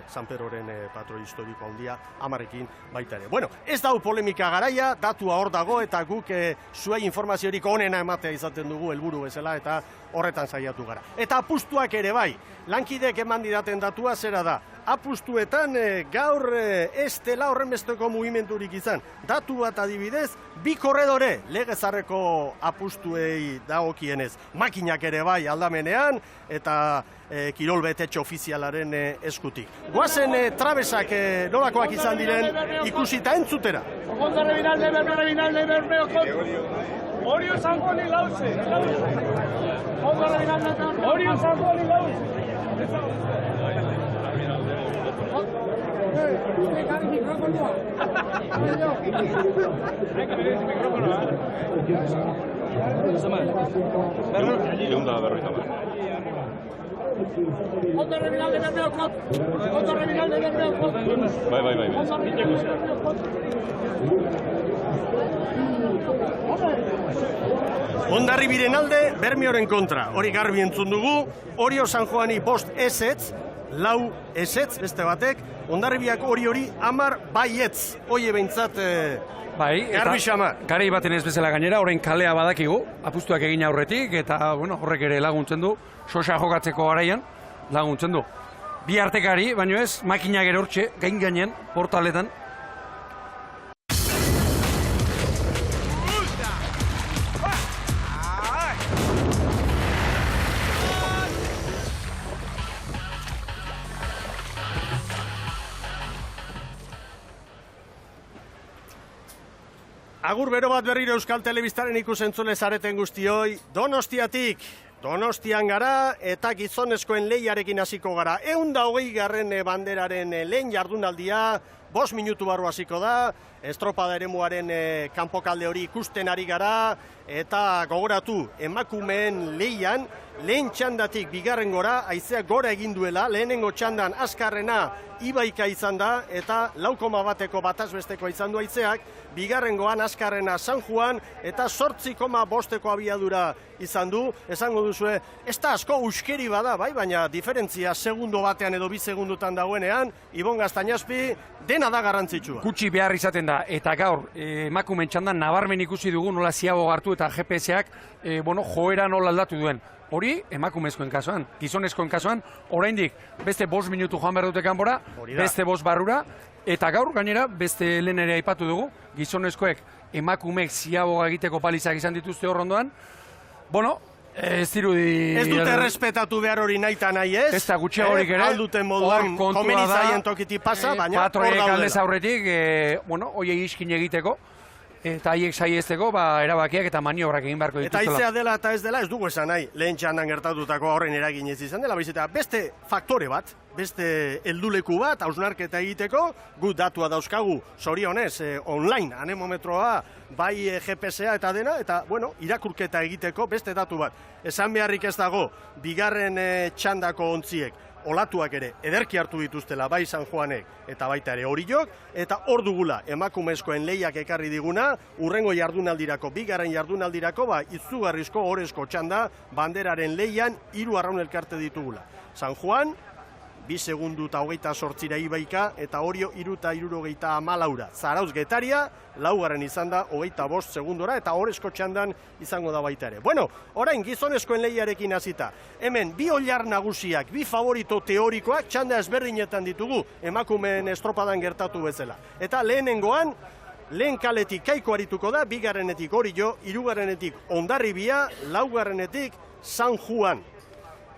San Pedroren patroi historiko handia 10ekin baita ere. Bueno, ez dau polemika garaia, datua hor dago, eta guk zuei informaziorik onena ematea izaten dugu helburu bezala, eta horretan saiatu gara. Eta apustuak ere bai, lankidek eman didaten datua zera da, apustuetan gaur ez dela horrenbesteko mugimendurik izan. Datu bat adibidez, 2 korredore legezarreko apustuei dagokienez. Makinak ere bai aldamenean, eta kirol betetxe ofizialaren eskutik. Goazen trabesak nolakoak izan diren ikusita entzutera. Orio Zangoni lauze. Orio Zangoni lauze. Hondarribiren alde, Bermeoren kontra. Hori garbi entzun dugu, Orio San Juani 5 ezetz, 4 ezetz, beste batek, Hondarribiak hori 10 baietz. Hoie behintzat Bai, garbi xamar. Garai baten ez bezala gainera, orain kalea badakigu, apustuak egin aurretik, eta bueno, horrek ere laguntzen du, sosa jokatzeko garaian, laguntzen du. Bi artekari, baino ez, makinak ere hortxe, gainen, portaletan. Agur bero bat berriro Euskal Telebistaren ikusentzule zareten guztioi, Donostiatik, Donostian gara eta gizonezkoen lehiarekin hasiko gara. 120. banderaren lehen jardunaldia, 5 minutu barru hasiko da, estropada eremuaren kanpokalde hori ikusten ari gara, eta gogoratu emakumeen lehian, lehen txandatik bigarren gora, haizeak gora egin duela, lehenengo txandan azkarrena Ibaika izan da, eta 4,1 batazbesteko izan du haizeak, bigarrengoan azkarrena San Juan, eta 8,5 abiadura izan du, esango duzue, ez da asko uskeri bada, bai, baina diferentzia segundo batean edo 2 segundutan dagoenean, Ibon Gaztañazpi, dena da garrantzitsua. Gutxi behar izaten da, eta gaur, emakumen txandan nabarmen ikusi dugu nola ziago hartu eta GPS-ak, joera nola aldatu duen. Hori, emakumezkoen kasuan, gizonezkoen kasuan, oraindik beste 5 minutu joan behar dute kanpora, beste 5 barrura, eta gaur gainera beste lehen ere aipatu dugu, gizonezkoek emakumeek ziaboga egiteko palizak izan dituzte hor ondoan. Bueno, ez dirudi... Ez dute errespetatu behar hori nahi eta nahi ez. Ez da gutxiagorik ere. Alduten moduan komeni zaien tokitik pasa, baina hor patroiek daudela. aldez aurretik, hoiei iskin egiteko, eta haiek saiesteko erabakiak eta maniobrak egin beharko Eta dituztela. aizea dela eta ez dela ez dugu esan nahi, lehen txandan gertatutako horren eragin ez izan dela, bizita beste faktore bat, beste helduleku bat, hausnarketa egiteko, gu datua dauzkagu, zorionez, online, anemometroa, bai GPS-a eta dena, eta, bueno, irakurketa egiteko beste datu bat. Esan beharrik ez dago, bigarren txandako ontziek, olatuak ere ederki hartu dituztela bai San Juanek eta baita ere Oriok, eta hor dugula emakumezkoen lehiak ekarri diguna, urrengo jardunaldirako, bigarren jardunaldirako, izugarrizko orezko txanda, banderaren lehian 3 arraun elkarte ditugula. San Juan, 2 segundu eta 28 Ibaika, eta Orio 3 eta 74 Zarauz Getaria, laugarren izan da 25 segundora, eta orezko txandan izango da baita ere. Bueno, orain gizonezkoen lehiarekin hasita. Hemen, 2 oilar nagusiak, 2 favorito teorikoak txanda ezberdinetan ditugu, emakumeen estropadan gertatu bezala. Eta lehenengoan, lehen kaletik Kaiko arituko da, bigarrenetik Orio, hirugarrenetik Hondarribia, laugarrenetik San Juan.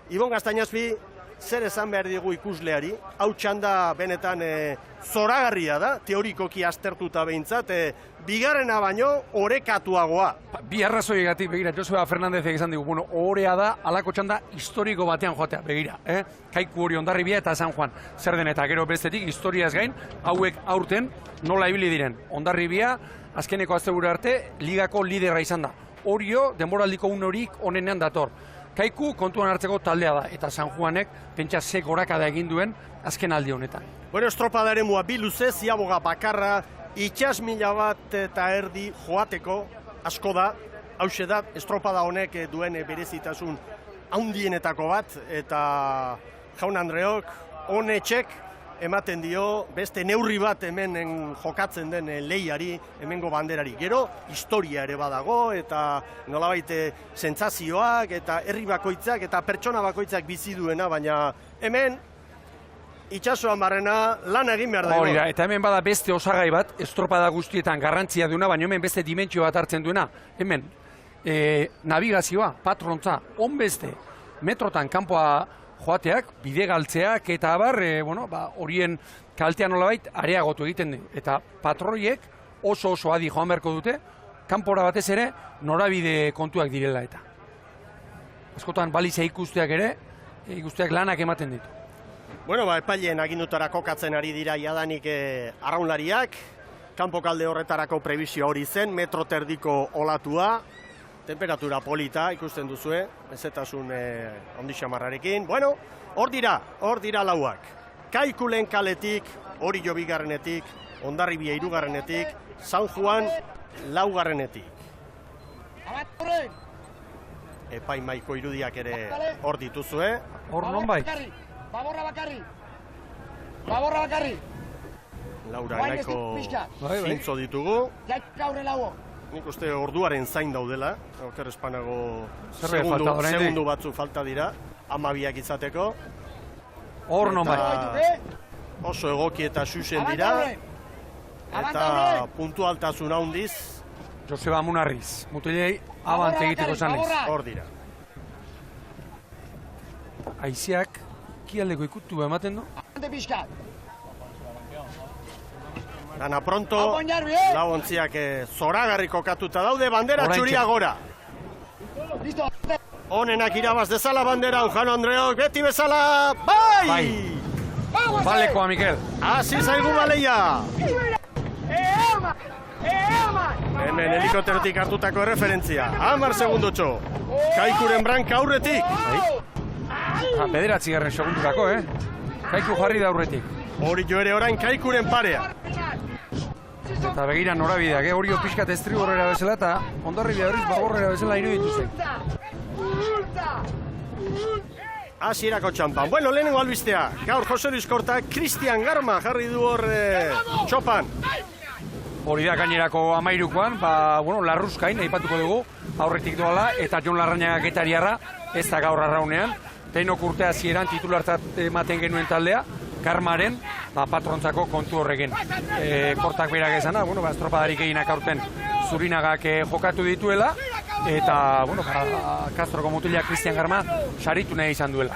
Ibon Gaztañazpi, zer esan behar digu ikusleari, hau txanda benetan zoragarria da, teorikoki aztertuta behintzat, bigarrena baino orekatuagoa. Bi arrazoiegatik, begira, Joseba Fernandezek esan digu, orea da, alako txanda historiko batean joatea, begira, Kaiku hori Hondarribia eta San Juan, zer den eta gero bestetik, historiaz gain, hauek aurten nola ibili diren. Hondarribia, azkeneko asteburu arte, ligako liderra izan da. Orio, denboraldiko horik onenean dator. Kaiku kontuan hartzeko taldea da, eta San Juanek pentsa ze gorakada egin duen azken aldi honetan. Bueno, estropada eremua 2 luze, ziaboga bakarra, itxas 1000 bat eta erdi joateko asko da, hause da, estropada honek duen berezitasun handienetako bat, eta Jaun Andreok, honetxek ematen dio beste neurri bat hemen jokatzen den lehiari, hemengo banderari. Gero, historia ere badago, eta nolabait sentsazioak, eta herri bakoitzak, eta pertsona bakoitzak bizi duena, baina hemen, itxasoan barrena lan egin behar dago. Hori da, eta hemen bada beste osagai bat, estropada guztietan garrantzia duena, baina hemen beste dimentsio bat hartzen duena. Hemen, navigazioa, patrontza, beste, metrotan kanpoa joateak, bide galtzeak eta abar, horien kaltean nolabait areagotu egiten du. Eta patroiek oso adi joan beharko dute, kanpora batez ere norabide kontuak direla eta. Askotan balizia ikusteak ere, ikusteak lanak ematen ditu. Bueno, epaileen agindutara kokatzen ari dira jadanik arraunlariak. Kanpokalde horretarako prebizio hori zen, metro terdiko olatua. Temperatura polita, ikusten duzue, ezetasun ondixamarrarekin. Bueno, hor dira lauak. Kaiku lehen kaletik, Orio bigarrenetik, Hondarribia hirugarrenetik, San Juan laugarrenetik. Epaimaiko irudiak ere hor dituzue. Hor nonbait? Baborra bakarri. Laura nahiko zintzo ditugu. Nik uste orduaren zain daudela. Oker espanago segundu batzu falta dira. 12 izateko. Hor nonbait. Oso egoki eta xuxen dira. Eta puntualtasun handiz. Joseba Munarriz, mutilei abant egiteko zanez. Hor dira. Aizeak kialdeko ikutu ematen du? Dana pronto, lau ontziak zoragarri kokatuta daude, bandera txuria gora. Honenak irabaz dezala bandera, Jano Andreok, beti bezala, bai! Balekoa, Mikel. Hasi zaigu baleia! Hemen helikopterotik hartutako referentzia, 10 segundotxo. Kaikuren branka aurretik. Bederatzi garren segundurako, Kaiku jarri da aurretik. Orio ere orain Kaikuren parea. Eta begira norabideak, Orio pixkat estriborrera bezala eta Hondarribia berriz baborrera bezala iruditu zen. Hasierako txampan. Bueno, lehenengo albistea. Gaur Jose Luis Korta, Cristian Garma jarri du hor txopan. Hori da gainerako 13koan, Larruzkain aipatuko dugu, aurretik doala, eta Jon Larrañaga getariarra, ez da gaur arraunean. Teinok urte hasieran titulartzat ematen genuen taldea, Garmaren patrontzako kontu horrekin. Kortak berak esana, estropadarik eginak aurten Zurinagak jokatu dituela, eta Castroko mutilak Cristian Garma saritu nahi izan duela.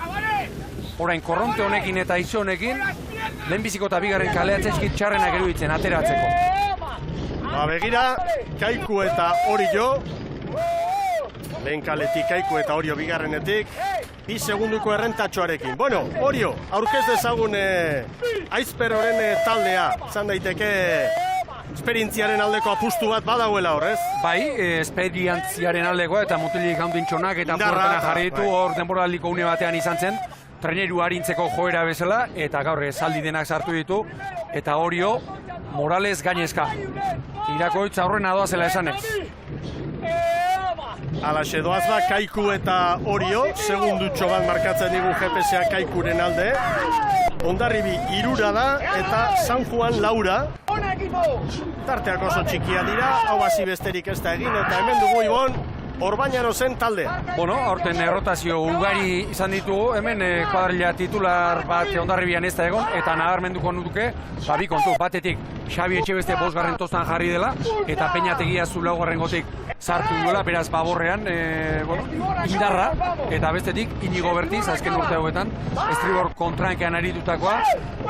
Orain, korronte honekin eta izo honekin, lehenbiziko eta bigarren kaleatzaizkit txarrenak eruditzen ateratzeko. Begira, Kaiku eta Orio, lehen kaletik Kaiku eta Orio bigarrenetik, 2 segunduko errentatxoarekin. Bueno, Orio, aurkez dezagun Aizperoren taldea, zan daiteke esperientziaren aldeko apustu bat badauela hor, ez? Bai, esperientziaren aldekoa eta mutilik handintxonak eta fuertena jarri ditu hor denboraliko une batean izan zen, treneru harintzeko joera bezala, eta gaur zaldi denak sartu ditu, eta Orio Morales gainezka. Irakoitz aurrena doa zela esanez. Alaxe doaz ba, Kaiku eta Orio, segundutxo bat markatzen digu GPS-a Kaikuren alde. Hondarribi 3 da eta San Juan 4. Tarteak oso txikia dira, hau hasi besterik ez da egin, eta hemen dugu Ibon, Orbañano zen taldea. Aurten errotazio ugari izan ditugu, hemen kuadrilla titular bat Hondarribian ez da egon, eta nabarmenduko nuke, bi kontu, batetik Xabi Etxebeste 5. tostan jarri dela, eta Peñategia zu 4. sartu duela, beraz baborrean, indarra, eta bestetik Inigo Bertiz, azken urte hauetan, estribor kontrankean aritutakoa,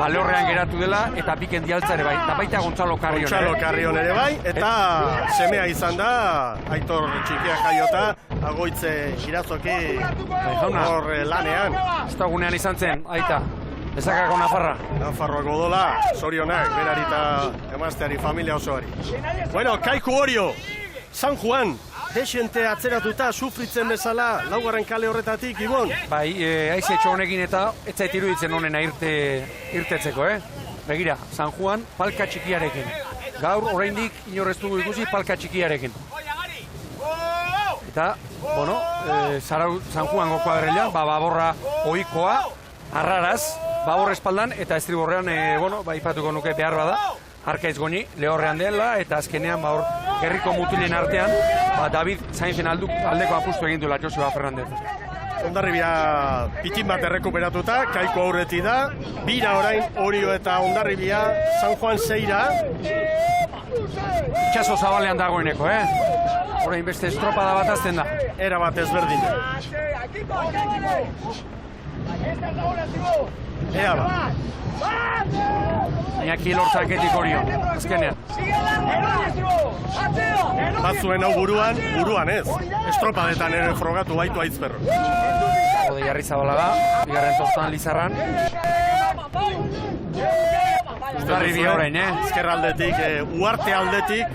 lehorrean geratu dela, eta piken dialtza ere bai, eta baita Gontzalo Carrion ere bai, eta semea izan da, Aitor txikia jaiota, Agoitze Irazoki hor lanean. Ustagunean izan zen, aita, ezakako Nafarra. Nafarroako dola, zorionak, berari eta emazteari, familia osoari. Bueno, Kaiku Orio, San Juan, desente atzeratuta, sufritzen bezala, 4. kale horretatik, Ibon? Bai, aizetxo honekin eta ez zait iruditzen honena irtetzeko, Begira, San Juan, palka txikiarekin. Gaur, oraindik inorreztugu ikusi palka txikiarekin. Eta, San Juango kuadrilan, baborra ohikoa, arraraz, babor espaldan, eta estriborrean, ipatuko nuke behar bada, Arkaiz Goni, lehorrean dela, eta azkenean, gerriko mutilen artean, David Sainzen aldeko apustu egin duela Joseba Fernandez. Hondarribia pitin bat errekuperatuta, Kaiku aurreti da, 2 orain Orio eta Hondarribia, San Juan 6. Itxaso zabalean dagoeneko, Orain beste estropada bat azten da. Era bat ezberdin. Ea ba. Iñaki Lortzaketik Orio, azkenean. Batzuen hau buruan ez. Estropadetan ere frogatu baitu Aizperro. Ode Jarri Zabalaga, bigarren tostan Lizarran. Hondarribia orain, Ezkerraldetik, Uarte aldetik,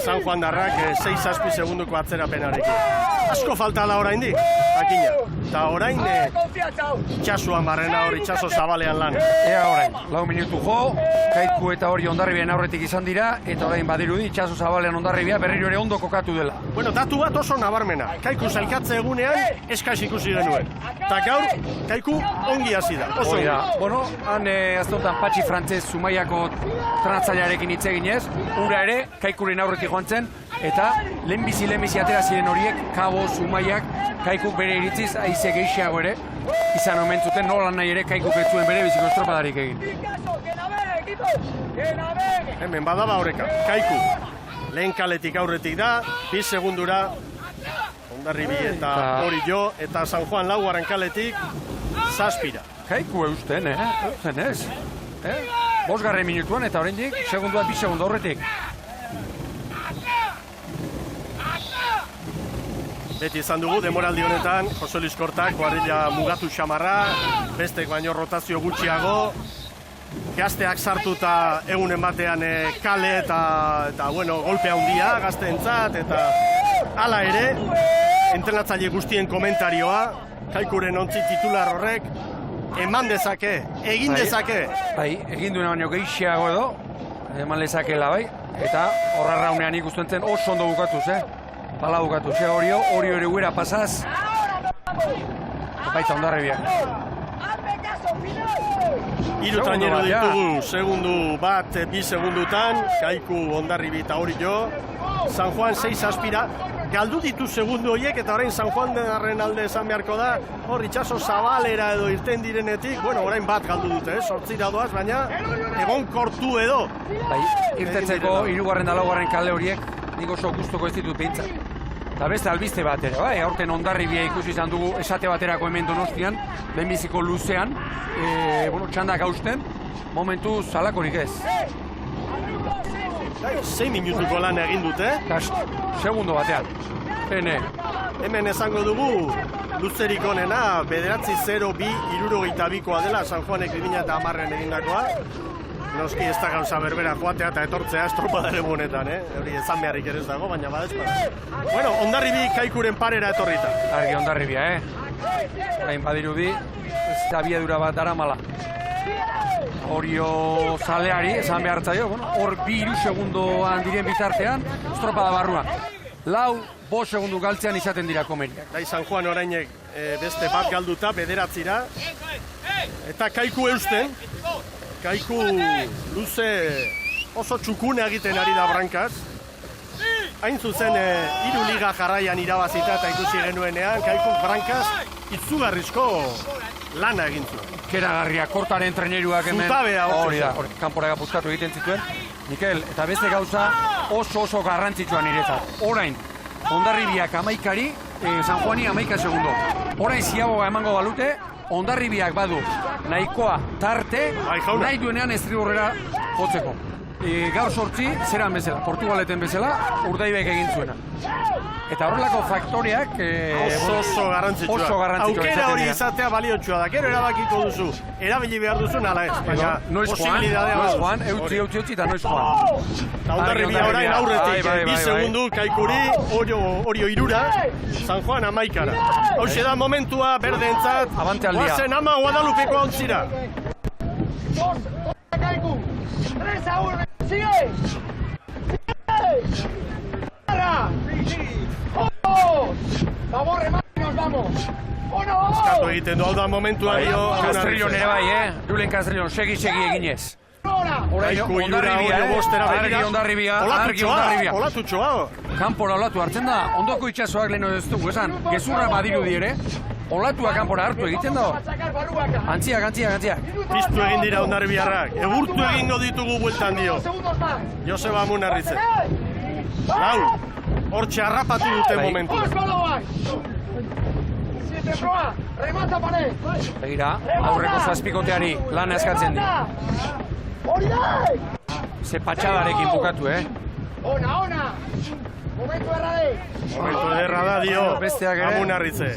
San Juan darrak 6-7 segunduko atzerapenarekin. Asko faltala oraindik, jakina. Eta orain itxasuan barrena hor, itxaso zabalean lan. Ea orain, 4 minutu jo, Kaiku eta hori Hondarribian aurretik izan dira, eta orain badirudi itxaso zabalean Hondarribia berriro ere ondo kokatu dela. Bueno, datu bat oso nabarmena. Kaiku zailkatze egunean eskaz ikusi genuen. Eta gaur, Kaiku ongi hasi da. Oso ongi. Bueno, han aztontan Patxi Frantzez Zumaiako tranatzailearekin hitz eginez, ura ere Kaikuren aurretik joan zen, eta lehenbizi atera ziren horiek, Kabo, Zumaiak, Kaikuk bere iritziz, aize gehiago ere, izan omen zuten nolan nahi ere Kaikuk ez zuen bere biziko estropadarik egin. Hemen badaba horreka, Kaiku. Lehen kaletik aurretik da, 2 segundura, Hondarribi eta hori jo, eta San Juan laugarren kaletik, 7. Kaiku eusten, eusten ez. 5. minutuan eta oraindik segundua 2 segundo horretik. Beti izan dugu, demoraldi honetan, Jose Luis Kortak, kuadrilla mugatu xamarra, bestek baino rotazio gutxiago, gazteak sartuta egunen batean kale eta bueno, golpea handia gazteentzat, eta hala ere, entrenatzaile guztien komentarioa, Kaikuren ontzi titular horrek, eman dezake, egin dezake. Bai, egin duena baino gehiago edo, eman lezakela bai, eta horra raunean ikusten zen oso ondo bukatuz, Pala bukatu, Orio ere guera pasaz. Baita Hondarribia. Hiru trainero ditugu, segundu bat, 2 segundutan, Kaiku, Hondarribi eta Orio. San Juan 6 aspira. Galdu ditu segundu horiek, eta orain San Juan denarren alde esan beharko da, hor itxaso zabalera edo irten direnetik, bueno, orain bat galdu dute, 8 doaz, baina egon kortu edo. Bai, irtetzeko 3. eta 4. kale horiek, nik oso gustoko ez ditut behintzat. Eta beste albiste bat ere, bai, aurten Hondarribia ikusi izan dugu esate baterako hemen Donostian, lehenbiziko luzean, txandak hausten, momentu zalakorik ez. 6 minutuko lan egin dute. Segundo batean. Hemen esango dugu, luzerik onena, 9-0-2-62koa dela, San Juanek 2010 egindakoa. Noski ez da gauza berbera joatea eta etortzea estropadaren honetan, hori ezan beharrik ere ez dago, baina badezpada. Bueno, Hondarribi Kaikuren parera etorrita. Argi Hondarribia, Hain badirudi, ez abiadura bat dara mala. Orio zaleari, esan behartzaio, hor 2-3 segundoan diren bitartean, estropada barruan. 4-5 segundu galtzean izaten dira komeriak. Dai San Juan orainek beste bat galduta, 9, eta Kaiku eusten. Kaiku luze oso txukune egiten ari da brankaz. Hain zuzen, 3 liga jarraian irabazita eta ikusi genuenean, Kaiku brankaz itzugarrizko lana egin zuen. Keragarria, Kortaren treneruak hemen. Zutabea hori da, kanpora gapuzkatu egiten zituen. Mikel, eta beste gauza oso garrantzitsua niretzat. Orain, Hondarribiak 11, San Juani 11 segundo. Orain ziaboga emango balute, Hondarribiak badu nahikoa tarte, nahi duenean estriborrera jotzeko. Gaur 8, zeran bezala, Portugaleten bezala, Urdaibek egin zuena. Eta horrelako faktoreak oso garrantzitsua. Aukera hori izatea baliotsua da. Gero erabakiko duzu, erabili behar duzun ala ez. Baina posibilidadea noiz Juan, eutzi eta noiz Juan. Hondarribia orain aurretik, 2 segundu Kaikuri, Orio 3, San Juan 11. Hauxe da momentua berdeentzat, guazen ama Guadalupeko ontzira. Kaiku, 3-1, sigue! Vamos, remate, nos vamos. Eskatu egiten du, hau da momentua dio. Castrillo nere bai, Julen Castrillo, segi eginez. Kaiku irura Orio bostera begira. Olatutxoa. Kanpora olatu hartzen da, ondoko itxasoak leheno ez dugu esan, gezurra badirudi ere, olatua kanpora hartu egiten da. Antziak. Piztu egin dira Hondarribiarrak, egurtu egingo ditugu bueltan dio. Joseba Munarrize. Hortxe harrapatu dute momentu. Begira, aurreko zazpikoteari lana eskatzen di. Ze patxadarekin bukatu, Ona! Momentu ederra da dio Amunarrize.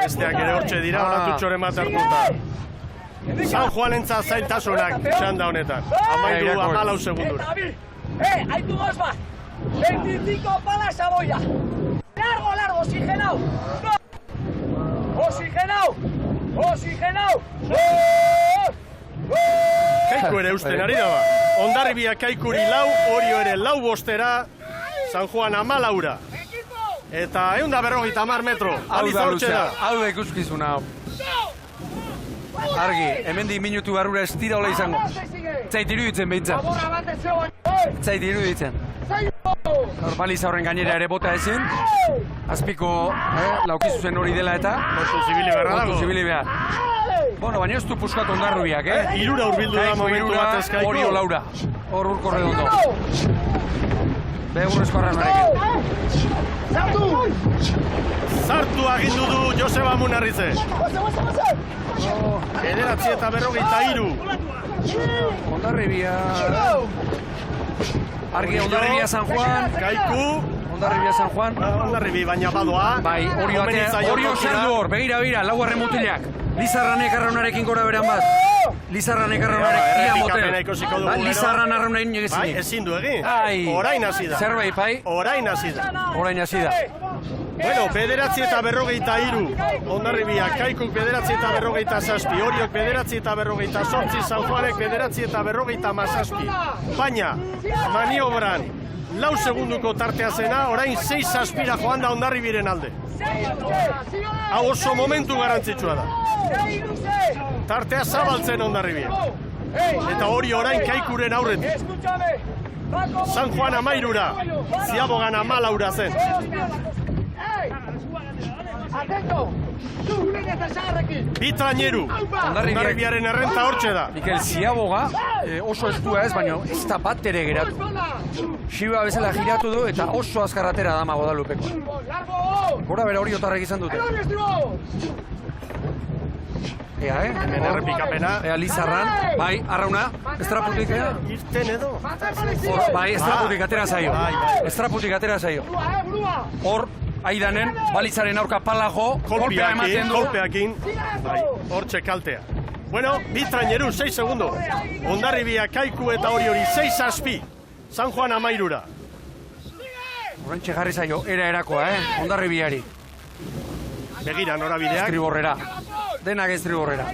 Besteak ere hortxe dira, olatutxoren bat hartuta. San Juanentzat zailtasunak txanda honetan. 14 segundura. Haitu dos más. 25 para Saboya. Largo, oxigenado. Oxigenado. Kaiku ere usten ari da ba. Hondarribia Kaikuri 4, Orio ere 4-5, San Juan 14. Eta 150 metro. Aliza hortxe da. Hau da ikuskizuna. Argi, hemendik minutu barrura ez dira hola izango. Zait iruditzen behintzat. Zait iruditzen. Baliza horren gainera ere bota ezin. Azpiko laukizu zen hori dela eta. Motu zibili behar. Bueno, baina ez du puskat Hondarrubiak, Irura urbildu da momentu batez Kaiku. Orio Laura. Hor urko redondo. Begurrezko arraunarekin. Sartu agindu du Joseba Munarrize. 9:43. Hondarribia. Argi Hondarribia San Juan. Kaiku. Hondarribia San Juan. Hondarribi baina badoa. Bai, Orio zeldu hor, begira, laugarren mutilak. Lizarranek arraunarekin gora beran bat. Lizarranek arraunarekin ia motel. Lizarran arraunarekin egizini. Bai, ezin du egin. Orain hasi da. Zerbait, pai? Orain hasi da. Bueno, 9:43. Hondarribia, Kaikuk 9:47. Oriok 9:48. San Juanek 9:47. Baina, maniobran 4 segunduko tartea zena, orain 6-6 joan da Hondarribiren alde. Hau oso momentu garantzitsua da. Tartea zabaltzen Hondarribia. Eta hori orain Kaikuren aurretik. San Juan 13, Ziabogan 14 zen. Bitraineru, Hondarribiaren errenta hortxe da. Mikel Ziaboga oso estua ez, baina ez da bat ere geratu. Xiba bezala giratu du eta oso azkarratera dama Guadalupeko. Gora bera hori otarrek izan dute. Hemen errepikapena. Lizarran, bai, arrauna, estraputik, irten edo. Bai, estraputik atera zaio. Estraputik atera zaio. Hor, aidanen, balizaren aurka palago, kolpea ematen du. Kolpeakin, hortxe kaltea. Bueno, Bitraineru, 6 segundo. Hondarribia, Kaiku eta hori 6-6. San Juan 13. Horrentxe jarri zaio, erakoa, Hondarribiari. Begira, norabideak. Estriborrera. Denak estriborrera.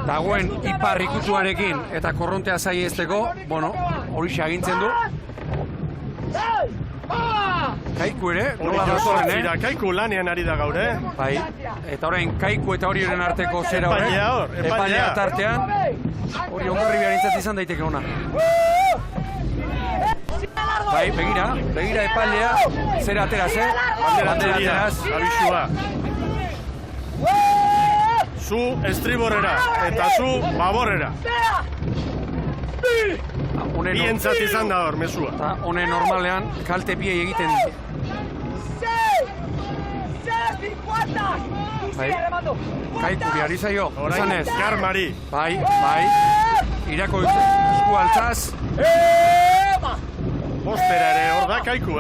Dagoen ipar ikutuarekin eta korrontea zaiezteko, bueno, hori agintzen du. Kaiku ere, nola datorren, Kaiku lanean ari da gaur, Bai, eta orain Kaiku eta Orioren arteko zera horrek. Epailea tartean. Hori Hondarribiaren intzat izan daiteke ona. Bai, begira epailea, zera ateraz, bandera ateraz. Abisua. Zu estriborrera eta zu baborrera. Bientzat izan da hor, mesua. Eta honen normalean kalte biei egiten dute. Bai, Kaiku biari zaio, izan ez. Garmari. Bai, irako esku altzaz. Bostera ere hor da Kaiku,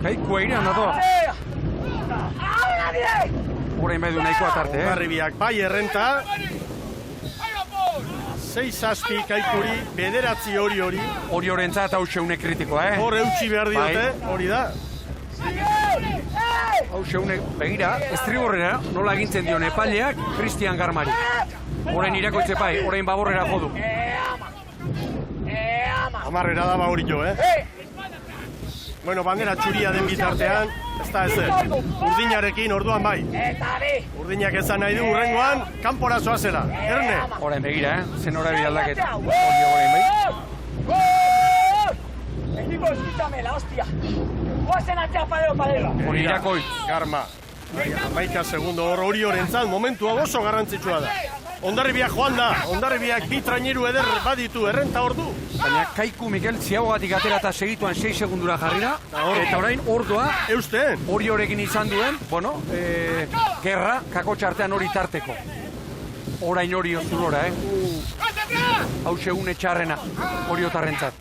Kaiku eirean dator. Horein bai du nahikoa tarte, Hondarribiak bai errenta. 6-6 Kaikuri, 9 hori. Oriorentzat hau xeune kritikoa, Hor eutxi behar diote, hori da. Hau xeune, begira, estriborrera, nola egintzen dion epaileak, Cristian Garmari. Horein irakoitze pai, horein baborrera jodu. Amarrera da hori jo, Bueno, bandera txuria den bitartean, ez da ezer. Urdinarekin orduan bai. Urdinak ezan nahi du urrengoan, kanpora zoazela. Erne. Horein begira, zen horabide aldaketa. Horein bai. Equipo, escúchame, la hostia. Guazen atzea padero. Hori irakoitz. Garma. 11 segundo hor Oriorentzat, momentu hau oso garrantzitsua da. Hondarribiak joan da, Hondarribiak Bitraineru eder baditu, errenta ordu. Baina Kaiku Mikel Ziabogatik atera eta segituan 6 segundura jarri da, eta orain ordua eusten. Oriorekin izan duen, bueno, gerra, kakotxartean hori tarteko. Orain Orio zulora, Hau segune txarrena, Oriotarrentzat.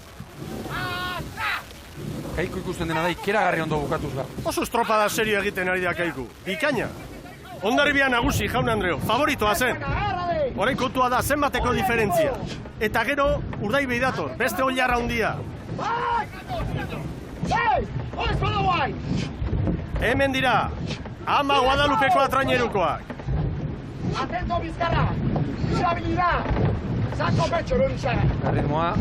Kaiku ikusten dena da, ikeragarri ondo bukatuz da. Oso estropada serio egiten ari da Kaiku. Bikaina. Hondarribia nagusi, jaun Andreo, favoritoa zen. Orain kontua da, zenbateko diferentzia. Eta gero, Urdaibai dator, beste oilarra handia. Hemen dira, Ama Guadalupeko atrainerukoak. Atento Bizkarra, durabilidad, saco pecho, Lorizara. Erritmoa,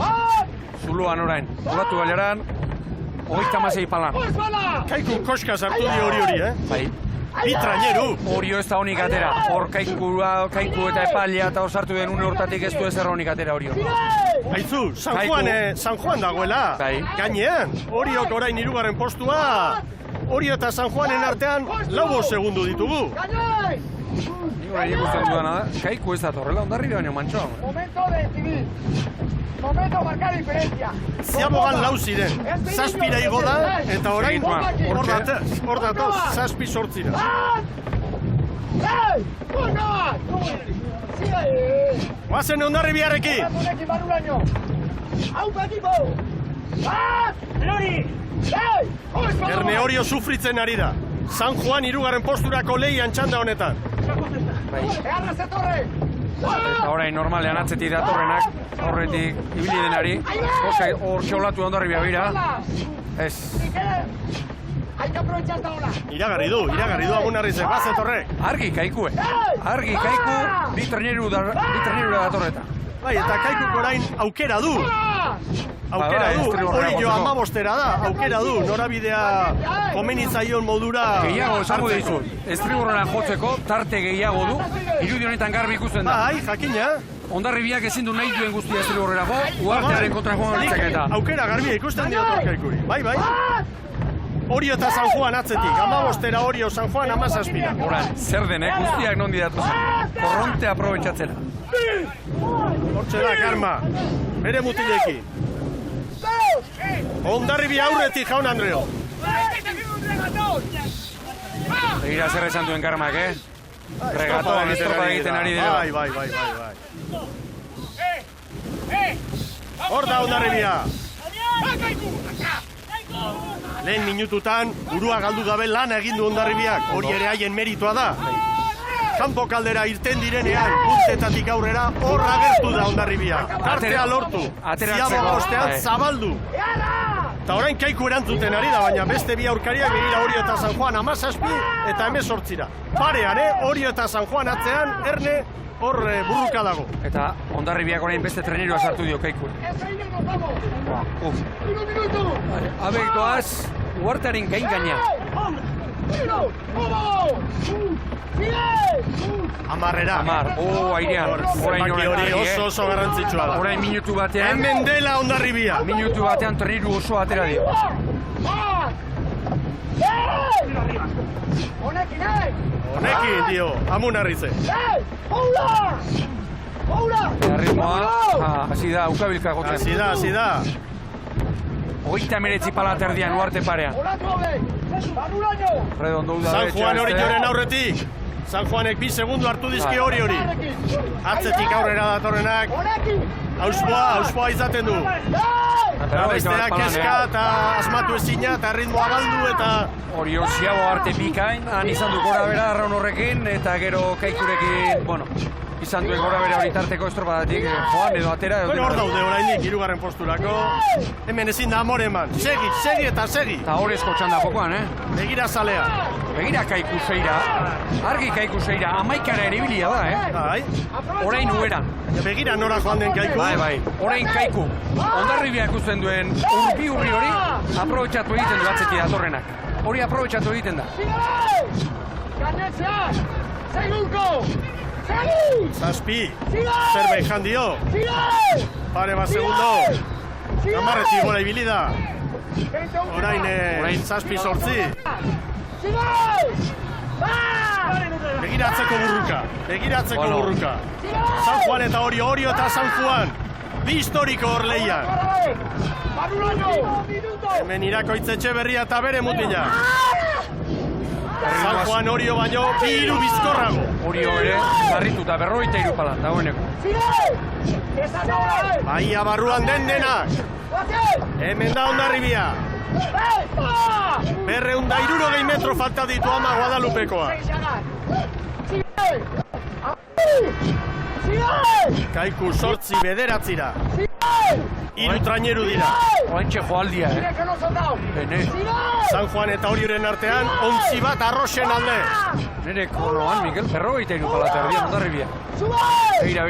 zuluan orain, olatu baiaran, 36 palan. Kaiku koska sartu di hori, Bai. Bi traineru. Orio ez da honik atera, hor kaiku eta epailea eta hor sartu den une hortatik ez du ezer honik atera Orio. Aizu, San Juan dagoela, gainean, Oriok orain 3. postua, Orio eta San Juanen artean 4 segundu ditugu. Ni orain ikusten dudana da, kaiku ez da torrela Hondarribia baino mantxoa. Momento de decidir. Momento marcar diferencia. Ziabogan 4 ziren, 7 igo da, eta orain hor datoz, 7-8. Guazen Hondarribiarekin! Erne Orio sufritzen ari da. San Juan 3. posturako lehian txanda honetan. Eta orain normalean atzetik datorrenak, horretik ibili denari, hor xolatu Hondarribia bira, ez. Iragarri du Amunarrizek, bazetorrek. Argi kaiku, bi traineru datorreta. Bai, eta Kaikuk orain aukera du. Orio 15 da, aukera du, norabidea komenitzaion modura. Gehiago esango dizut, estriborrera jotzeko, tarte gehiago du, irudi honetan garbi ikusten da. Bai, jakina. Hondarribiak ezin du nahi duen guztia estriborrera jo, uartearen kontra joan litzaketa. Aukera garbia ikusten diotor Kaikuri, bai. Orio eta San Juan atzetik, 15 Orio, San Juan 17. Horan, zer denek guztiak nondi datu zen, korronte aprobetxatzera. Hortxe da, Karma, bere mutilekin. Hondarribia aurretik, jaun Andreo. Begira zer esan duen Karmak, Regatoan estropa egiten ari dira. Bai. Hor da Hondarribia. Lehen minututan, burua galdu gabe lan egin du Hondarribiak, hori ere haien meritoa da. Kanpo kaldera irten direnean, puntetatik aurrera, hor agertu da Hondarribia. Tartea lortu, Ziaboga ostean zabaldu. Eta orain Kaiku erantzuten ari da, baina beste bi aurkariak begira Orio eta San Juan 17 eta 18. Parean, Orio eta San Juan atzean, Erne hor burruka dago. Eta Hondarribiak orain beste trenerua sartu dio Kaiku. Abek doaz, uartaren gaina. Amarrera. Airean. Hori oso garrantzitsua da. Orain minutu batean. Hemen dela Hondarribia. Minutu batean treneru oso atera dio. Honekin, dio, Amunarrize. Erritmoa, hasi da, ukabilka gotzen. Hasi da. 39 pala terdian uarte parean. Redondo da. San Juan Orioren aurretik. San Juanek 2 segundu hartu dizki hori. Atzetik aurrera datorrenak. Auspoa izaten du. Besteak keska eta asmatu ezina eta ritmoa galdu eta... Orio Ziago arte bikain, han izan du gora bera arraun horrekin eta gero Kaikurekin, izan duen gora bere hori tarteko estropadatik, joan edo atera. Hor daude orainik 3. posturako. Hemen ezin da amore eman. Segi eta segi. Eta horrezko txanda jokoan, Begira zalea. Begira Kaiku zeira. Argi Kaiku zeira. 11 eribilia da, Bai. Orain ueran. Begira nora joan den Kaiku. Bai. Orain Kaiku. Hondarribia ikusten duen urri hori, aprobetxatu egiten du atzetik datorrenak. Hori aprobetxatu egiten da. Zazpi, zerbait jandio. Pare bat segundo. Amarretik gora ibili da. Orain zazpi 8. Begiratzeko burruka. San Juan eta Orio eta San Juan. Bi historiko hor lehian. Hemen irakoitz Etxeberria eta bere mutila. San Juan Orio baino, 3 bizkorrago. Orio ere, zarrituta 53 palan, dagoeneko. Baia barruan denak. Hemen da Hondarribia. 260 metro falta ditu Ama Guadalupekoa. Kaiku 8-9. Hiru traineru dira. Oantxe joaldia, Bene. San Juan eta Orioren artean, 11 bat Arrosen alde. Nire kronoan, Mikel, 43 pala terdian Hondarribia. Beira.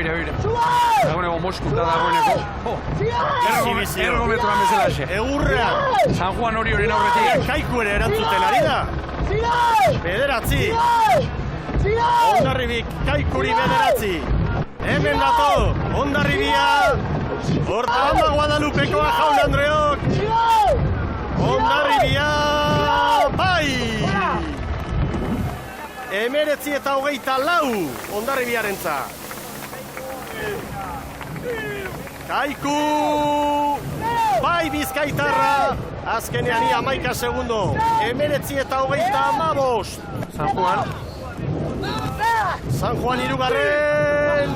Dagoeneko moskuta dagoeneko. Ergometroan bezala xe. Egurrean. San Juan Orioren aurretik. Kaiku ere erantzuten ari da. 9. Hondarribik Kaikuri 9. Hemen dato, Hondarribia. Hortalanda Guadalupekoa Jaun Andreok. Hondarribia, bai! 19-24 Hondarribiarentzat. Kaiku! Bai Bizkaitarra! Azkenean 11 segundo. 19-25. San Juan hirugarren.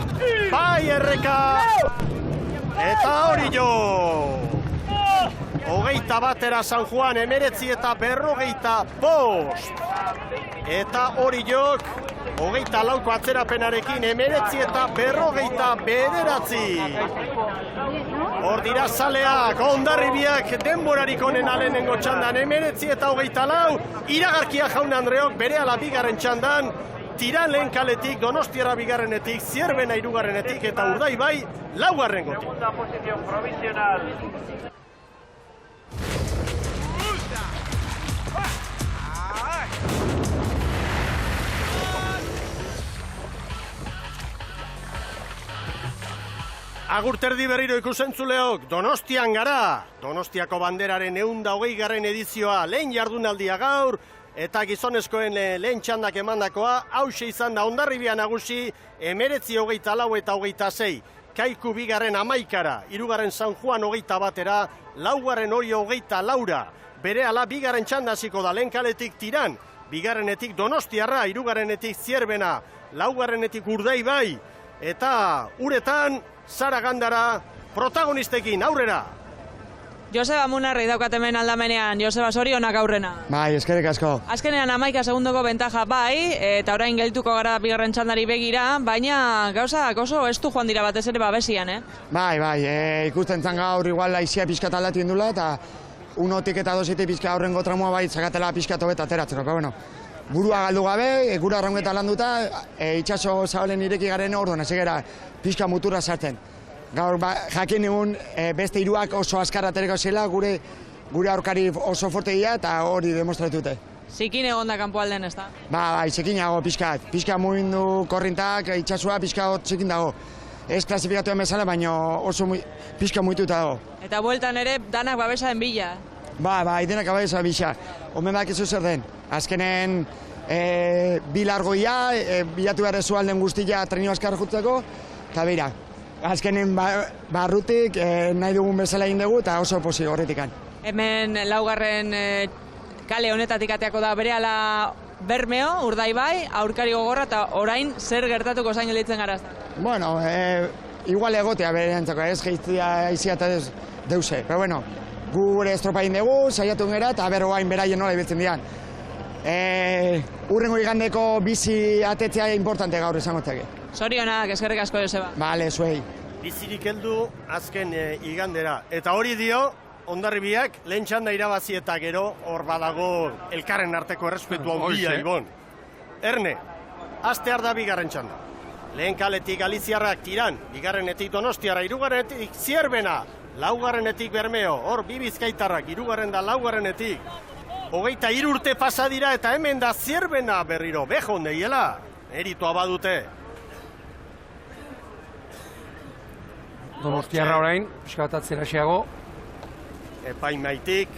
Bai Erreka! Eta Orio! 21 San Juan, 19-45. Eta Oriok, 24ko atzerapenarekin, 19-49. Hor dira zaleak, Hondarribiak denborarik onena lehenengo txandan, 19-24. Iragarkia Jaun Andreok berehala bigarren txandan, Tiran lehen kaletik, Donostiarra bigarrenetik, Zierbena hirugarrenetik eta Urdaibai laugarrengotik. Segunda posición provisional. Agur terdi berriro ikusentzuleok, Donostian gara. Donostiako banderaren 120. edizioa lehen jardunaldia gaur, eta gizonezkoen lehen txandak emandakoa, hause izan da Hondarribia nagusi, 19-24 eta 26. Kaiku bigarren 11, hirugarren San Juan 21, laugarren Orio 24. Berehala bigarren txanda hasiko da lehen kaletik Tiran, bigarrenetik Donostiarra, hirugarrenetik Zierbena, laugarrenetik Urdaibai, eta uretan Sara Gandara protagonistekin aurrera. Joseba Munarri daukat hemen aldamenean, Joseba zorionak aurrena. Bai, eskerrik asko. Azkenean 11 segundoko bentaja bai, eta orain geldituko gara bigarren txandari begira, baina gauzak oso estu joan dira batez ere babesian, Bai, ikusten zan gaur igual aizia pixkat aldatu indula, eta unotik eta dositik pixka aurrengo tramua bai zakatela pixkat hobet ateratzeko, bueno. Burua galdu gabe, gura arraungeta landuta, itxaso zabalen ireki garen orduan, ezegera pixka mutura sartzen. Gaur jakin egun beste hiruak oso azkar aterako zela, gure aurkari oso forte dira eta hori demostratute. Zikin egon da kanpo alden, ez da? Bai, zikinago pixkat. Pixka mugindu korrintak, itxasua pixka hot zikin dago. Ez klasifikatuen bezala, baina oso pixka muituta dago. Eta bueltan ere, danak babesaren bila. Bai, denak babesaren bila. Omen bakizu zer den. Azkenen bi largoia, bilatu behar ezualden guztia trenio azkar jutzeko, eta beira. Azkenen barrutik nahi dugun bezala egin dugu eta oso posi horretikan. Hemen laugarren kale honetatik ateako da berehala Bermeo, Urdaibai, aurkari gogorra eta orain zer gertatuko zain elitzen gara? Bueno, igual egotea bere antzako, ez geiztia izia eta deuse. Pero bueno, gure estropa egin dugu, saiatu gara eta berroain beraien nola ibiltzen dian. Urrengo igandeko bizi atetzea importante gaur esangotzake. Zorionak, eskerrik asko, Joseba. Bale, zuei. Bizirik heldu azken igandera. Eta hori dio, Hondarribiak lehen txanda irabazi eta gero hor badago elkarren arteko errespetua handia Ibon. Erne, astear da bigarren txanda. Lehen kaletik Galiziarrak Tiran, bigarrenetik Donostiarra, hirugarrenetik Zierbena, laugarrenetik Bermeo, hor bi Bizkaitarrak, hirugarren da laugarrenetik. 23 urte pasa dira eta hemen da Zierbena berriro, behon deiela, eritoa badute. Donostiarra orain, pixka bat atzeraxeago. Epaimaitik.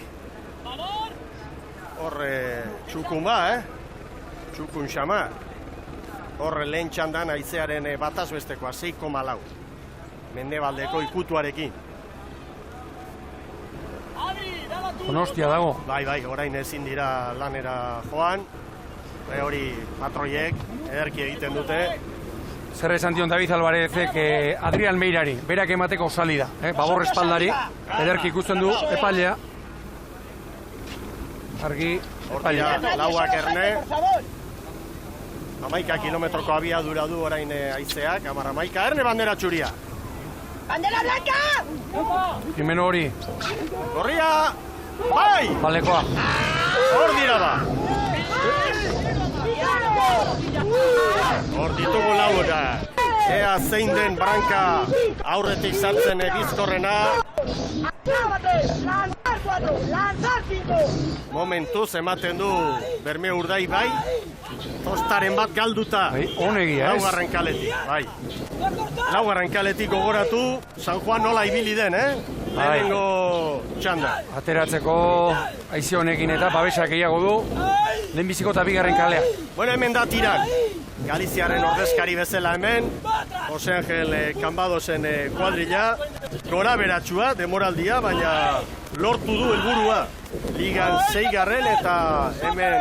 Horre txukun ba, Txukun xamar. Horre lehen txandan aizearen bataz bestekoa, 6,4. Mendebaldeko ikutuarekin. Donostia dago. Bai, orain ezin dira lanera joan. Hori patroiek ederki egiten dute. Zer esan dion David Alvarezek Adrian Meirari, berak emateko salida, babor espaldari, ederki ikusten du, epailea. Argi, epailea. Lauak Erne. 11 kilometroko abiadura du orain haizeak, 11, erne bandera txuria. Bandera blanca! Jimeno hori. Gorria! Bai! Balekoa. Hor dira ba. Hor ditugu laura. Ea zein den branka aurretik sartzen egizkorrena. Momentuz ematen du Bermeo Urdai bai. Tostaren bat galduta. Onegia ez. Laugarren kaletik, bai. Laugarren kaletik gogoratu, San Juan nola ibili den, Lehenengo txanda. Ateratzeko haize honekin eta babesak gehiago du, lehenbiziko eta bigarren kalea. Bueno, hemen da tiran. Galiziaren ordezkari bezala hemen, Jose Angel Cambadosen kuadrilla, gora beratxua, demoraldia, baina lortu du helburua. Ligan 6garren eta hemen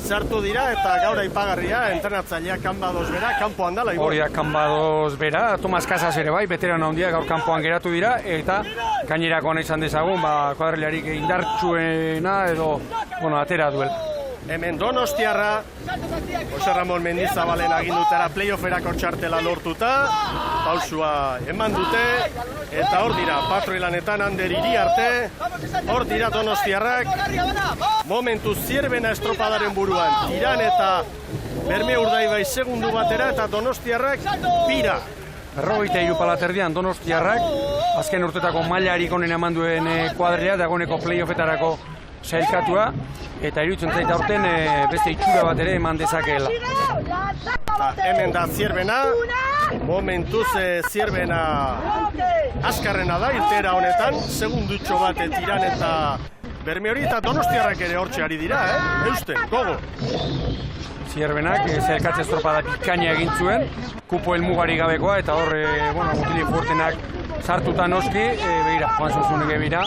sartu dira eta gaur aipagarria entrenatzailea Cambados bera, kanpoan dala. Hori da Cambados bera, Tomas Casas ere bai, veteran handia gaur kanpoan geratu dira eta gainerako hona izan dezagun, kuadrilarik indartsuena edo, atera duel. Hemen Donostiarra, Jose Ramon Mendizabalen agindutara playofferako txartela lortuta, pausua eman dute, eta hor dira, patroilanetan Ander Iriarte, hor dira Donostiarrak, momentu Zierbena estropadaren buruan, tiran eta Bermeo Urdaibai segundu batera, eta Donostiarrak bira. 43 palaterdian Donostiarrak, azken urtetako mailarik honen eman duen kuadrilea, dagoeneko playoffetarako sailkatua, eta iruditzen zait aurten beste itxura bat ere eman dezakeela. Hemen da Zierbena, momentuz Zierbena azkarrena da, irtera honetan, segundutxo bat tiran eta Bermeo hori eta Donostiarrak ere hortxe ari dira, Euste, gogo. Zierbenak sailkatze estropada pikaina egin zuen, kupo helmugari gabekoa, eta hor, mutili fuertenak sartuta noski, begira, Juan Zozunik bira,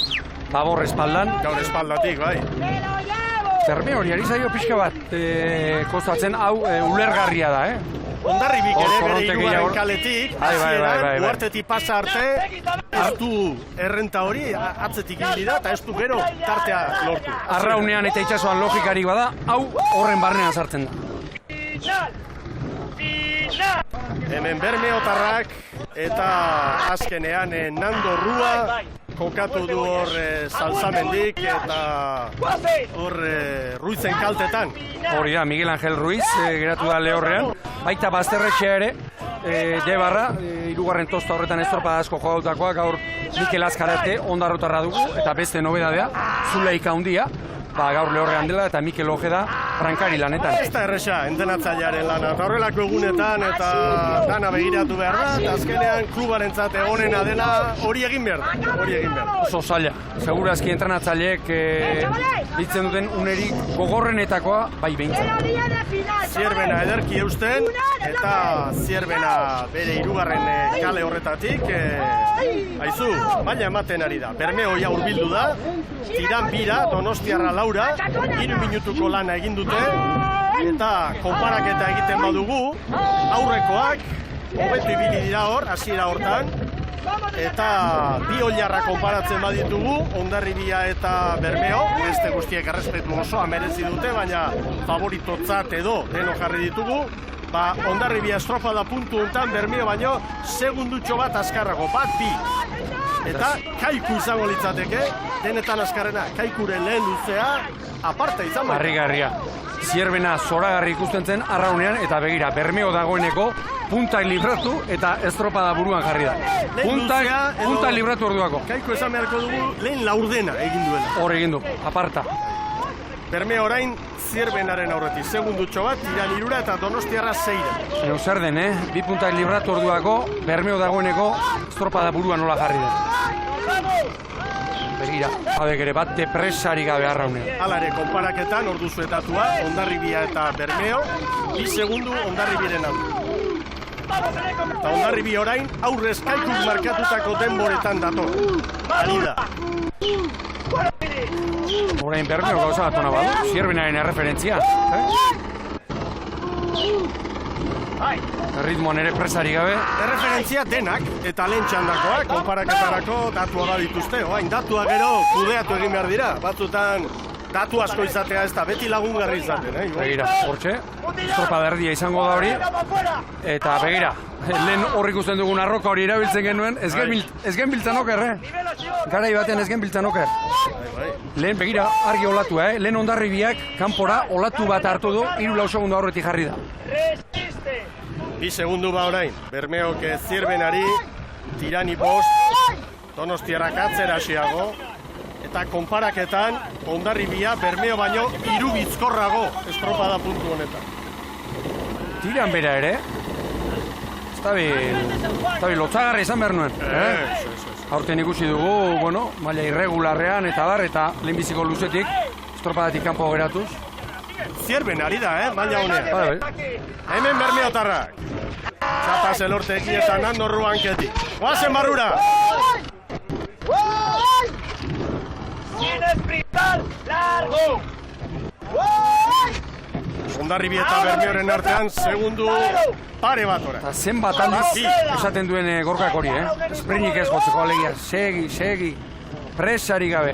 babor espaldan. Gaur espaldatik, bai. Bermeo hori ari zaio pixka bat kostatzen, hau ulergarria da, Hondarribik ere bere hirugarren kaletik, hasieran, uartetik pasa arte, ez du errenta hori, atzetik ibili da, eta ez du gero tartea lortu. Arraunean eta itsasoan logikarik bada, hau horren barnean sartzen da. Hemen Bermeotarrak eta azkenean Nando Rua kokatu du hor Salsamendik eta hor Ruizen kaltetan. Hori da, Miguel Angel Ruiz geratu da lehorrean, baita Bazterretxea ere, Debarra, hirugarren tosta horretan estropada asko jogautakoa, gaur Mikel Azkarate ondarrotarra dugu, eta beste nobedadea, Zuleika handia, gaur lehorrean dela eta Mikel Ojeda brankari lanetan. Ez da erresa, entenatzailearen lana, eta horrelako egunetan eta dana begiratu behar da, eta azkenean klubarentzat onena dena hori egin behar da. Oso zaila, segurazki entrenatzaileek ditzen duten unerik gogorrenetakoa bai behintzen. Zierbena ederki eusten, eta Zierbena bere hirugarren kale horretatik, haizu, baina ematen ari da. Bermeo ja hurbildu da, tiran bira, Donostiarra Laura, 3 minutuko lana egin dute, eta konparaketa egiten badugu, aurrekoak, hobetu ibili dira hor, hasiera hortan, eta bi oilarra konparatzen baditugu, Hondarribia eta Bermeo, beste guztiek errespetu osoa merezi dute, baina favoritotzat edo deno jarri ditugu, Hondarribia estropada puntu hontan, Bermeo baino segundutxo bat azkarrago, bat bi. Eta Kaiku izango litzateke, denetan azkarrena, Kaikuren lehen luzea, aparte izan bai. Harrigarria. Zierbena zoragarri ikusten zen arraunean, eta begira, Bermeo dagoeneko puntak libratu eta estropada buruan jarri da. Puntak libratu orduako. Kaiku esan beharko dugu, lehen laurdena egin duela. Hor egin du, aparta. Bermeo orain Zierbenaren aurretik, segundutxo bat, tiran 3 eta Donostiarra 6. Zer den, 2 puntak libratu orduako, Bermeo dagoeneko estropada buruan nola jarri den. Begira, abek ere bat depresari gabe arraunean. Hala ere, konparaketan ordu zuetatua, Hondarribia eta Bermeo, 2 segundu Hondarribiren hau. Eta Hondarribi orain, aurrez Kaikuk markatutako denboretan dator. Ari da. Orain Bermeo gauza bat hona badu, Zierbenaren erreferentzia. Ritmoan ere presari gabe. Erreferentzia denak eta lehen txandakoak, konparaketarako datuak dituzte. Oain, datuak gero kudeatu egin behar dira. Batzutan datu asko izatea ez da, beti lagungarri izaten, Begira, hortxe, estropada erdia izango da hori, eta begira, lehen horrik ikusten dugun arroka hori erabiltzen genuen, ez genbiltzan oker, Garai baten ez genbiltzan oker. Lehen, begira, argi olatu, lehen Hondarribiak kanpora olatu bat hartu du, 3-4 segundu aurretik jarri da. 2 segundu ba orain, Bermeok Zierbenari, Tirani bost, Donostiarrak atzera hasiago, eta konparaketan Hondarribia Bermeo baino 3 bizkorrago estropada puntu honetan. Tiran bera ere, Estabil, lotzagarri izan behar nuen. Aurten ikusi dugu, bueno, maila irregularrean eta bar, eta lehenbiziko luzetik, estropadatik kanpo geratuz. Zierben ari da, maila honean. Hemen bermeotarrak. Txapaz elorteki eta Nando Ruanketi. Goazen barrura! Sin esprintar, largo! Hondarribi eta Bermeoren artean, segundu pare bat ora. Eta zenbat aldiz esaten duen gorkak hori, Esprinik ez gotzeko alegia, segi, presari gabe.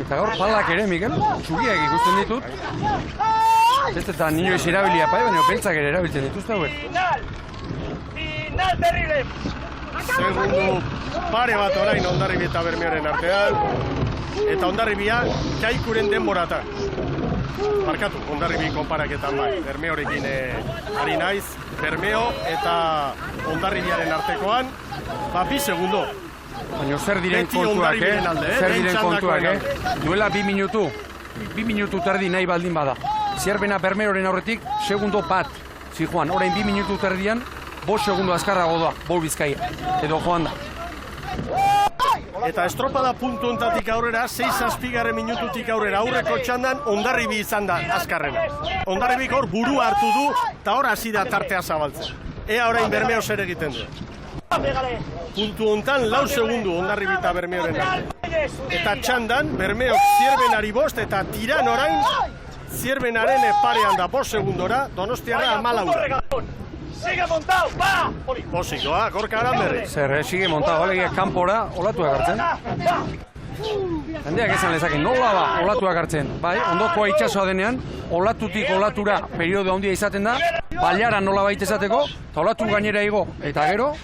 Eta gaur palak ere, Mikel, txugiak ikusten ditut. Ez eta ninoiz erabilia pai, baina beltzak ere erabiltzen dituzte hauek. Final terrible! Segundu pare bat orain Hondarribi eta Bermeoren artean. Eta Hondarribia Kaikuren denboratan. Markatu, Hondarribi konparaketan bai. Bermeorekin ari naiz. Bermeo eta Hondarribiaren artekoan, 2 segundo. Baina zer diren kontuak, Duela 2 minutu. 2 minutu terdi nahi baldin bada. Zierbena Bermeoren aurretik, segundo bat. Zijoan, orain 2 minutu terdian, 5 segundo azkarrago da, Bol Bizkaia. Edo joan da. Eta estropada puntu ontatik aurrera, 6 minututik aurrera, aurreko txandan Hondarribi izan da azkarrena. Hondarribik hor burua hartu du, eta hor hasi da tartea zabaltzen. Ea orain Bermeo zer egiten du. Puntu hontan 4 segundu Hondarribi eta Bermeoren arte. Eta txandan, Bermeok Zierbenari 5 eta Tiran orain Zierbenaren parean da 5 segundora, Donostiarra 14. Sigue montado, va! Posikoa, Gorka Aranberri. Zer, sigue montado, alegia kanpora olatuak hartzen. Jendeak esan lezake, nola ba olatuak hartzen. Bai, ondokoa itsasoa denean, olatutik olatura periodo handia izaten da, bailara nola baita izateko, eta olatu gainera igo. Eta gero,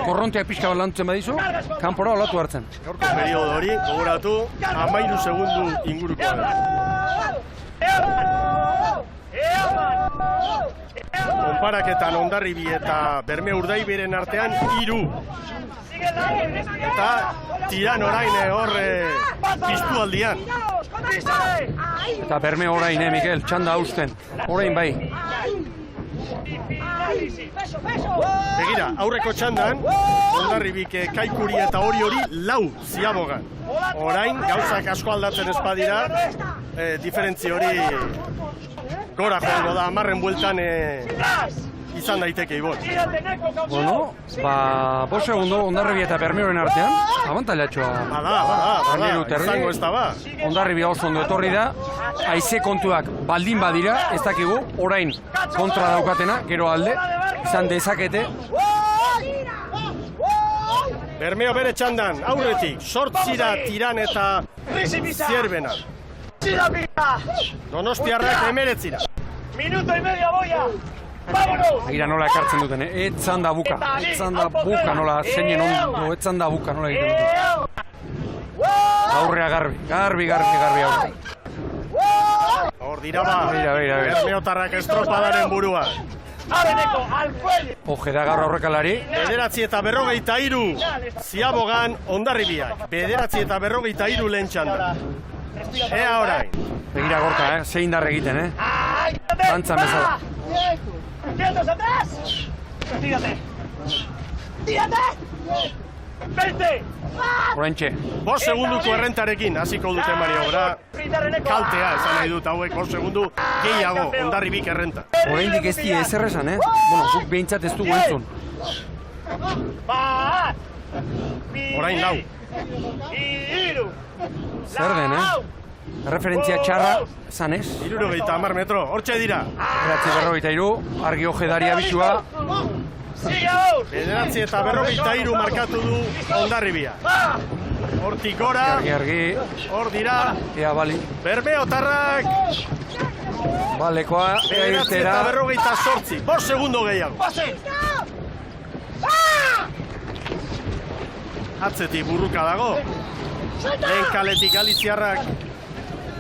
korrontea pixka bat lantzen badizu, kanpora olatu hartzen. Gaurko periodo hori, gogoratu, 13 segundu ingurukoa da. Konparaketan Hondarribi eta Bermeo Urdaiberen artean 3. Eta Tiran orain hor piztu aldian. Eta Bermeo orain, Mikel, txanda hausten. Orain bai. Begira, aurreko txandan, Hondarribik Kaikuri eta hori ziabogan. Orain, gauzak asko aldatzen ez badira, diferentzi hori gora joango da, 10 bueltan izan daiteke ibon. Bueno, 5 segundo Hondarribi eta Bermeoren artean, abantailatxoa. Bada, izango ez da ba. Hondarribi oso ondo etorri da, haize kontuak baldin badira, ez dakigu, orain kontra daukatena, gero alde, izan dezakete. Bermeo bere txandan, aurretik, 8 Tiran eta Zierbena. Donostiarrak 19. Minuto y medio boia. Vámonos. Begira nola ekartzen duten, etzan da buka nola, zeinen ondo, etzan da buka nola egiten duten. Aurrea garbi aurre. Hor dira ba, Bermeotarrak estropadaren burua. Oje da gaur aurrekalari. 9 eta 43 ziabogan Hondarribiak. 9 eta 43 lehen txanda. Ea orain. Begira Gorka, zein darre egiten, Dantzan bezala. ¡Quietos atrás! ¡Tírate! ¡Tírate! 20! Oraintxe. 5 segunduko errentarekin hasiko dute maniobra. Kaltea esan nahi dut hauek 5 segundu gehiago Hondarribik errenta. Oraindik ez die ezer esan, Bueno, guk behintzat ez dugu entzun. Orain 4. Zer den, Referentzia txarra, zanez? 70 metro, hortxe dira. 9:43, argi ojedari abisua. 9 eta 43 markatu du Hondarribia. Hortik gora. Argi. Hor dira. Ea, bali. Bermeotarrak. Balekoa, Bederatzi eta 58. 5 segundo gehiago. Atzetik burruka dago. Lehen kaletik Galiziarrak.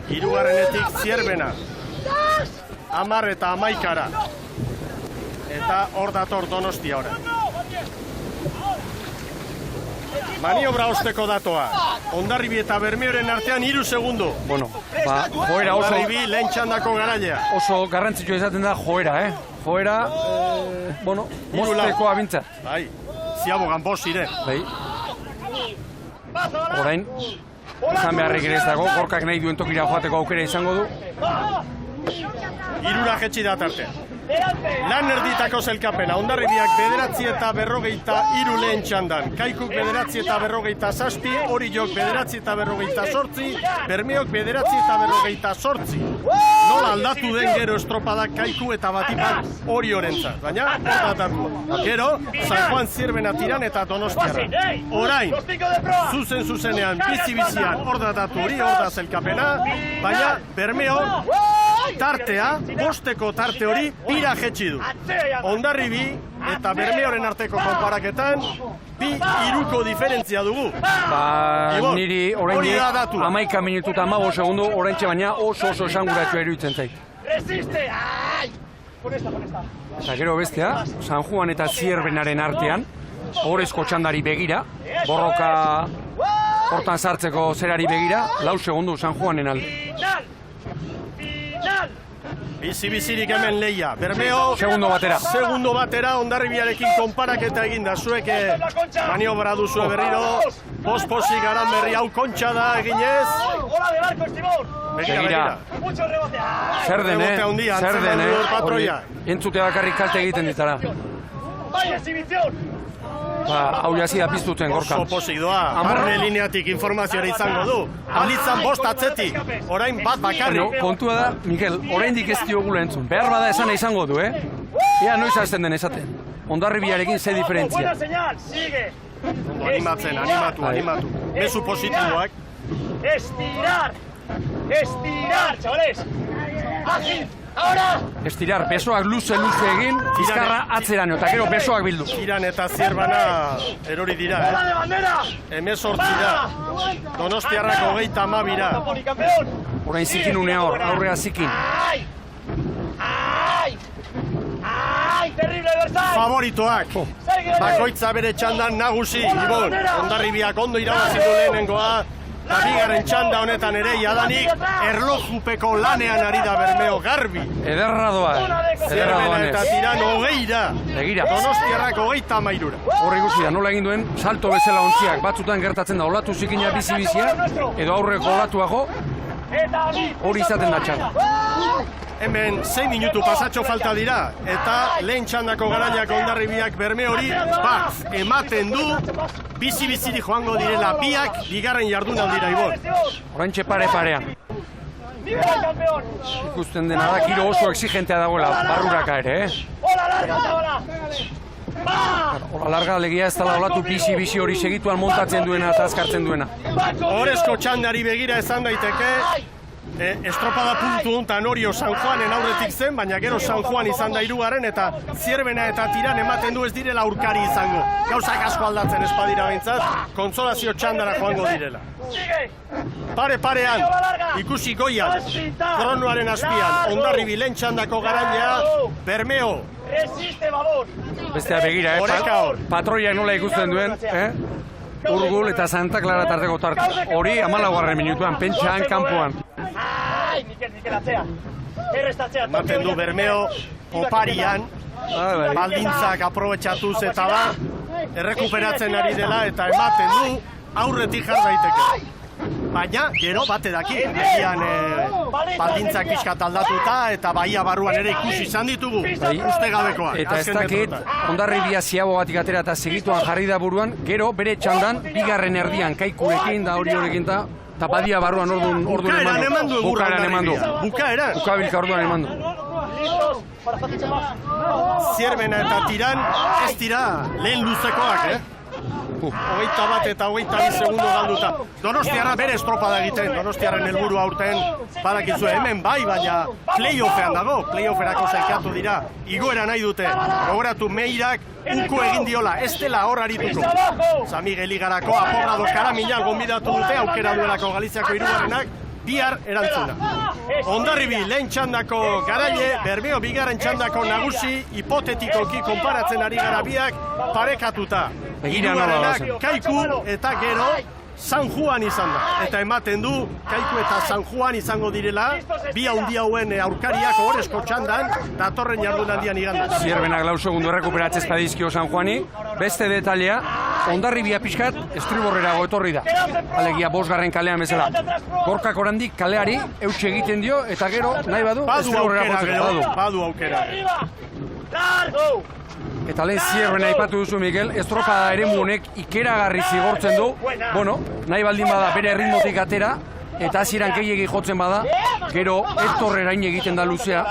Hirugarrenetik Zierbena. 10 eta 11-ara. Eta hor dator Donostia ora. Maniobra osteko datoa. Hondarribi eta Bermeoren artean 3 segundo. Bueno, joera oso... Hondarribi lehen txandako garailea. Oso garrantzitsua izaten da joera, Joera, bueno, moztekoa bintzat. Bai, ziabogan bost ziren. Bai. Orain, izan beharrik ere ez dago, Gorkak nahi duen tokira joateko aukera izango du. 3 jetxi da tarte. Lan erditako zelkapena, Hondarribiak 9 eta 53 lehen txandan. Kaikuk 9 eta 57, Oriok 9 eta 58, Bermeok 9 eta 58. Nola aldatu den gero estropadak Kaiku eta Batipat Oriorentzat, baina hor datatu. Gero, San Juan Zierbena Tiran eta Donostiarra. Orain, zuzenean, bizi-bizian hor datatu hori, hor da zelkapena, baina Bermeo tartea, bosteko tarte hori, bira jetxi du. Hondarribi eta Bermeoren arteko konparaketan, 2-3 diferentzia dugu. Niri orain 11 minutu eta 15 segundu, oraintxe baina oso esanguratsua iruditzen zait. Eta gero bestea, San Juan eta Zierbenaren artean, horrezko txandari begira, borroka hortan sartzeko zerari begira, 4 segundu San Juanen alde. Bizi-bizirik hemen leia. Bermeo... Segundo batera, Hondarribiarekin konparaketa eginda. Zuek maniobra duzue berriro. Pospozik garan berri hau kontxa da eginez. Begira. Zer den, entzute bakarrik kalte egiten ditara. Hau jazia piztuten, Gorka. Oso pozik doa, barne lineatik informazioa izango du. Balitzan 5 atzetik, orain bat bakarrik. Kontua da, Mikel, oraindik ez diogula entzun. Behar bada esana izango du, Ea noiz hasten den esaten. Hondarribiarekin ze diferentzia. Animatu. Mezu positiboak. Estirar, chavales. Estirar, besoak luze egin, bizkarra atzerano, eta gero besoak bildu. Tiran eta Zierbana erori dira, Hemezortzi da. Donostiarrak 32 dira. Orain zikin unea hor, aurrea zikin. Favoritoak. Bakoitza bere txandan nagusi, Ibon. Hondarribiak ondo irabazi du lehenengoa. Eta bigarren txanda honetan ere jadanik erlojupeko lanean ari da Bermeo garbi. Ederra doan. Zierbena eta Tiran 20-ra. Begira. Donostiarrak 33-ra. Horri ikusi da, nola egin duen, salto bezala ontziak batzutan gertatzen da, olatu zikina bizi-bizia, edo aurreko olatuago, hori izaten da txanda. Hemen 6 minutu pasatxo falta dira, eta lehen txandako garaiak Hondarribiak Bermeori bat ematen du, bizi-biziri joango direla biak, bigarren jardunaldira Ibon. Oraintxe pare-parean. Ikusten dena da, giro oso exigentea dagoela, barruraka ere, Ola larga alegia ez dela olatu bizi-bizi hori segituan montatzen duena eta azkartzen duena. Horezko txandari begira esan daiteke, estropada puntu hontan Orio San Juanen aurretik zen, baina gero San Juan izan da 3. eta Zierbena eta Tiran ematen du ez direla aurkari izango. Gauzak asko aldatzen espadira behintzat, konsolazio txandara joango direla. Pare-parean, ikusi goian, kronoaren azpian, Hondarribi lehen txandako garailea, Bermeo. Bestea begira, patroiak nola ikusten duen, Urgul eta Santa Clara tarteko tarte. Hori 14. minutuan, pentsan kanpoan. Ematen du Bermeo oparian, baldintzak aprobetxatuz eta da, errekuperatzen ari dela eta ematen du aurretik jar daiteke. Baina, gero bate daki, egian baldintzak pixkat aldatuta eta baia barruan ere ikusi izan ditugu, uste gabekoa. Eta ez dakit, Hondarribia ziabo batik atera eta segituan jarri da buruan, gero bere txandan, bigarren erdian Kaikurekin da horiorekin da, eta badia barruan orduan emandu. Bukabilka orduan emandu. Zierbena eta Tiran ez dira lehen luzekoak, 21 eta 22 segundo galduta. Donostiarra bere estropada egiten, Donostiarren helburua aurten badakizu hemen bai, baina playoffean dago, playofferako sailkatu dira, igoera nahi dute, gogoratu Meirak uko egin diola, ez dela hor arituko. San Miguel Igarako Aporrado Karamilan gonbidatu dute, aukera duelako Galiziako hirugarrenak, bihar erantzuna. Hondarribi lehen txandako garaile, Bermeo bigarren txandako nagusi, hipotetikoki konparatzen ari gara biak parekatuta. Hirugarrenak Kaiku eta gero San Juan izan da. Eta ematen du Kaiku eta San Juan izango direla, bi haundi hauen aurkariak ohorezko txandan, datorren jardunaldian iganda. Zierbenak lau segundo rekuperatzez padizkio San Juani, beste detailea, Hondarribia pixkat estriborrerago etorri da. Alegia 5. kalean bezala. Gorkak orandik kaleari eutxe egiten dio eta gero nahi badu estriborrerago badu aukera. Eta lehen Zierbena aipatu duzu, Mikel, estropada eremu honek ikeragarri zigortzen du, bueno, nahi baldin bada bere erritmotik atera, eta hasieran gehiegi jotzen bada, gero etorrerain egiten da luzea.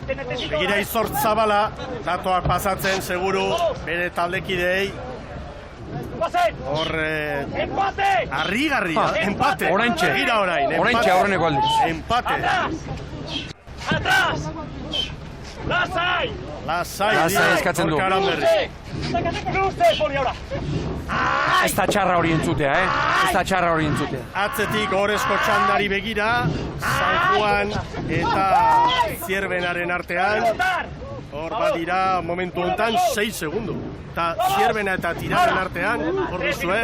Begira Izort Zabala, datoak pasatzen, seguru, bere taldekideei. Hor, harrigarria, empate. Oraintxe, Begira orain, oraintxe aurreneko aldiz. Empate. Atrás! Lasai! Lasai eskatzen du. Ez da txarra hori entzutea, Ez da txarra hori entzutea. Atzetik ohorezko txandari begira, San Juan eta Zierbenaren artean. Hor badira momentu honetan 6 segundo. Eta Zierbena eta Tiraren artean, hor duzue,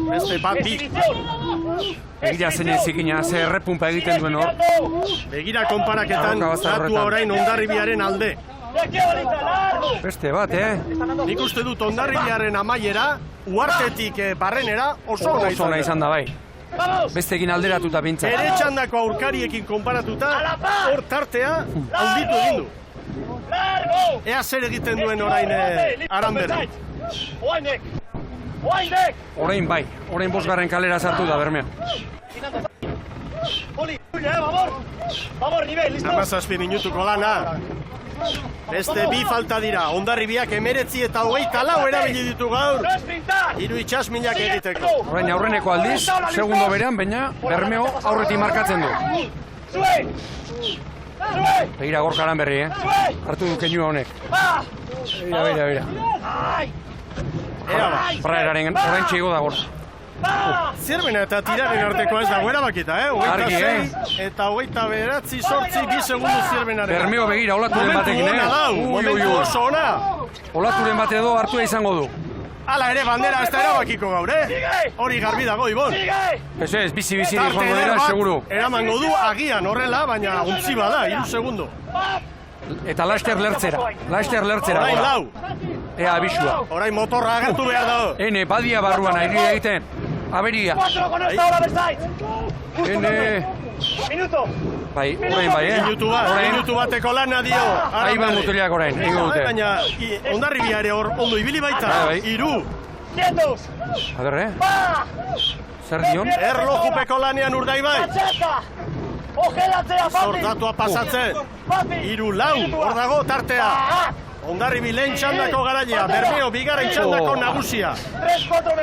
beste bat bi. Begira zein ezikina, ze errepunpa egiten duen hor. Begira konparaketan, datua orain Hondarribiaren alde. Beste bat, Nik uste dut Hondarribiaren amaiera, Uartetik barrenera oso ona izan da bai. Besteekin alderatuta bintzat. Bere txandako aurkariekin konparatuta, hor tartea handitu egin du. Ea zer egiten duen orain Aranberri. Orain bai, orain 5. kalera sartu da Bermeo. 17 minutuko lana. Beste bi falta dira, Hondarribiak 19 eta 24 erabili ditu gaur. 3 itsasminak egiteko. Orain aurreneko aldiz, segundo berean, baina Bermeo aurretik markatzen du. Begira Gorka Aranberri, hartu du keinu honek. Begira. Praeraren orain txego da Gorka. Zierbena eta Tiraren arteko ez dago erabakita, 26 eta 29 sortzi 2 segundu Zierbenaren. Bermeo begira, olaturen batekin, Momentu oso ona. Olaturen bate edo hartua izango du. Hala ere bandera ez da erabakiko gaur, Hori garbi dago, Ibon. Ez, bizi-bizi joango dira, seguru. Eramango du agian horrela, baina untzi bada, 3 segundo. Eta laster lertzera. Orain lau. Ea abisua. Orain motorra agertu behar dago. Ene, badia barruan airia egiten. Aberia. Ene. Bai, orain bai, Minutu bateko lana dio. Aiba mutiliak orain, ingo dute. Baina, Hondarribia ere hor ondo ibili baita. 3. Ader, Zer dion? Erlojupeko lanean Urdaibai. Zordatua pasatzen. 3-4, hor dago tartea. Hondarribi lehen txandako garailea, Bermeo bigarren txandako nagusia.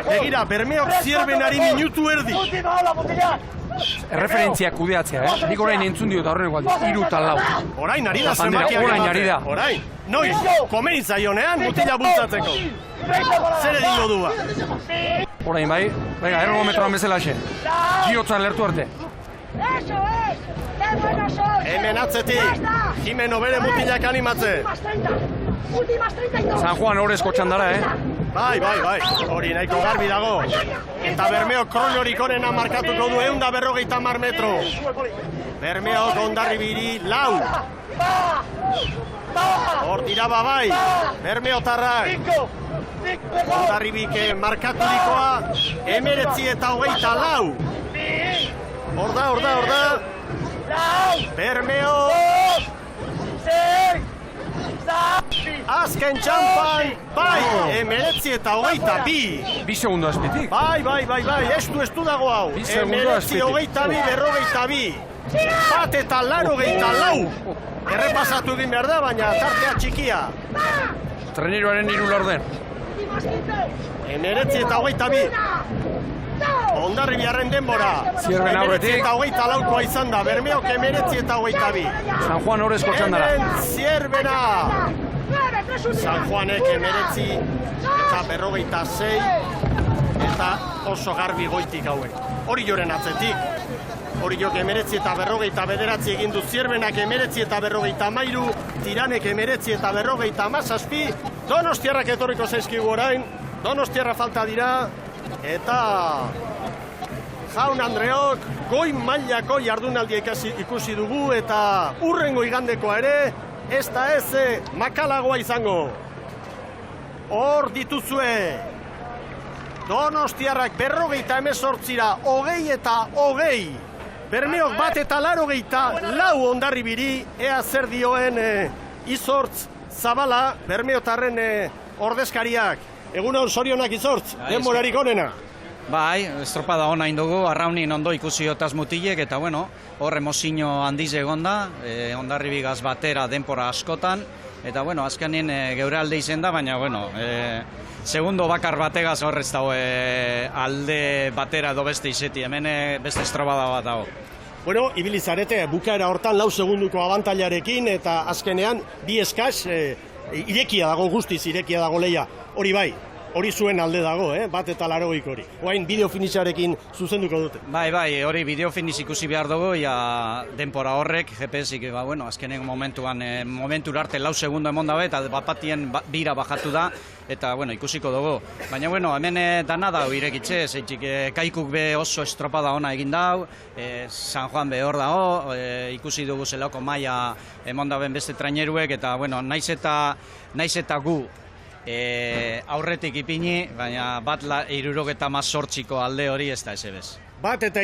Begira, Bermeok Zierbenari minutu erdi. Erreferentziak kudeatzea, Nik orain entzun diot aurreneko aldiz, 3 eta 4. Orain ari da zenbakiak orain ari da. Orain, noiz, komenitzaionean mutila bultzatzeko. Zer egingo du ba? Orain bai, venga, ergometroan bezala xe. Giotzan lertu arte. Hemen atzetik, Jimeno bere mutilak animatze. San Juan horrezko txandara, Bai, hori nahiko garbi dago. Eta Bermeo kronorik onena markatuko du 150 metro. Bermeo Hondarribiri 4. Hor dira bai, Bermeo tarrak. Hondarribik markaturikoa 19 eta 24. Hor da. Bermeo. Azken txampan, bai, 19 eta 22. 2 segundo azpitik. Bai, estu dago hau. 19, 22. Bat eta 84. Errepasatu egin behar da, baina tartea txikia. Treneroaren 3 laurden. 19:22. Hondarribiaren denbora. Zierben aurretik. 19:24 izan da, Bermeok 19:22. San Juan Orezko txandara. Hemen Zierbena. San Juanek 19 eta 56 eta oso garbi goitik hauek. Hori joren atzetik. Hori jok 19 eta 59 egin du Zierbenak 19 eta 53, Tiranek 19 eta 57, Donostiarrak etorriko zaizkigu orain, Donostiarra falta dira, eta Jaun Andreok goi mailako jardunaldia ikusi dugu, eta hurrengo igandekoa ere, ez da ez makalagoa izango. Hor dituzue, Donostiarrak 58ra, 20 eta 20. Bermeok 1 eta 84 Hondarribiri, ea zer dioen Izortz Zabala, Bermeotarren ordezkariak. Egunon, zorionak Izortz, denborarik onena. Bai, estropada ona indugu, arraunin ondo ikusi otaz mutilek, eta bueno, hor emozio handiz egonda, Hondarribigaz batera denpora askotan, eta bueno, azkenin geure alde izen da, baina bueno, segundo bakar bategaz horrez dago alde batera edo beste izeti, hemen beste estrobada bat dago. Bueno, ibilizarete, bukaera hortan 4 segunduko abantailarekin, eta azkenean bi eskaz irekia dago, guztiz irekia dago leia. Hori bai, hori zuen alde dago, 1 eta 80 hori. Oain bideo finixarekin zuzenduko dute. Bai, hori bideo finish ikusi behar dugu, ja denpora horrek, GPS-ik, bueno, azkenen momentura arte 4 segundo emon dabe, eta bat-batien bira bajatu da, eta bueno, ikusiko dugu. Baina bueno, hemen dana da irekitxe, zeitzik Kaikuk be oso estropada ona egin dau, San Juan be hor dago, ikusi dugu zelako maila emon daben beste traineruek, eta bueno, naiz eta gu aurretik ipini, baina bat 78ko alde hori ez da esebez. 1 eta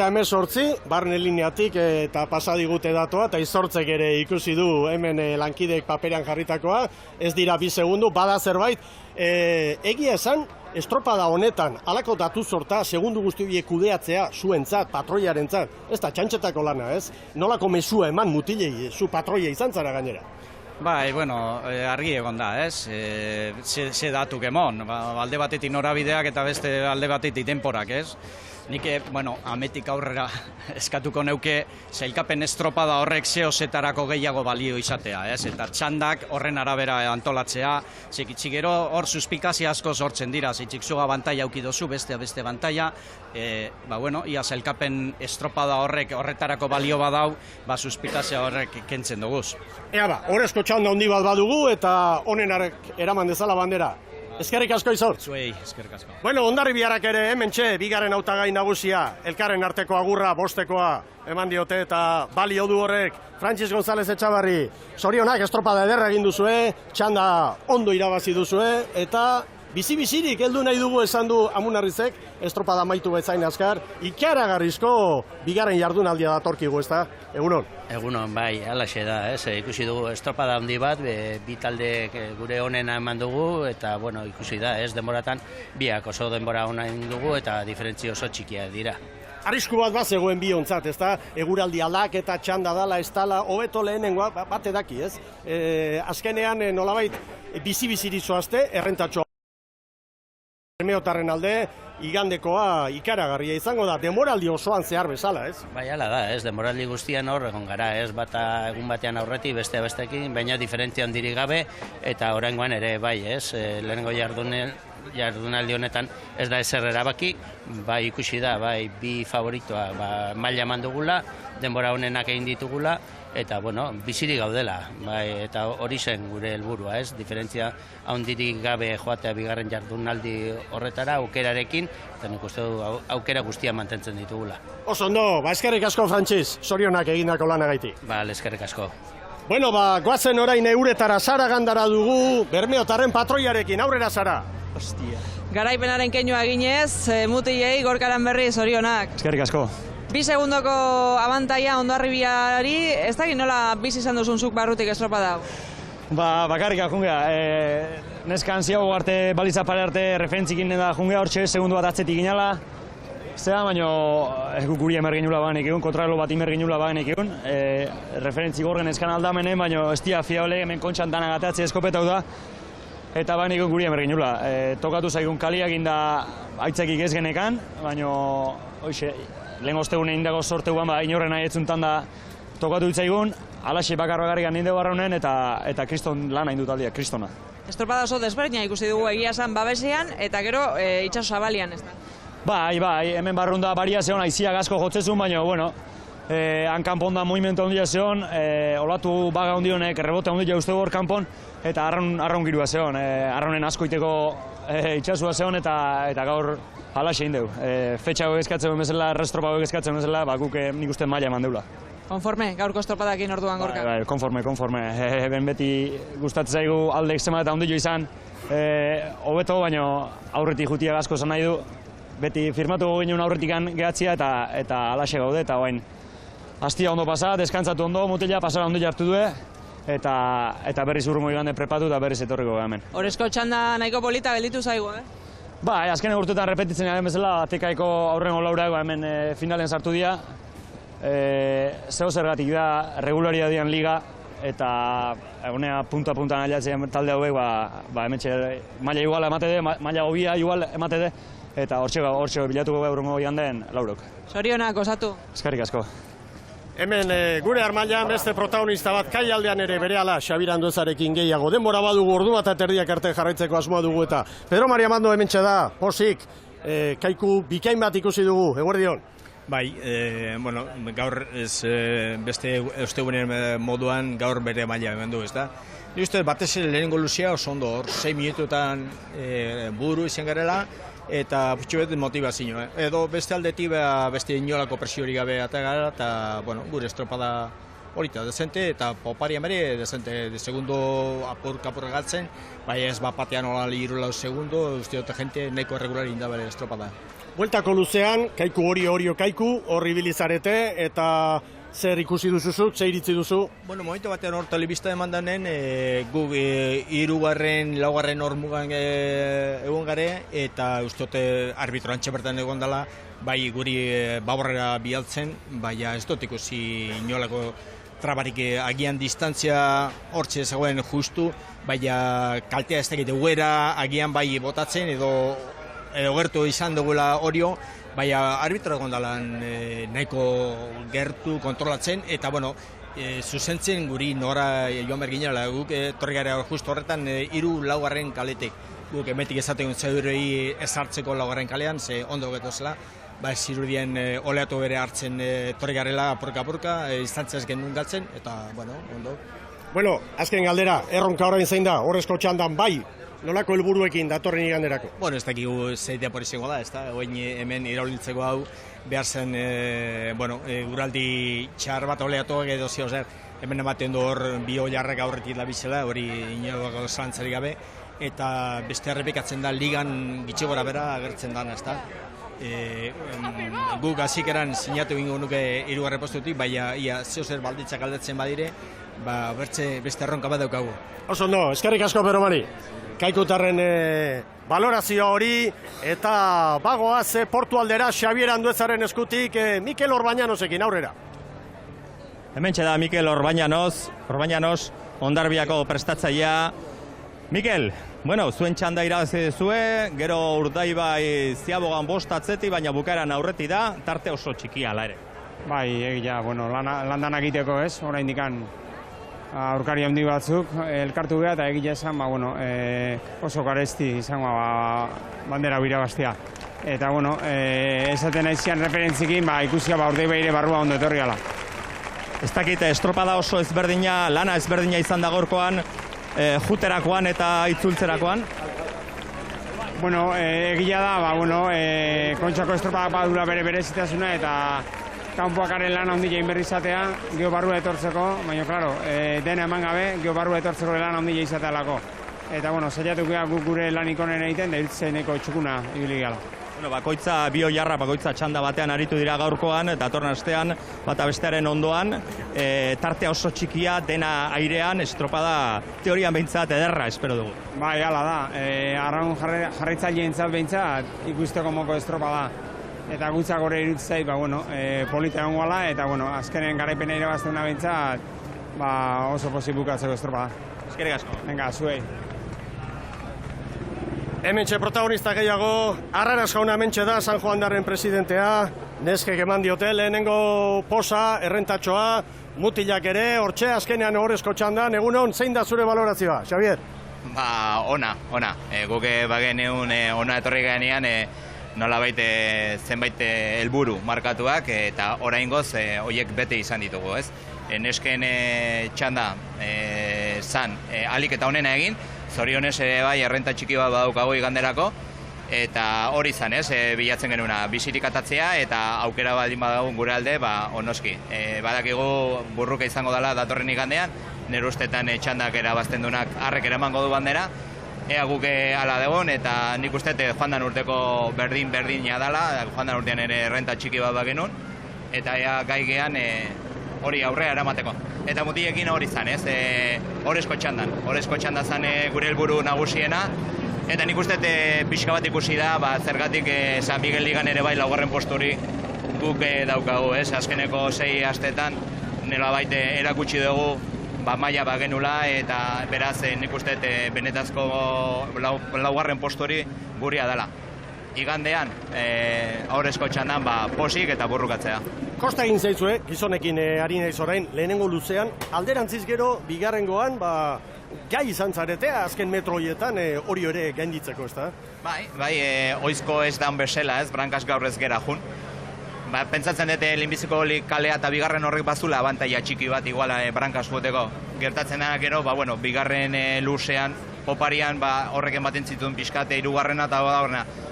78, barne lineatik eta pasadigute datoa, eta Izortzek ere ikusi du hemen lankideek paperean jarritakoa, ez dira 2 segundu, bada zerbait, egia esan, estropada honetan, alako datu sorta, segundu guzti horiek kudeatzea, zuentzat, patroiarentzat, ez da txantxetako lana, ez? Nolako mesua eman mutilei, zu patroia izan zara gainera? Bai, bueno, argi egon da, ez? Ze datuk emon, alde batetik norabideak eta beste alde batetik denporak, ez? Nik, bueno, ametik aurrera eskatuko neuke sailkapen estropada horrek zehozetarako gehiago balio izatea, ez? Eta txandak horren arabera antolatzea, zekitxigero hor suspikazia asko sortzen dira, zeitxikzuga bantaia aukidozu, beste bantaia, bueno, ia sailkapen estropada horretarako balio badau, suspikazia horrek kentzen duguz. Ea ba, horrezko txanda handi bat badugu eta honenarek eraman dezala bandera. Eskerrik asko Izortz. Zuei, eskerrik asko. Bueno, Hondarribiarrak ere hementxe, bigarren hautagai nagusia, elkarren arteko agurra, bostekoa, eman diote eta balio du horrek. Frantxis González Etxabarri, zorionak estropada ederra egin duzue, txanda ondo irabazi duzue, eta bizi-bizirik heldu nahi dugu esan du Amunarrizek, estropada maitu bezain azkar, ikaragarrizko bigarren jardunaldia datorkigu, ez da? Egunon? Egunon, bai, alaxe da, ikusi dugu estropada handi bat, bi talde gure honena eman dugu, eta bueno, ikusi da, denboratan, biak oso denbora hona egin dugu, eta diferentzio oso txikia dira. Arrisku bat zegoen biontzat, ez da? Eguraldi aldak eta txanda dala, ez dala, hobeto lehenengoa, bat edaki, ez? Azkenean, nolabait, bizi-biziri zoazte, errentatxoa. Bermeotarren alde, igandekoa ikaragarria izango da, denboraldi osoan zehar bezala, ez? Bai, ala da, denboraldi guztian hor egon gara, bata egun batean aurretik, bestekin, baina diferentzia handirik gabe, eta oraingoan ere, bai, lehenengo jardunaldi honetan ez da ezer erabaki, bai ikusi da, bai bi favoritoa maila eman dugula, denbora honenak egin ditugula, eta, bueno, bizirik gaudela, bai, eta hori zen gure helburua, diferentzia handirik gabe joatea bigarren jardunaldi horretara, aukerarekin, eta nik uste du aukera guztia mantentzen ditugula. Oso ondo, eskerrik asko, Frantxis, zorionak egindako lanagaitik. Eskerrik asko. Bueno, goazen orain euretara, Sara Gandara dugu, Bermeotarren patroiarekin, aurrera Sara. Ostia. Garaipenaren keinua eginez, mutilei gorkaran berri zorionak. Eskerrik asko. 2 segundoko abantaia Hondarribiari, ez dakit nola bizi izan duzun zuk barrutik estropada? Bakarrik jungea, neskan ziago arte, balitza pare arte referentzikin da jungea, hortxe segundu bat atzetik ginala. Zera, baina guri emer ginula bagenek egun, kontrarlo bat imer ginula bagenek egun. Referentzik horren eskan aldamenen, baina ez dia fiable hemen kontxan dana gateatze eskopetau da. eta ba niko guri emergin nula. Tokatu zaigun kaliak inda aitzakik ez genekan, baina hoxe, lehen ostegune indako sorteuan ba inorren nahi etzuntan da tokatu ditzaigun, alaxe bakarrogarrikan ninde barraunen eta kriston lan hain dut aldia, kristona. Estropada oso desberdina ikusi dugu egia esan Babesean eta gero itsaso zabalian, ez da? Bai, hemen barrunda baria zeon, aiziak asko jotzezun, baina, bueno, hankanpon da movimento handia zeon, olatu baga handionek, rebote handia uste hor kanpon, eta arraun girua zeon, arraunen asko iteko itxasua zeon, eta gaur alaxe indeu. Fetxago eskatzen bezala, restropago eskatzen bezala, guk nik uste maila eman deula. Konforme, gaurko estropadakin orduan gorka? Bai, konforme. Ben beti gustatzen zaigu aldek zema eta ondillo izan, hobeto, baina aurretik jutia asko zan nahi du, beti firmatu ginen aurretikan gehatzia eta alaxe gaude, eta oain hastia ondo pasa, deskantzatu ondo, mutila, pasara ondo jartu du, eta berriz urrumo igande prepatu eta berriz etorriko hemen. Horrezko txanda nahiko polita gelditu zaigu, Bai, azkenen urtetan repetitzen garen bezala, atekaiko aurrengo laurago hemen finalen sartu dira. Zeo zergatik da regularia dian liga, eta egunea punta-puntan ailatzen talde hauek, hemen maila iguala emate de, maila hobia igual emate de, eta hortxe bilatuko urrengo den laurok. Zorionak, osatu. Eskerrik asko. Hemen gure armailan beste protagonista bat kaialdean ere berehala Xabir Anduezarekin gehiago. Denbora badugu ordu bat eta erdiak arte jarraitzeko asmoa dugu eta Pedro Maria Mando hementxe da, posik, kaiku bikain bat ikusi dugu, eguerdion. Bai, gaur beste ostegunen moduan gaur bere maila hemen du, ez da? Ni uste batez lehenengo luzea oso ondo hor, 6 minututan buru izan garela, eta putxu bet motivazioa. Edo beste aldetik beste inolako presiorik gabe gara, eta gure estropada horita dezente, eta popari emere dezente, de segundo apur-kapur gatzen, bai ez batean olali 3 segundo, uste dute jente nahiko regulari indabere estropada. Bueltako luzean, kaiku horio kaiku, horri bilizarete, eta zer ikusi duzuzu, zer iritzi duzu? Momentu batean hor telebista eman denen, guk 3. 4. hor mugan egon gare, eta ustote arbitro antxe bertan egon dela, bai guri baborrera bialtzen, baina ez dut ikusi inolako trabarik agian distantzia hortxe zegoen justu, baina kaltea ez dakit eguera agian bai botatzen edo gertu izan dugula horio, baina arbitro egon dalan nahiko gertu kontrolatzen, eta zuzentzen guri nora joan berginela, guk torri gara justu horretan 3-4 kaletek. Guk emetik ezaten zeurei ezartzeko 4. kalean, ze ondo getozela, zirudien oleatu bere hartzen torri garela apurka, instantzia ez genuen galtzen, eta ondo. Azken galdera, erronka orain zein da, horrezko txandan bai, nolako helburuekin datorren iganderako? Ez dakigu zeitea por izango da, ez da, hemen iraulintzeko hau behar zen, guraldi txar bat oleatuak edo zio zer, hemen ematen du hor bi oilarrak aurretik labizela, hori inolako zalantzarik gabe, eta beste errepikatzen da ligan gitxe gora bera agertzen dana, ez da. Guk hasieran sinatu egingo nuke 3. postutik, baina zeo zer balditzak aldatzen badire, beste erronka bat daukagu. Oso ondo, eskerrik asko Pedro Mari. Kaikutarren valorazio hori eta bagoaz portu aldera Xabier Anduezaren eskutik Mikel Orbañanosekin aurrera. Hementxe da Mikel Orbañanos, Hondarbiako prestatzailea. Mikel, zuen txanda irabazi duzue, gero Urdaibai Ziabogan 5 atzetik, baina bukaeran aurreti da, tarte oso txikia ala ere. Bai, egia, landan egiteko ez, oraindikan aurkari handi batzuk elkartu beha eta egia esan, oso garesti izango bandera bira bastia. Eta, esaten aizian referentzikin, ikusia Urdaibai ere barrua ondo etorri gala. Ez dakit, estropada oso ezberdina, lana ezberdina izan da gorkoan, juterakoan eta itzultzerakoan? Egia da, kontxako estropadak badura berezitasuna eta kanpoakaren lan handia inberri izatea, geho barrua etortzeko, baina, dena eman gabe, geho barrua etortzeko lan handia izatealako. Eta, saiatu guk gure lanik onen egiten, da irtzeneko txukuna ibili gala. Bakoitza bi oilarra, bakoitza txanda batean aritu dira gaurkoan, eta datorren astean, bata bestearen ondoan, tartea oso txikia, dena airean, estropada teorian behintzat ederra, espero dugu. Bai, hala da, arraun jarraitzaileentzat behintzat ikusteko moko estropada. Eta gutzak gore irutzait, polita egon gala, eta azkenen garaipena irabaztuna behintzat, oso pozik bukatzeko estropada. Eskerrik asko. Venga, zuei. Hementxe protagonista gehiago, Arraras jauna hementxe da, San Joandaren presidentea, neskek eman diote, lehenengo posa, errentatxoa, mutilak ere, hortxe, azkenean horrezko txandan, egunon, zein da zure balorazioa, Xavier? Ona. Guke bageneun ona etorri ganean, nolabait zenbait helburu markatuak, eta oraingoz horiek bete izan ditugu, ez? Nesken txanda zan alik eta onena egin, zorionez ere bai errenta txiki bat badaukago iganderako, eta hori izan, ez, bilatzen genuna, bizirik atatzea eta aukera baldin badago gure alde, onoski. Badakigu burruka izango dela datorren igandean, nire ustetan txandak erabazten dunak harrek eramango du bandera, ea guke ala degon, eta nik uste joan dan urteko berdin-berdina dela, joan dan urtean ere errenta txiki bat bagenun, eta ea gaigean hori aurrea eramateko. Eta mutilekin hori zan, ez, horrezko txanda zan gure helburu nagusiena, eta nik uste pixka bat ikusi da, zergatik San Miguel Ligan ere bai laugarren posturi guk daukagu, ez, azkeneko 6 astetan nolabait erakutsi dugu maila bagenula, eta beraz nik uste benetazko laugarren posturi guria dela. Igandean, aurrezko txandan posik eta burrukatzea. Kosta egin zaizue, gizonekin ari naiz orain, lehenengo luzean, alderantziz gero, bigarrengoan, gai izan zaretea, azken metroietan hori ere gainditzeko, ez da? Bai, oizko ez dan bezala, ez, brankaz gaur ez gera jun. Pentsatzen dute lehenbiziko kalea eta bigarren horrek bazula abantaia txiki bat iguala brankaz goteko. Gertatzen da gero, bigarren luzean, oparian horrek ematen zituen pixkate, hirugarrena eta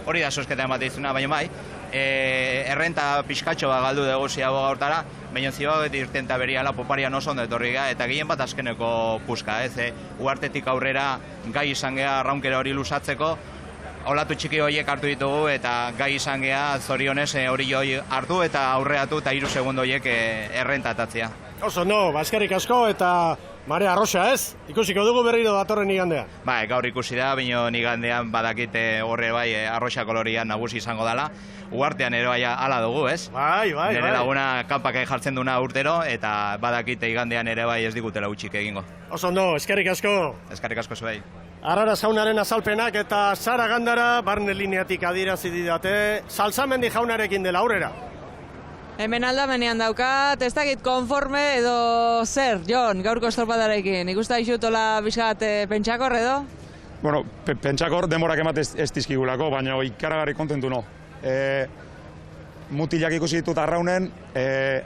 hori da sosketa ematen izuna, baina bai, errenta pixkatxo galdu dugu ziago gaurtara, baina ziago irten eta beriala poparian oso ondo etorri ga, eta gehien bat azkeneko puska, ez, uartetik aurrera gai izan geha arraunkera hori lusatzeko, olatu txiki horiek hartu ditugu eta gai izan geha zorionez hori hartu eta aurreatu eta 3 segundo horiek errentatatzea. Oso, eskerrik asko eta marea arroxa, ez? Ikusiko dugu berriro datorren igandean. Gaur ikusi da, baina igandean badakite horre bai arroxa kolorian nagusi izango dela. Uartean ere bai ala dugu, ez? Bai. Nire laguna kanpak jartzen duna urtero eta badakite igandean ere bai ez digutela utxik egingo. Oso, eskerrik asko. Eskerrik asko zuei. Arraras jaunaren azalpenak eta Sara Gandara barne lineatik adierazi didate, Salsamendi jaunarekin dela aurrera. Hemen aldamenean daukat, ez dakit konforme edo zer, Jon, gaurko estropadarekin. Ikusta isutola bizkat pentsakor edo? Bueno, pentsakor demorak emat ez dizkigulako, baina ikaragarri kontentu no. Mutilak ikusi ditut arraunen,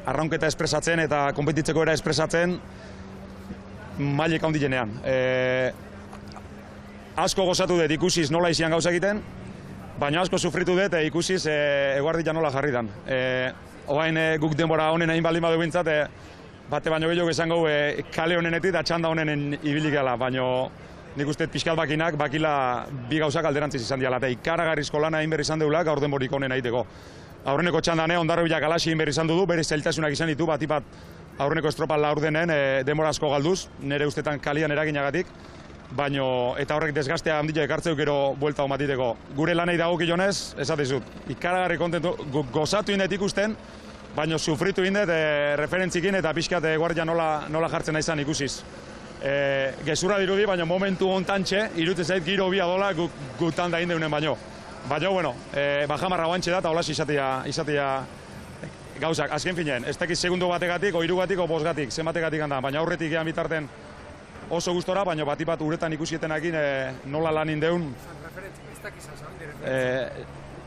arraunketa espresatzen eta konpetitzeko era espresatzen mailik handienean. Asko gozatu dut ikusiz nola izian gauza egiten, baina asko sufritu dut ikusiz eguardila nola jarri dan. Oain guk denbora honen hain baldin badu bintzat, bate baino gehiago esango kale honenetik eta txanda honenen ibilik gala, baina nik uste pixkat bakila bi gauzak alderantziz izan diala, eta ikaragarrizko lana egin berri izan deula gaur denborik honen egiteko. Aurreneko txandane, ondarrobilak alaxi egin berri izan dudu, bere zailtasunak izan ditu, batipat aurreneko estropan laurdenen denbora asko galduz, nire ustetan kalian eraginagatik, eta horrek desgastea handia ekartzeu gero buelta omatiteko. Gure lanei dagokionez, esatizut, ikaragarri kontentu, gozatu indet ikusten, baina sufritu indet referentzikin eta pixkat guardia nola jartzen izan ikusiz. Gezurra dirudi, baina momentu hontantxe, irutzen zait giro bia dola gutan da indeunen baino. Baina, bajamarra guantxe da eta holas izatea gauzak. Azken finean, ez dakiz segundo bategatik, hirugatik, bosgatik, zenbategatik handan, baina aurretik ean bitarten oso gustora, baina batipat uretan ikusietenakin nola lan indeun.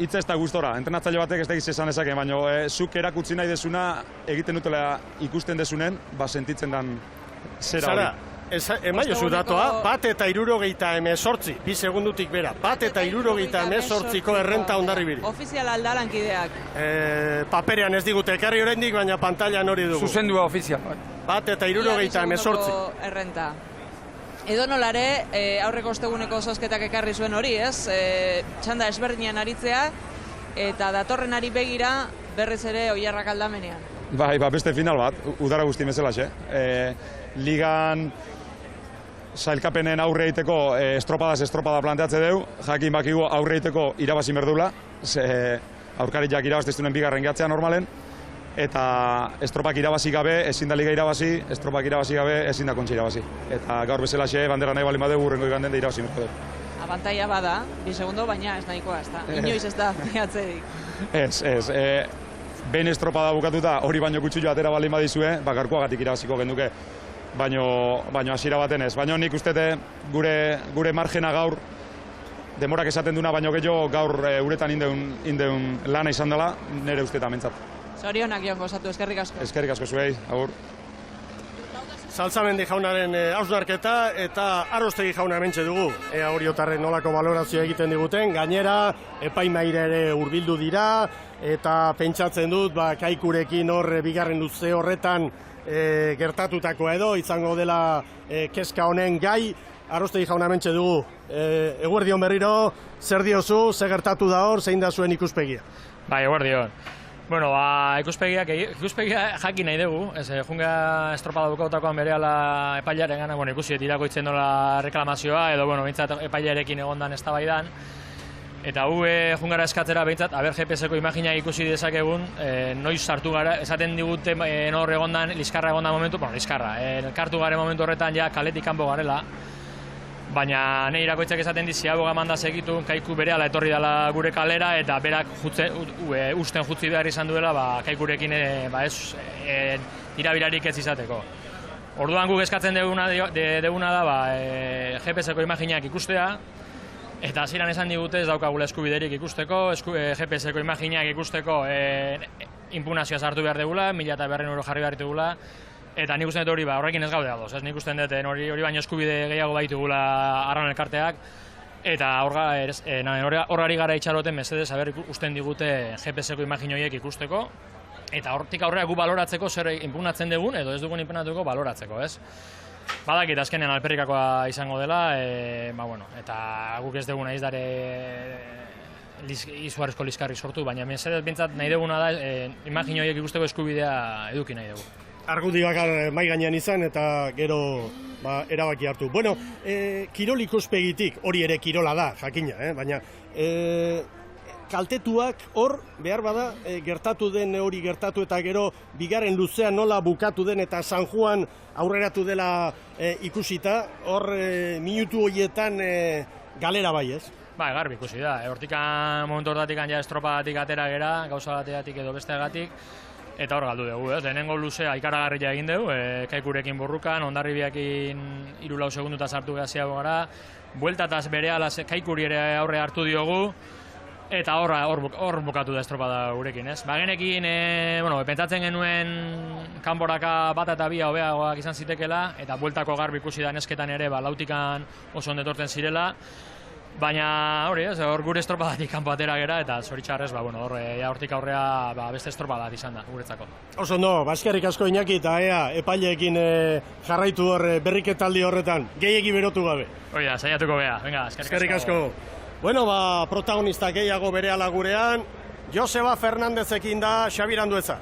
Itz ez da gustora, entrenatzaile batek ez dakiz esan ezake, baina zuk erakutsi nahi desuna egiten dutela ikusten desunen, sentitzen dan zera hori. Emaiozu datoa, 1,78, 2 segundutik bera, 1,78ko errenta Hondarribiri. Ofizial aldalankideak. Paperean ez digute ekarri oraindik, baina pantailan hori dugu. Zuzendua ofizial. 1,78. Errenta. Edo nolare, aurreko osteguneko zozketak ekarri zuen hori, ez? Txanda ezberdinean aritzea, eta datorrenari begira berriz ere oiarrak aldamenean. Beste final bat, udara guzti bezalaxe. Ligan sailkapenen aurre egiteko estropada planteatze deu, jakin bakigu aurre egiteko irabazi berdula, aurkariak irabaztezunen bigarren gehatzea normalen, eta estropak irabazi gabe, ezin da liga irabazi, estropak irabazi gabe, ezin da kontxa irabazi. Eta gaur bezalaxe, bandera nahi bali madegu, urrengo iganden da irabazi merko dugu. abantaia bada, 2 segundo, baina ez nahikoa, ez da. Inoiz ez da fiatzerik. Ez, behin estropada bukatuta hori baino gutxi atera baldin badizue, gaurkoagatik irabaziko genduke. Baino hasiera baten ez. Baina nik uste gure margena gaur, demorak esaten duna baino gehiago gaur uretan indeun lana izan dela, nire ustetan mentzat. Zorionak joan gozatu, eskerrik asko. Eskerrik asko zuei, agur. Salzamendi jaunaren hausnarketa eta Arostegi jauna hementxe dugu. Ea Oriotarren nolako balorazioa egiten diguten, gainera epaimahaira ere hurbildu dira eta pentsatzen dut Kaikurekin hor bigarren luze horretan gertatutakoa edo izango dela kezka honen gai. Arostegi jauna hementxe dugu. Eguerdion berriro, zer diozu, zer gertatu da hor, zein da zuen ikuspegia? Bai, eguerdion. Bueno, ikuspegia jakin nahi dugu, junga estropada bukautakoan berehala epailaren gana, ikusi irakoitzen dola reklamazioa, edo, bintzat epailarekin egondan eztabaidan. Eta jungara eskatzera behintzat, GPS-eko imagina ikusi dezakegun, noiz sartu gara, esaten digute hor egondan, liskarra egondan momentu, elkartu garen momentu horretan ja kaletik kanpo garela, baina nahi irakoitzak esaten diziaboga manda segitu, Kaiku berehala etorri dela gure kalera, eta berak usten jutzi behar izan duela, Kaikurekin tirabirarik ez izateko. Orduan guk eskatzen deguna da, GPS-eko imaginak ikustea, eta hasieran esan digute ez daukagula eskubiderik ikusteko, GPS-eko imaginak ikusteko impunazioa sartu behar degula, 1.200 euro jarri behar ditugula, eta nik usten dut hori horrekin ez gaude ados, nik usten dut hori baino eskubide gehiago baitugula arran elkarteak, eta horrari gara itxaroten mesedez usten digute GPS-eko imagin horiek ikusteko, eta hortik aurrera gu baloratzeko zer impugnatzen dugun, edo ez dugun impugnatuko baloratzeko, ez? Badakit azkenean alperrikakoa izango dela, eta guk ez dugun nahiz dare izugarrizko liskarri sortu, baina mesedez bintzat nahi duguna da imagin horiek ikusteko eskubidea eduki nahi dugu. Argudioak mai gainean izan eta gero erabaki hartu. Bueno, kirol ikuspegitik, hori ere kirola da, jakina, baina kaltetuak hor, behar bada, gertatu den hori gertatu eta gero bigarren luzean nola bukatu den eta San Juan aurreratu dela ikusita, hor minutu horietan galera bai, ez? Ba, garbi ikusi da, hortikan momentu hortatik ja estropadatik atera gera, gauza bateatik edo besteagatik, eta hor galdu dugu, ez? Lehenengo luzea ikaragarria egin dugu, Kaikurekin borrukan, Hondarribiakin 3-4 segunduta sartu gehaziago gara, bueltataz berehala Kaikuri ere aurre hartu diogu, eta hor bukatu da estropada gurekin, ez? Bagenekin, pentsatzen genuen kanboraka bat eta bi hobeagoak izan zitekela, eta bueltako garbi ikusi da nesketan ere, lautikan oso ondetorten zirela, baina hori, hor gure estropadatik kanpo atera gera, eta zoritxarrez, hortik aurrea beste estropadat izan da, guretzako. Oso ondo, eskerrik asko Iñaki, eta epaileekin jarraitu hor berriketaldi horretan, gehiegi berotu gabe. Hori da, saiatuko beha, venga, eskerrik asko. Bueno, protagonista gehiago berehala gurean, Joseba Fernandezekin da Xabir Andueza.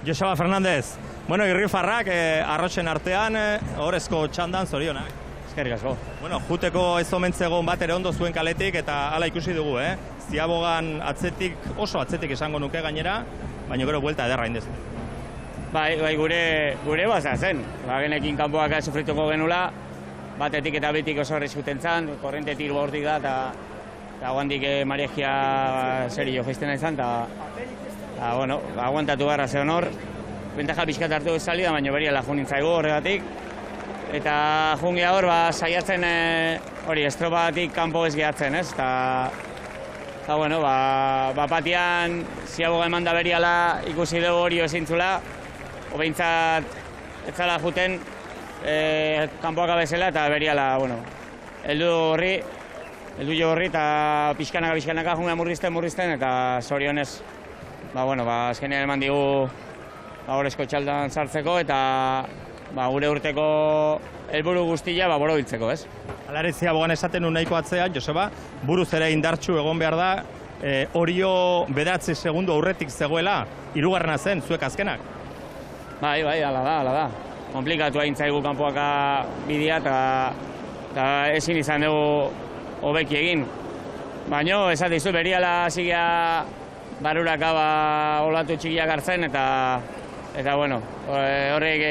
Joseba Fernandez, irrifarrak arrotxen artean, horrezko txandan zorionak. Eskerrik asko. Juteko ez omentzegon bat ere ondo zuen kaletik eta hala ikusi dugu, Ziabogan oso atzetik esango nuke gainera, baina gero buelta ederra indezu. Bai, gure baza zen. Genekin kanpoak sufrituko genula, batetik eta betik oso arriskuten zan, korrentetik bortik da, eta guandik Mariejia serio jaizten nahi zan, eta aguantatu garra ze honor. Bentaja pixkat hartu salida, baina beria jun nintzaigu horregatik. Eta jungia hor, saiatzen estropatik kanpo ez gehatzen, ez? Eta, batian, Ziaboga eman da beriala ikusi dugu hori ezintzula, obeintzat ez zala juten kanpoak abezela eta beriala, heldu jo horri eta pixkanaka jungia murrizten eta zorionez, azkenean eman digu horrezko txaldan sartzeko eta gure urteko helburu guztia borobiltzeko, ez? Alare Ziabogan esaten nahiko atzean, Joseba, buruz ere indartsu egon behar da, Orio 9 segundo aurretik zegoela, 3. zen, zuek azkenak? Bai, ala da. Komplikatu egin zaigu kanpoaka bidea eta ezin izan dugu hobeki egin. Baina, esate izu, beriala zigea baruraka olatu txikiak hartzen eta horrek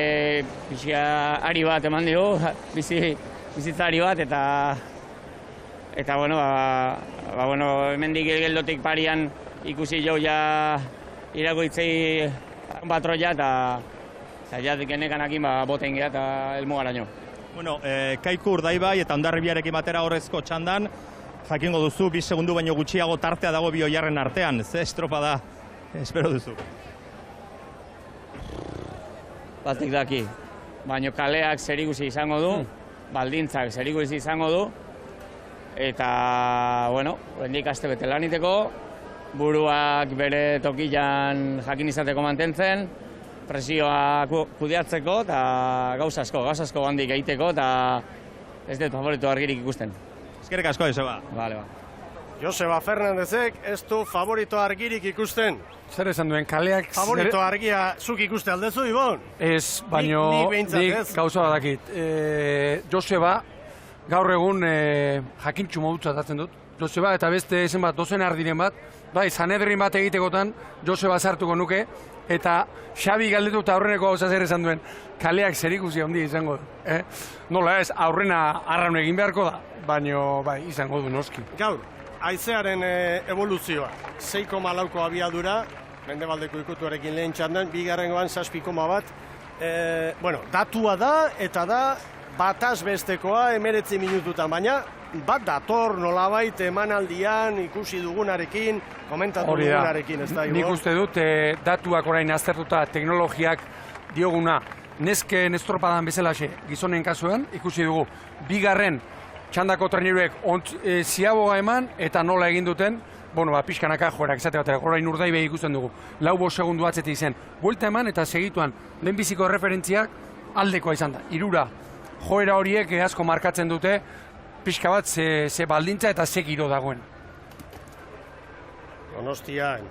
pixia ari bat eman dugu, bizi bizitzari bat, eta bueno, hemendik geldotik parian ikusi jo ja iragoitzei patroia, eta jatik genekanakin boten geha eta elmugaraino. Bueno, Kaiku Urdaibai eta Hondarribiarekin batera horrezko txandan, jakingo duzu, 2 segundu baino gutxiago tartea dago bi oilarren artean. Ze estropa da, espero duzu? Batik daki, baino kaleak zerikusi izango du, baldintzak zerikusi izango du, eta, bueno, hendik aste bete lan iteko, buruak bere tokian jakin izateko mantentzen, presioa kudeatzeko eta gauz asko handik egiteko, eta ez dut favorito argirik ikusten. Eskerrik asko, Joseba. Vale. Joseba Fernandezek ez du favorito argirik ikusten. Zer esan duen, kaleak... Favorito argia zuk ikuste aldezu, Ibon? Ez, baino nik gauza badakit. Joseba, gaur egun jakintxu modutza datzen dut. Joseba eta beste ezen bat, dozen ardiren bat, bai, Sanedrin bat egitekotan Joseba sartuko nuke, eta Xabi galdetu eta aurreneko gauza zer esan duen, kaleak zerikusi handia izango du. Nola ez, aurrena arraun egin beharko da, baino bai, izango du noski. Gaur, haizearen evoluzioa, 6,4ko abiadura, mendebaldeko ikutuarekin lehen txandan, bigarrengoan 7,1. Bueno, datua da, eta da, bataz bestekoa 19 minututan, baina bat dator nolabait emanaldian ikusi dugunarekin, komentatu dugunarekin, ez da, Ibon? Nik uste dut, datuak orain aztertuta teknologiak dioguna, nesken estropadan bezalaxe gizonen kasuan, ikusi dugu, bigarren txandako treniruek ziaboga eman, eta nola egin duten, bueno, pixkanaka joerak izate batera, orain Urdaibai ikusten dugu, 4 segundu atzeti izen, buelta eman eta segituan, lehenbiziko referentziak aldekoa izan da, 3 joera horiek asko markatzen dute, pixka bat ze baldintza eta ze giro dagoen. Donostian,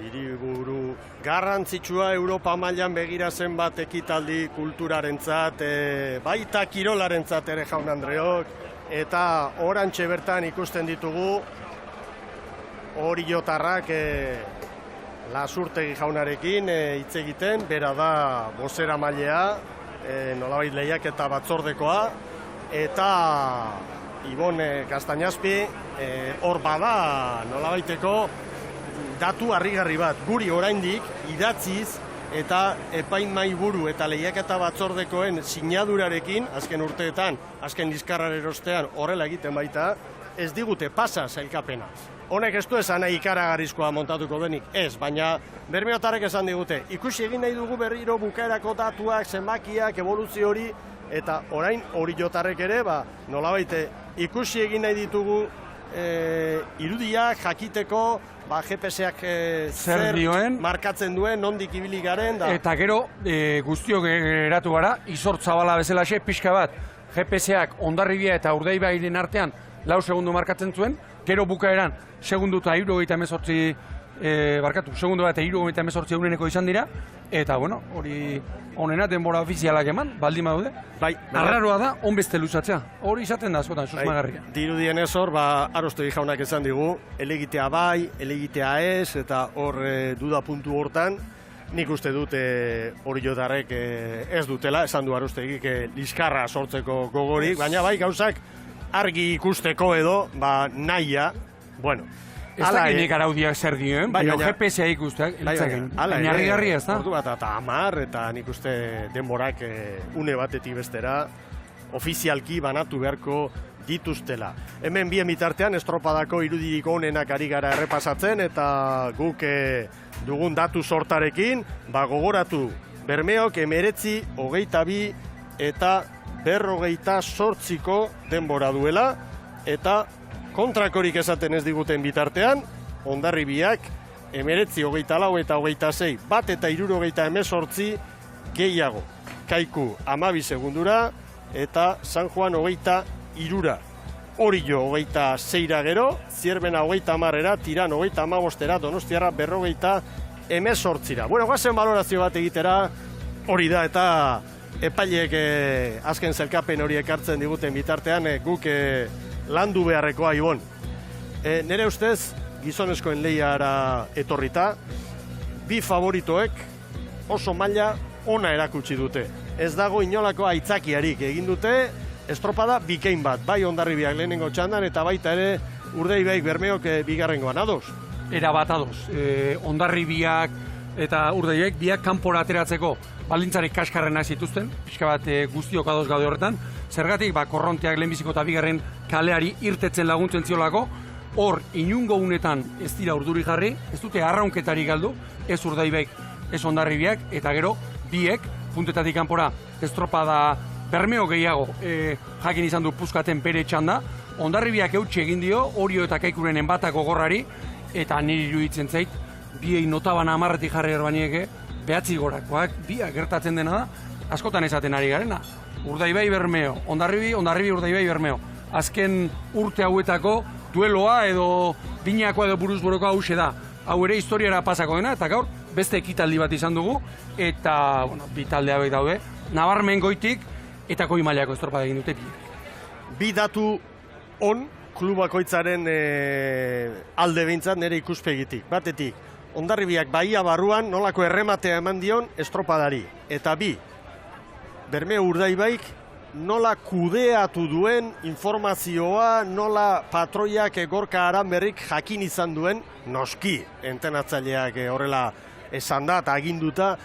hiriburu garrantzitsua Europa mailan begira zenbat ekitaldi kulturarentzat, baita kirolarentzat ere jaun Andreok, eta orantxe bertan ikusten ditugu Oriotarrak Lasurtegi jaunarekin hitz egiten, bera da bozeramailea, nolabait lehiak eta batzordekoa, eta Ibon Castañazpi hor bada nolabaiteko datu harrigarri bat, guri oraindik idatziz eta epaimahiburu eta lehiaketa batzordekoen sinadurarekin, azken urteetan, azken liskarraren erostean horrela egiten baita, ez digute pasa sailkapena. Honek ez du esan nahi ikaragarrizkoa montatuko denik, ez, baina bermeotarrek esan digute, ikusi egin nahi dugu berriro bukaerako datuak, zenbakiak, evoluzio hori, eta orain Oriotarrek ere, nolabait ikusi egin nahi ditugu irudiak jakiteko, GPS-ak zer markatzen duen, nondik ibili garen. Eta gero, guztiok eratu gara, Izortzabala bezalaxe, pixka bat, GPS-ak Hondarribia eta Urdaibairen artean 4 segundu markatzen zuen, gero bukaeran, segundu eta 78 segundu eta 78 eurreneko izan dira, eta bueno, hori onena denbora ofizialak eman, baldin badaude. Arraroa da, onbeste luzatzea. Hori izaten da, askotan, susmagarria. Dirudien ez hor, Arostegi jaunak esan digu, elegitea bai, elegitea ez, eta hor duda puntu hortan, nik uste dut Oriotarrek ez dutela, esan du Arostegik liskarra sortzeko gogorik, baina bai gauzak argi ikusteko edo, nahia, bueno. Ez dakit nik araudiak zer dioen, baina GPS-a ikusteak, harrigarria ez da? Ordu bat eta 10, eta nik uste denborak une batetik bestera ofizialki banatu beharko dituztela. Hemen bien bitartean estropadako irudirik onenak ari gara errepasatzen, eta guk dugun datu sortarekin, gogoratu Bermeok 19, 22 eta 48ko denbora duela, eta kontrakorik esaten ez diguten bitartean, Hondarribiak 19, 24 eta 26, bat eta 78 gehiago. Kaiku 12 segundura, eta San Juan 23ra. Orio 26ra gero, Zierbena 30ra, Tiran 35ra, Donostiarra 58ra. Bueno, guazen balorazio bat egitera, hori da, eta epaileek azken zelkapen hori ekartzen diguten bitartean, guk landu beharrekoa, Ibon. Nere ustez, gizonezkoen lehiara etorrita, bi favoritoek oso maila ona erakutsi dute. Ez dago inolako aitzakiarik egin dute, estropada bikein bat, bai Hondarribiak lehenengo txandan eta baita ere Urdaibaik Bermeok bigarrengoan, ados? Era bat ados. Hondarribiak eta Urdaibaik biak kanpora ateratzeko baldintzarik kaskarrenak zituzten, pixka bat guztiok ados gaude horretan. Zergatik, korronteak lehenbiziko eta bigarren kaleari irtetzen laguntzen ziolako, hor inungo unetan ez dira urduri jarri, ez dute arraunketari galdu, ez Urdaibaik, ez Hondarribiak, eta gero biek puntetatik kanpora estropada Bermeo gehiago jakin izan du puskaten bere txanda. Hondarribiak eutxe egin dio, Orio eta Kaikuren enbatako gorrari, eta niri iruditzen zait, biei notaban 10 jarri erbanieke, 9 gorakoak, biak gertatzen dena da, askotan esaten ari garena. Urdaibai Bermeo, Hondarribi Urdaibai Bermeo. Azken urte hauetako dueloa edo binakoa edo buruzborokoa hause da. Hau ere historiara pasako dena, eta gaur beste ekitaldi bat izan dugu, eta bi talde hauek daude, nabarmen goitik eta goi mailako estropada egin dute biek. Bi datu on klubakoitzaren alde behintzat nire ikuspegitik. Batetik, Hondarribiak Bahia barruan nolako errematea eman dion estropadari. Eta bi, Bermeo Urdaibaik nola kudeatu duen informazioa, nola patroiak Gorka Aranberrik jakin izan duen, noski, entenatzaileak horrela esan da eta aginduta,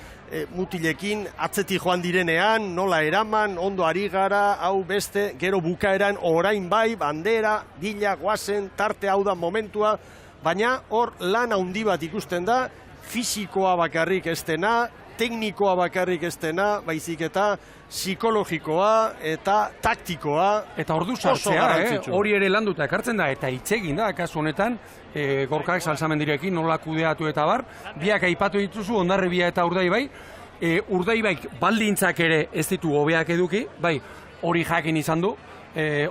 mutilekin atzetik joan direnean, nola eraman, ondo ari gara, hau beste, gero bukaeran orain bai, bandera, dila, guazen, tarte hau da momentua, baina hor lan handi bat ikusten da, fisikoa bakarrik ez dena, teknikoa bakarrik ez dena, baizik eta psikologikoa eta taktikoa. Eta ordu sartzea, hori ere landuta ekartzen da, eta hitzegin da, kasu honetan, Gorkak Salsamendirekin nola kudeatu eta bar, biak aipatu dituzu Hondarribia eta Urdaibai, Urdaibaik baldintzak ere ez ditu hobeak eduki, bai, hori jakin izan du,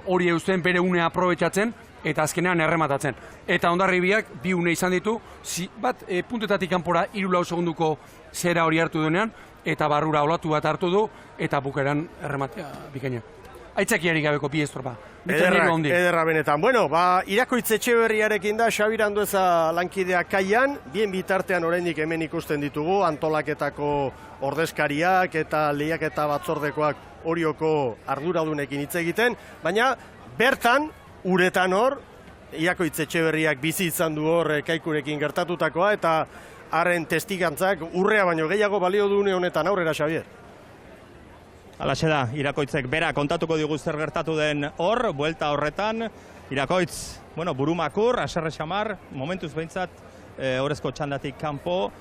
hori eusten bere unea aprobetxatzen, eta azkenean errematatzen. Eta Hondarribiak bi une izan ditu, bat puntetatik kanpora 3-4 segunduko zera hori hartu duenean, eta barrura olatu bat hartu du, eta bukeran errematea bikaina. Aitzakiarik gabeko bi estropa. Ederra benetan. Bueno, Irakoitz Etxeberriarekin da, Xabir Andueza lankideak kaian, bien bitartean oraindik hemen ikusten ditugu, antolaketako ordezkariak eta lehiaketa batzordekoak Orioko arduradunekin hitz egiten, baina bertan, uretan hor, Irakoitz Etxeberriak bizi izan du hor Kaikurekin gertatutakoa, eta haren testigantzak urrea baino gehiago balio du une honetan aurrera, Xabier. Alaxe da, Irakoitzek bera kontatuko digu zer gertatu den hor, buelta horretan. Irakoitz, burumakur, aserre xamar, momentuz behintzat, horrezko txandatik kanpo,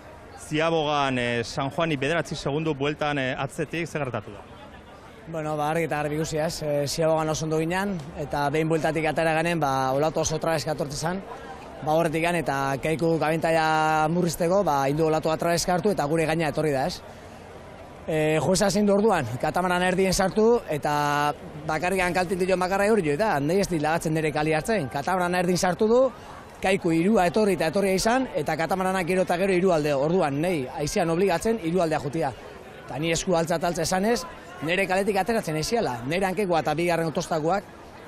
Ziabogan San Juani 9 segundu bueltan atzetik, zer gertatu da? Argi eta garbi ikusiaz, Ziabogan oso ondo ginen, eta behin bueltatik atera ganen, olatu oso trabeska atortu zen, horretik gan, eta Kaiku kabintaia murrizteko, hindu olatu trabeska hartu, eta gure gaina etorri da, ez? Jueza zindu orduan, katamaran erdien sartu, eta bakarrik hankaltin dion bakarra hori jo, eta nahi ez dit lagatzen nire kali hartzen. Katamaran erdien sartu du, Kaiku 3 etorri eta etorria izan, eta katamaranak gero eta gero 3 alde. Orduan, nahi, aizian obligatzen 3 aldea jutia. Eta ni esku altza esanez, nire kaletik ateratzen eiziala. Nire hankekoa eta bigarren otostakoak,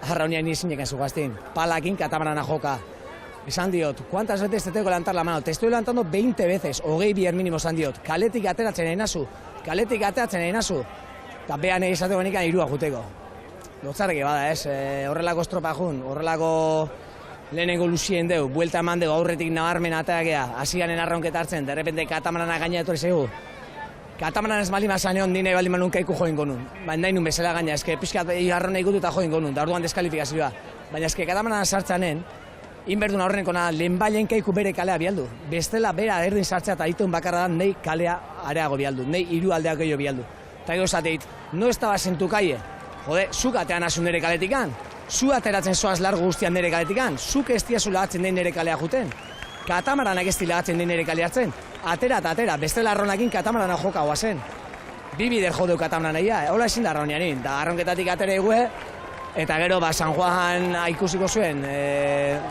harra honian izineken zugaztin. Palakin katamarana joka. Esan diot, ¿cuántas veces te tengo que levantar la mano? Te estoy levantando 20 veces, 20 bier mínimo esan diot. Kaletik ateratzen einazu. Kaletik ateatzen egin nazu, eta behan egizateko nikan 3 juteko. Lotzarreke bada ez, horrelako estropa jun, horrelako lehenengo luzien deu, buelta eman deu aurretik nabarmen ateakea, hasiganen arraunketa hartzen, derrepente katamarana gaina etorri zegu. Katamaran ez malima zaneon, nire bali manun Kaiku join gonun. Baina nun bezala gaina, eske pixkat harrona ikutu eta join gonun, da orduan deskalifikazioa. Baina eske katamaran sartzanen, inberdun aurrenekona lehenbailen Kaiku bere kalea bialdu. Bestela bera erdin sartzea eta dituen bakarra da nahi kalea areago bialdu, nahi 3 aldeak gehiago bialdu. Eta ego esateit, no estabas en tu calle. Jode, zuk atean azu nire kaletikan, zu ateratzen zoaz largo guztian nire kaletikan, zuk ez diazu lagatzen den nire kalea juten. Katamaranak ez di lagatzen den nire kalea hartzen. Atera eta atera, bestela arronakin katamarana joka guazen. 2 bider jodeu katamarana ia, hola ezin da arronianin, da arronketatik atera egue, eta gero San Juan ikusiko zuen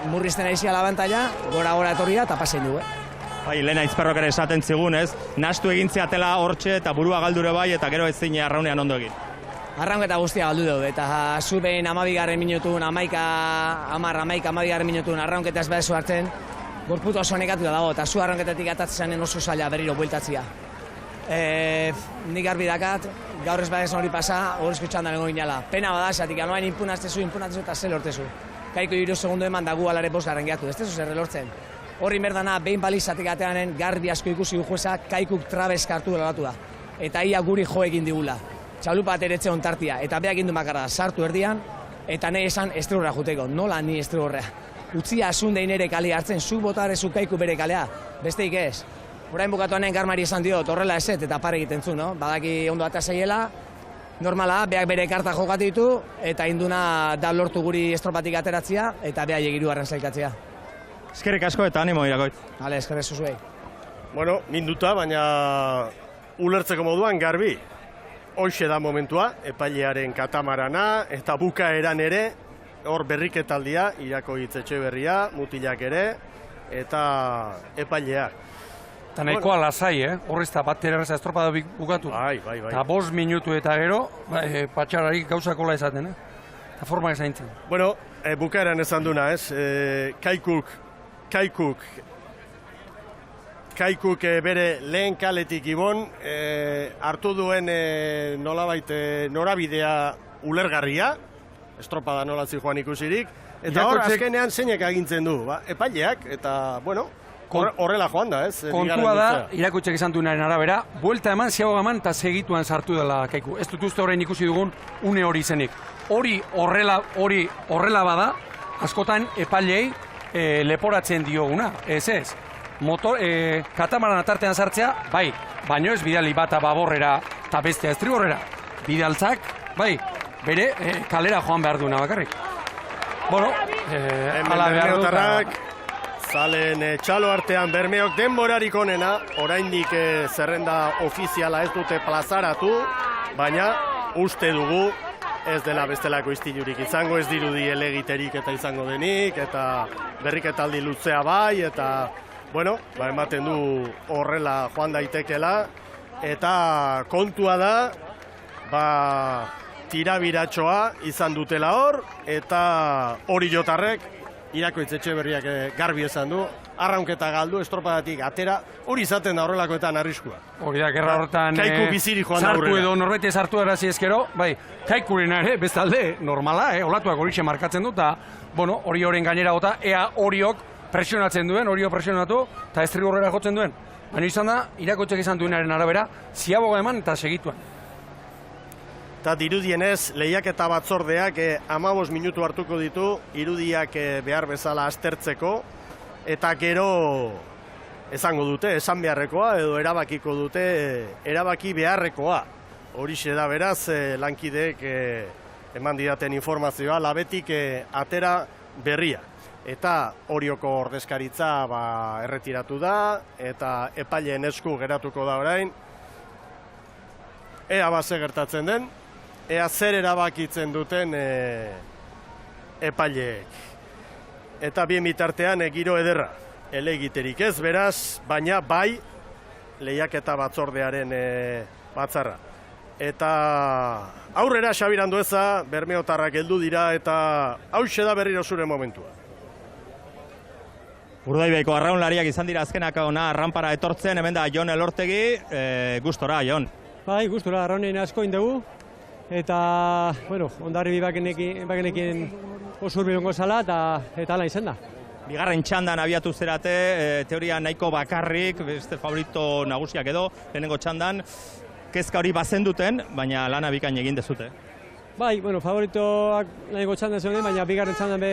murrizten aizia labantaila, gora etorria eta pasein du. Bai, Lena Izperrok ere esaten zigun, ez? Nastu egintzeatela hortxe eta burua galdure bai, eta gero ezin arraunean ondo egin. Arraunketa guztia galdu dugu, eta zu behin 12 minutun, 11-12 minutun arraunketa ez bedezu hartzen, gorputu oso nekatu dago, eta zu arraunketatik atatzen oso zaila berriro bueltatzia. Nik garbi dakat, gaur ez badezan hori pasa, horrezko txandan egon ginala. Pena bada, zatik anuain impunaztezu eta zel lortezu. Kaiko 3 segundu eman da gu alare bosgarren gehatu, ez tezu zer lortzen. Horri merdana, behin balizatik ateanen, garbi asko ikusi du jueza, Kaikuk trabez kartu dela da. Eta ia guri jo egin digula. Txalupa ateretze ontartia, eta beak indu makarra sartu erdian, eta nahi esan estrigorra juteko, nola ni estrigorra. Utzia asundein ere kale hartzen, zu botarezu Kaiku bere kalea, besteik ez. Orain bukatuanen garmari esan diot, horrela eset eta pare egiten zu, no? Badaki ondo eta zeiela, normala, beak bere karta jokatu ditu, eta induna da lortu guri estropatik ateratzea, eta beha egirugarren zailkatzea. Eskerrik asko eta animo iragoit. Hale, eskerrik zuzuei. Bueno, minduta, baina ulertzeko moduan garbi. Hoxe da momentua, epailearen katamarana, eta bukaeran ere, hor berriketaldia, Irako Itzetxe berria, mutilak ere, eta epaileak. Eta nahikoa lasai, horrez da bat tererreza estropada bukatu. Bai. Eta 5 minutu eta gero, patxararik gauzakola esaten, eta forma ezaintzen. Bueno, bukaeran esan duna, ez? Kaikuk bere lehen kaletik ibon, hartu duen nolabait norabidea ulergarria, estropada nola zijoan ikusirik, eta hor azkenean zeinek agintzen du, epaileak, eta, bueno, horrela joan da, ez? Kontua da, Irakotxek esan duenaren arabera, buelta eman, ziago eman, eta segituan sartu dela Kaiku. Ez dut uste horrein ikusi dugun une hori izenik. Hori horrela bada, askotan epailei leporatzen dioguna, ez. Katamaran atartean sartzea, bai, baino ez bidali bata baborrera eta bestea estrigorrera. Bidaltzak, bai, bere kalera joan behar duena bakarrik. Bueno, ala behar dut. Zalen txalo artean Bermeok denborarik onena, oraindik zerrenda ofiziala ez dute plazaratu, baina uste dugu ez dela bestelako istilurik izango, ez dirudi elegiterik eta izango denik, eta berriketaldi luzea bai, eta bueno, ematen du horrela joan daitekela, eta kontua da, tirabiratxoa izan dutela hor, eta hori jotarrek, Irako Itzetxe berriak garbi esan du, arraunketa galdu, estropadatik atera, hori izaten da horrelakoetan arriskua. Hori da, gerra horretan Kaiku biziri joan da sartu edo norbete sartu erazi ezkero, bai, Kaikurena ere, bestalde, normala, olatuak horixe markatzen du, eta, bueno, hori horren gainera gota, ea horiok presionatzen duen, horiok presionatu, eta estrigorrera jotzen duen. Baina izan da, Irakotxek izan duenaren arabera, ziaboga eman eta segituan. Eta dirudienez, lehiaketa batzordeak 15 minutu hartuko ditu, irudiak behar bezala aztertzeko, eta gero esango dute, esan beharrekoa, edo erabakiko dute, erabaki beharrekoa. Horixe da beraz, lankideek eman didaten informazioa, labetik atera berria. Eta Orioko ordezkaritza erretiratu da, eta epaileen esku geratuko da orain. Ea base gertatzen den, ea zer erabakitzen duten epaileek. Eta bien bitartean giro ederra, elegiterik ez beraz, baina bai lehiaketa batzordearen batzarra. Eta aurrera Xabir Andueza, bermeotarrak heldu dira eta hauxe da berriro zure momentua. Urdaibaiko arraunlariak izan dira azkenak ona arranpara etortzen, hemen da Jon Elortegi, gustora, Jon. Bai, gustora, arraunein asko indegu, eta, bueno, ondarri bakenekin oso urbilongo zala, eta ala izan da. Bigarren txandan abiatu zerate, teoria nahiko bakarrik, beste favorito nagusiak edo, lehenengo txandan, kezka hori bazen duten, baina lana bikain egin dezute. Bai, bueno, favoritoak lehenengo txandan zeuden, baina bigarren txandan be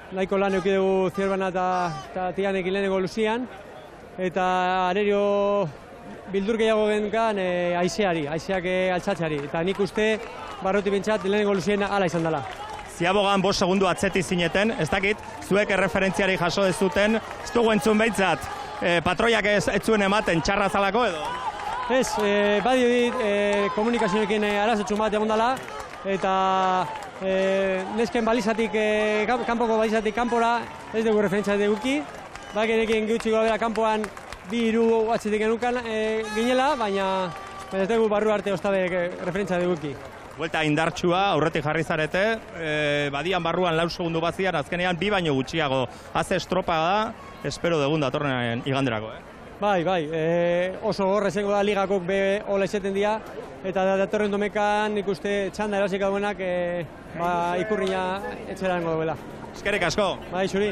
nahiko lan eukidegu Zierbana eta Tianekin lehenengo luzian, eta arerio bildur gehiago genkan aizeak altzatzeari, eta nik uste barroti bintzat lehenengo luzien ala izan dela. Ziabogan 5 segundu atzeti zineten, ez dakit, zuek erreferentziari jaso dezuten, ez dugu entzun behintzat, patroiak ez zuen ematen txarra zalako edo? Ez, badio dit, komunikazioekin arazotxun bat egon dela, eta nesken balizatik, kanpoko balizatik kanpora, ez dugu referentzia duguki, bakenekin gutxiko bera kanpoan 2-3 atzetik genukan ginela, baina ez dugu barru arte ostabe referentzia duguki. Buelta indartsua, aurretik jarri zarete, badian barruan 4 segundu bazian, azkenean 2 baino gutxiago haze estropa da, espero dugun datorren iganderako. Bai, oso gorra zengo da ligakok be hola izaten dira, eta datorren domekan ikuste txanda erosik dauenak ikurriña etxerango duela. Eskerrik asko. Bai, zuri.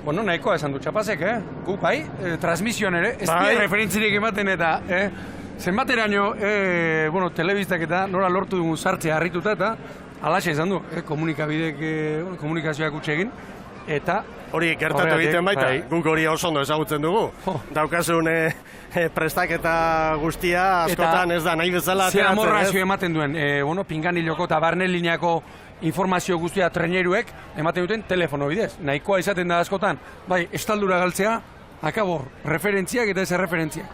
Bueno, nahikoa esan du Txapasek, Gu bai, transmisioan ere, ez dira referentzirik ematen eta, zenbateraino, telebistak eta nora lortu dugun sartzea harrituta eta alaxe izan du, komunikazioak utxe egin, eta hori gertatu egiten baita, guk hori oso ondo ezagutzen dugu. Daukazun prestaketa guztia askotan ez da nahi bezala ateratzen. Zer amorrazio ematen duen, pinganiloko eta barnelineako informazio guztia treneruek ematen duten telefono bidez. Nahikoa izaten da askotan, bai, estaldura galtzea, akabor, referentziak eta ez referentziak.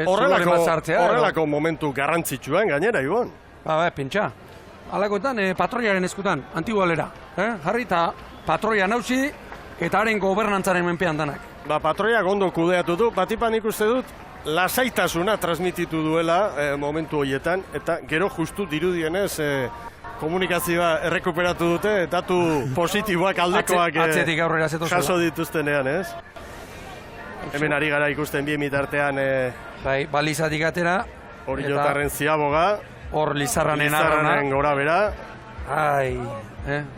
Horrelako momentu garrantzitsuen gainera, Ibon. Pentsa. Halakoetan, patroiaren eskutan, antigualera. Jarri eta patroia nauzi eta haren gobernantzaren menpean danak. Patroiak ondo kudeatu du, batipan ikuste dut, lasaitasuna transmititu duela momentu horietan, eta gero justu dirudienez komunikazioa errekuperatu dute, datu positiboak aldekoak jaso dituztenean, ez? Hemen ari gara ikusten bien mitartean balizatik atera hori jotarren ziaboga hor Lizarranen gora bera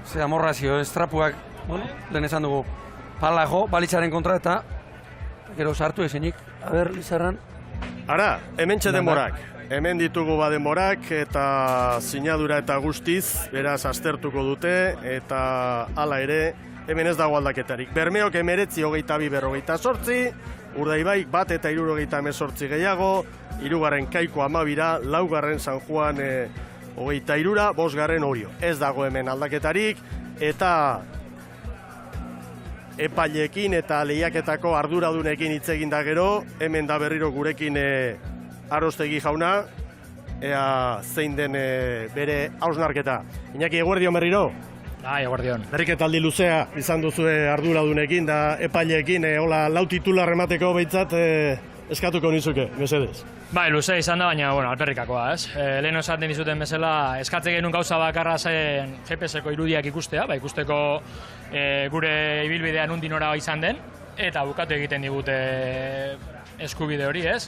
ze amorrazio, estrapuak lehen esan dugu palajo, balizaren kontra eta gero sartu esenik Lizarran hemen denborak hemen ditugu denborak eta sinadura eta guztiz beraz aztertuko dute eta hala ere hemen ez dago aldaketarik. Bermeok 19-22-48, Urdaibaik 1 eta 78 gehiago, 3. Kaiko 12, 4. San Juan 23, 5. Orio. Ez dago hemen aldaketarik eta epailekin eta lehiaketako arduradunekin hitz egin da gero, hemen da berriro gurekin Arostegi jauna, ea zein den bere hausnarketa. Iñaki, eguerdion berriro? Eguerdion. Berriketaldi luzea izan duzue arduradunekin da epaileekin, hola lau titular emateko behintzat eskatuko nizuke, mesedez. Luzea izan da, baina, alperrikakoa, ez? Lehen esaten dizuten bezala, eskatze genuen gauza bakarra zen GPS-eko irudiak ikustea, ikusteko gure ibilbidea nundin ora izan den, eta bukatu egiten digute eskubide hori, ez?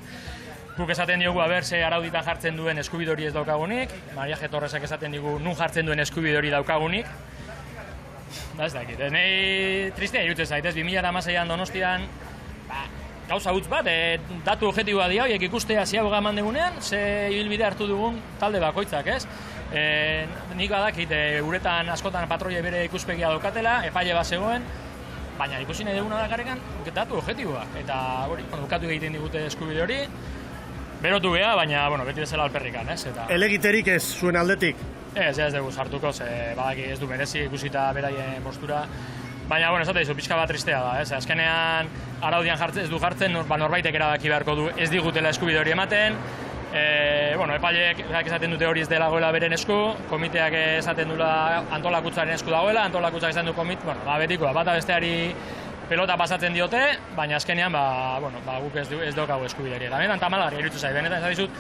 Guk esaten diogu ze arauditan jartzen duen eskubide hori ez daukagunik, Maria G. Torresak esaten digu nun jartzen duen eskubide hori daukagunik. Ez dakit, nahi tristea irutzen zait, 2016an Donostian, gauza utz bat, datu objektiboa dira, horiek ikustea ziaboga eman degunean, ze ibilbide hartu dugun talde bakoitzak, ez? Nik badakit, uretan askotan patroia bere ikuspegia daukatela, epaile bat zegoen, baina ikusi nahi duguna dakarrekan datu objektiboak, eta hori, bukatu egiten digute eskubide hori, berotu geha, baina, beti bezala alperrikan, ez? Elegiterik ez zuen aldetik? Ez dugu sartuko, badaki ez du merezi ikusita beraien postura. Baina, esate dizu, pixka bat tristea da, ez? Azkenean, araudian ez du jartzen, norbaitek erabaki beharko du ez digutela eskubide hori ematen. Epaileek esaten dute hori ez dela goela beren esku, komiteak esaten dula antolakuntzaren esku dagoela, antolakuntzak esaten du betikoa, bata besteari pelota pasatzen diote, baina azkenean, guk ez daukagu eskubideri. Eta benetan tamalgarria iruditzen zait, benetan esan dizut,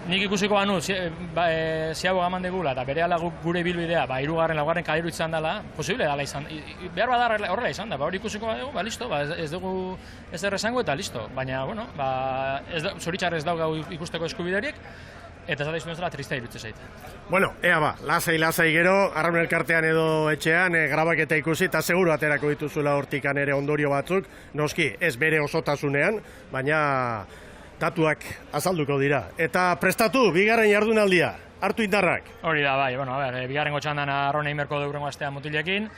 nik ikusiko banu, ziaboga eman degula, eta berehala gure ibilbidea, 3., 4. kaleru izan dela, posible dela izan, behar badar horrela izan da, hori ikusiko badugu, listo, ez dugu ez erresango eta listo, baina, zoritxarrez ez daukagu ikusteko eskubiderik, eta zara izan tristea iruditzen zait. Ea lasai gero, Arraun Elkartean edo etxean, grabaketa ikusi, eta seguru aterako dituzuela hortikan ere ondorio batzuk, noski, ez bere osotasunean, baina datuak azalduko dira. Eta prestatu, 2. jardunaldia, hartu indarrak. Hori da, bai, 2. txandan Arraun egin berko dugurengo astea mutilekin,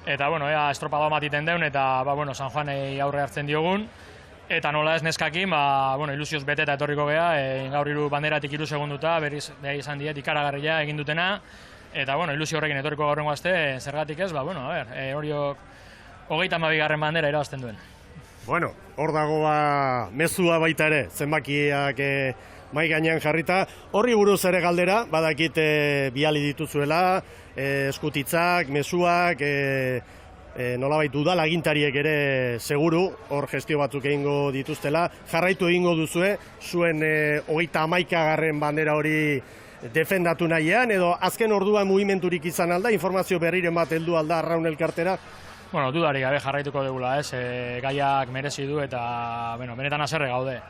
eta, ea estropada bat iten deun, eta, San Juanei aurre hartzen diogun, eta nola ez neskakin, ilusioz bete eta etorriko geha, gaur 3 banderatik 3 segunduta, berriz izan diet ikaragarria egin dutena, eta, ilusio horrekin etorriko gaurrengo aste, zergatik ez, horiok 32. bandera irabazten duen. Hor dago mezua baita ere, zenbakiak mai gainean jarrita. Horri buruz ere galdera, badakit biali dituzuela, eskutitzak, mezuak, nolabait udal agintariek ere seguru, hor gestio batzuk egingo dituztela. Jarraitu egingo duzue, zuen 31. bandera hori defendatu nahian, edo azken orduan mugimendurik izan alda, informazio berriren bat heldu alda Arraun Elkartera? bueno, dudarik gabe jarraituko dugula, ez, gaiak merezi du eta, bueno, benetan haserre gaude.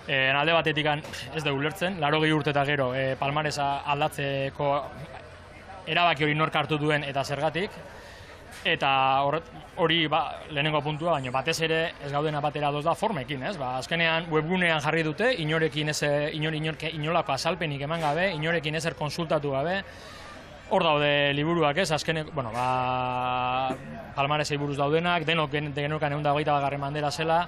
Alde batetik ez dugu ulertzen, 80 urte eta gero palmaresa aldatzeko erabaki hori nork hartu duen eta zergatik, eta hori lehenengo puntua, baina batez ere ez gaudena batera ados da formekin, ez? Azkenean webgunean jarri dute, inorekin inolako azalpenik eman gabe, inorekin ezer konsultatu gabe, hor daude liburuak, ez? Azkenek, bueno, palmaresei buruz daudenak, denokan 121. Bandera zela,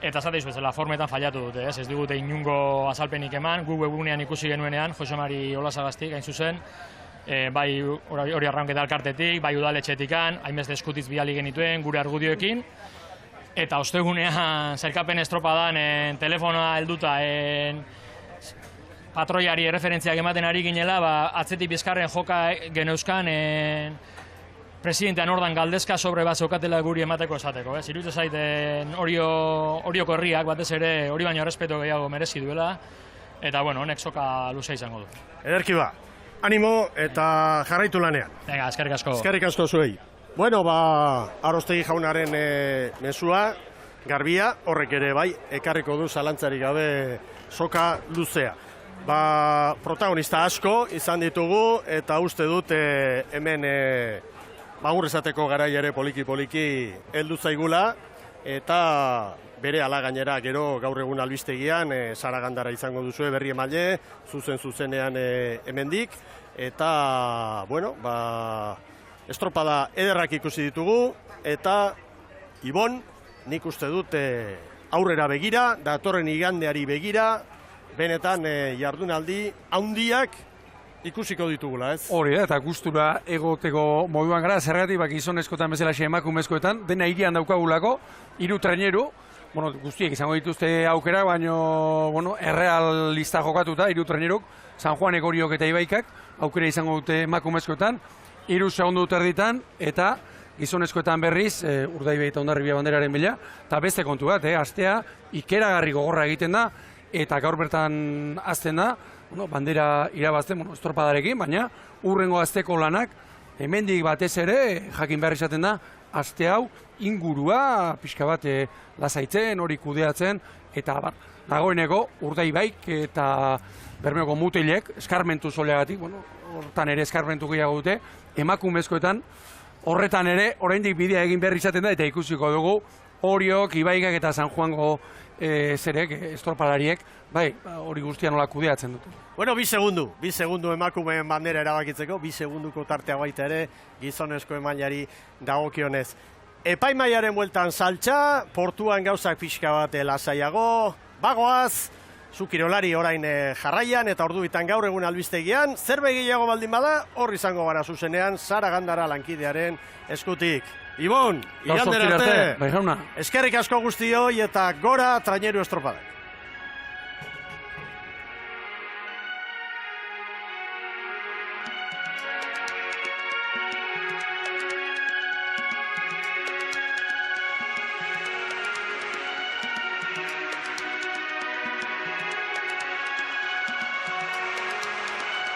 eta esate izu bezala formetan fallatu dute, ez digute inungo azalpenik eman, gu webgunean ikusi genuenean, Jose Mari Olasagaztik, hain zuzen, bai hori arraunketa elkartetik, bai udaletxetikan, hainbeste eskutiz bidali genituen gure argudioekin, eta ostegunean zerkapen estropadan telefonoa helduta patroiari referentziak ematen ari ginela, atzetik bizkarren joka geneuzkan presidentean ordan galdezka sobre bat zeukatela guri emateko esateko. Iruditzen zaiten Orioko herriak batez ere hori baino errespetu gehiago merezi duela, eta bueno, honek soka luze izango du. Ederki ba, animo eta jarraitu lanean. Venga, eskerrik asko. Eskerrik asko zuei. Bueno, Aroztegi jaunaren mezua, garbia, horrek ere bai, ekarriko du zalantzarik gabe soka luzea. Protagonista asko izan ditugu eta uste dut hemen agur esateko garai ere poliki-poliki heldu zaigula, eta bere ala gainera gero gaur egun albistegian Saragandara izango duzue berri emaile, zuzenean hemendik, eta, bueno, estropada ederrak ikusi ditugu, eta Ibon, nik uste dut aurrera begira, datorren igandeari begira, benetan jardunaldi handiak ikusiko ditugula, ez? Hori da, eta gustura egoteko moduan gara, zergatik gizonezkoetan bezalaxe emakumezkoetan, dena hirian daukagulako, 3 traineru, guztiek izango dituzte aukera, baina errealista jokatuta, 3 traineruk, San Juanek, Oriok eta Ibaikak, aukera izango dute emakumezkoetan, 3 segundu terditan, eta gizonezkoetan berriz, Urdaibai eta Hondarribia banderaren bila, eta beste kontu bat, astea ikeragarri gogorra egiten da, eta gaur bertan azten da, bandera irabazten, estropadarekin, baina urrengo azteko lanak, hemendik batez ere, jakin behar izaten da, aste hau ingurua, pixka bat lasaitzen, hori kudeatzen, eta dagoeneko Urdaibaik eta Bermeoko mutilek, eskarmentu soleagatik, hortan ere eskarmentu gehiago dute, emakumezkoetan, horretan ere, oraindik bidea egin behar izaten da, eta ikusiko dugu, Oriok, Ibaikak eta San Juango estropadariek, hori guztia nola kudeatzen dute. Bueno, 2 segundu emakumeen bandera erabakitzeko, 2 segunduko tartea baita ere, gizonezko emailari dagokionez. Epaimaiaren bueltan saltxa, portuan gauzak pixka bat lasaiago, bagoaz, zukirolari orain jarraian, eta ordu bitan gaur egun albistegian, zerbait gehiago baldin bada, hor izango gara zuzenean, Saragandara lankidearen eskutik. Ibon, igandera arte, eskerrik asko guztioi eta gora traineru estropadak.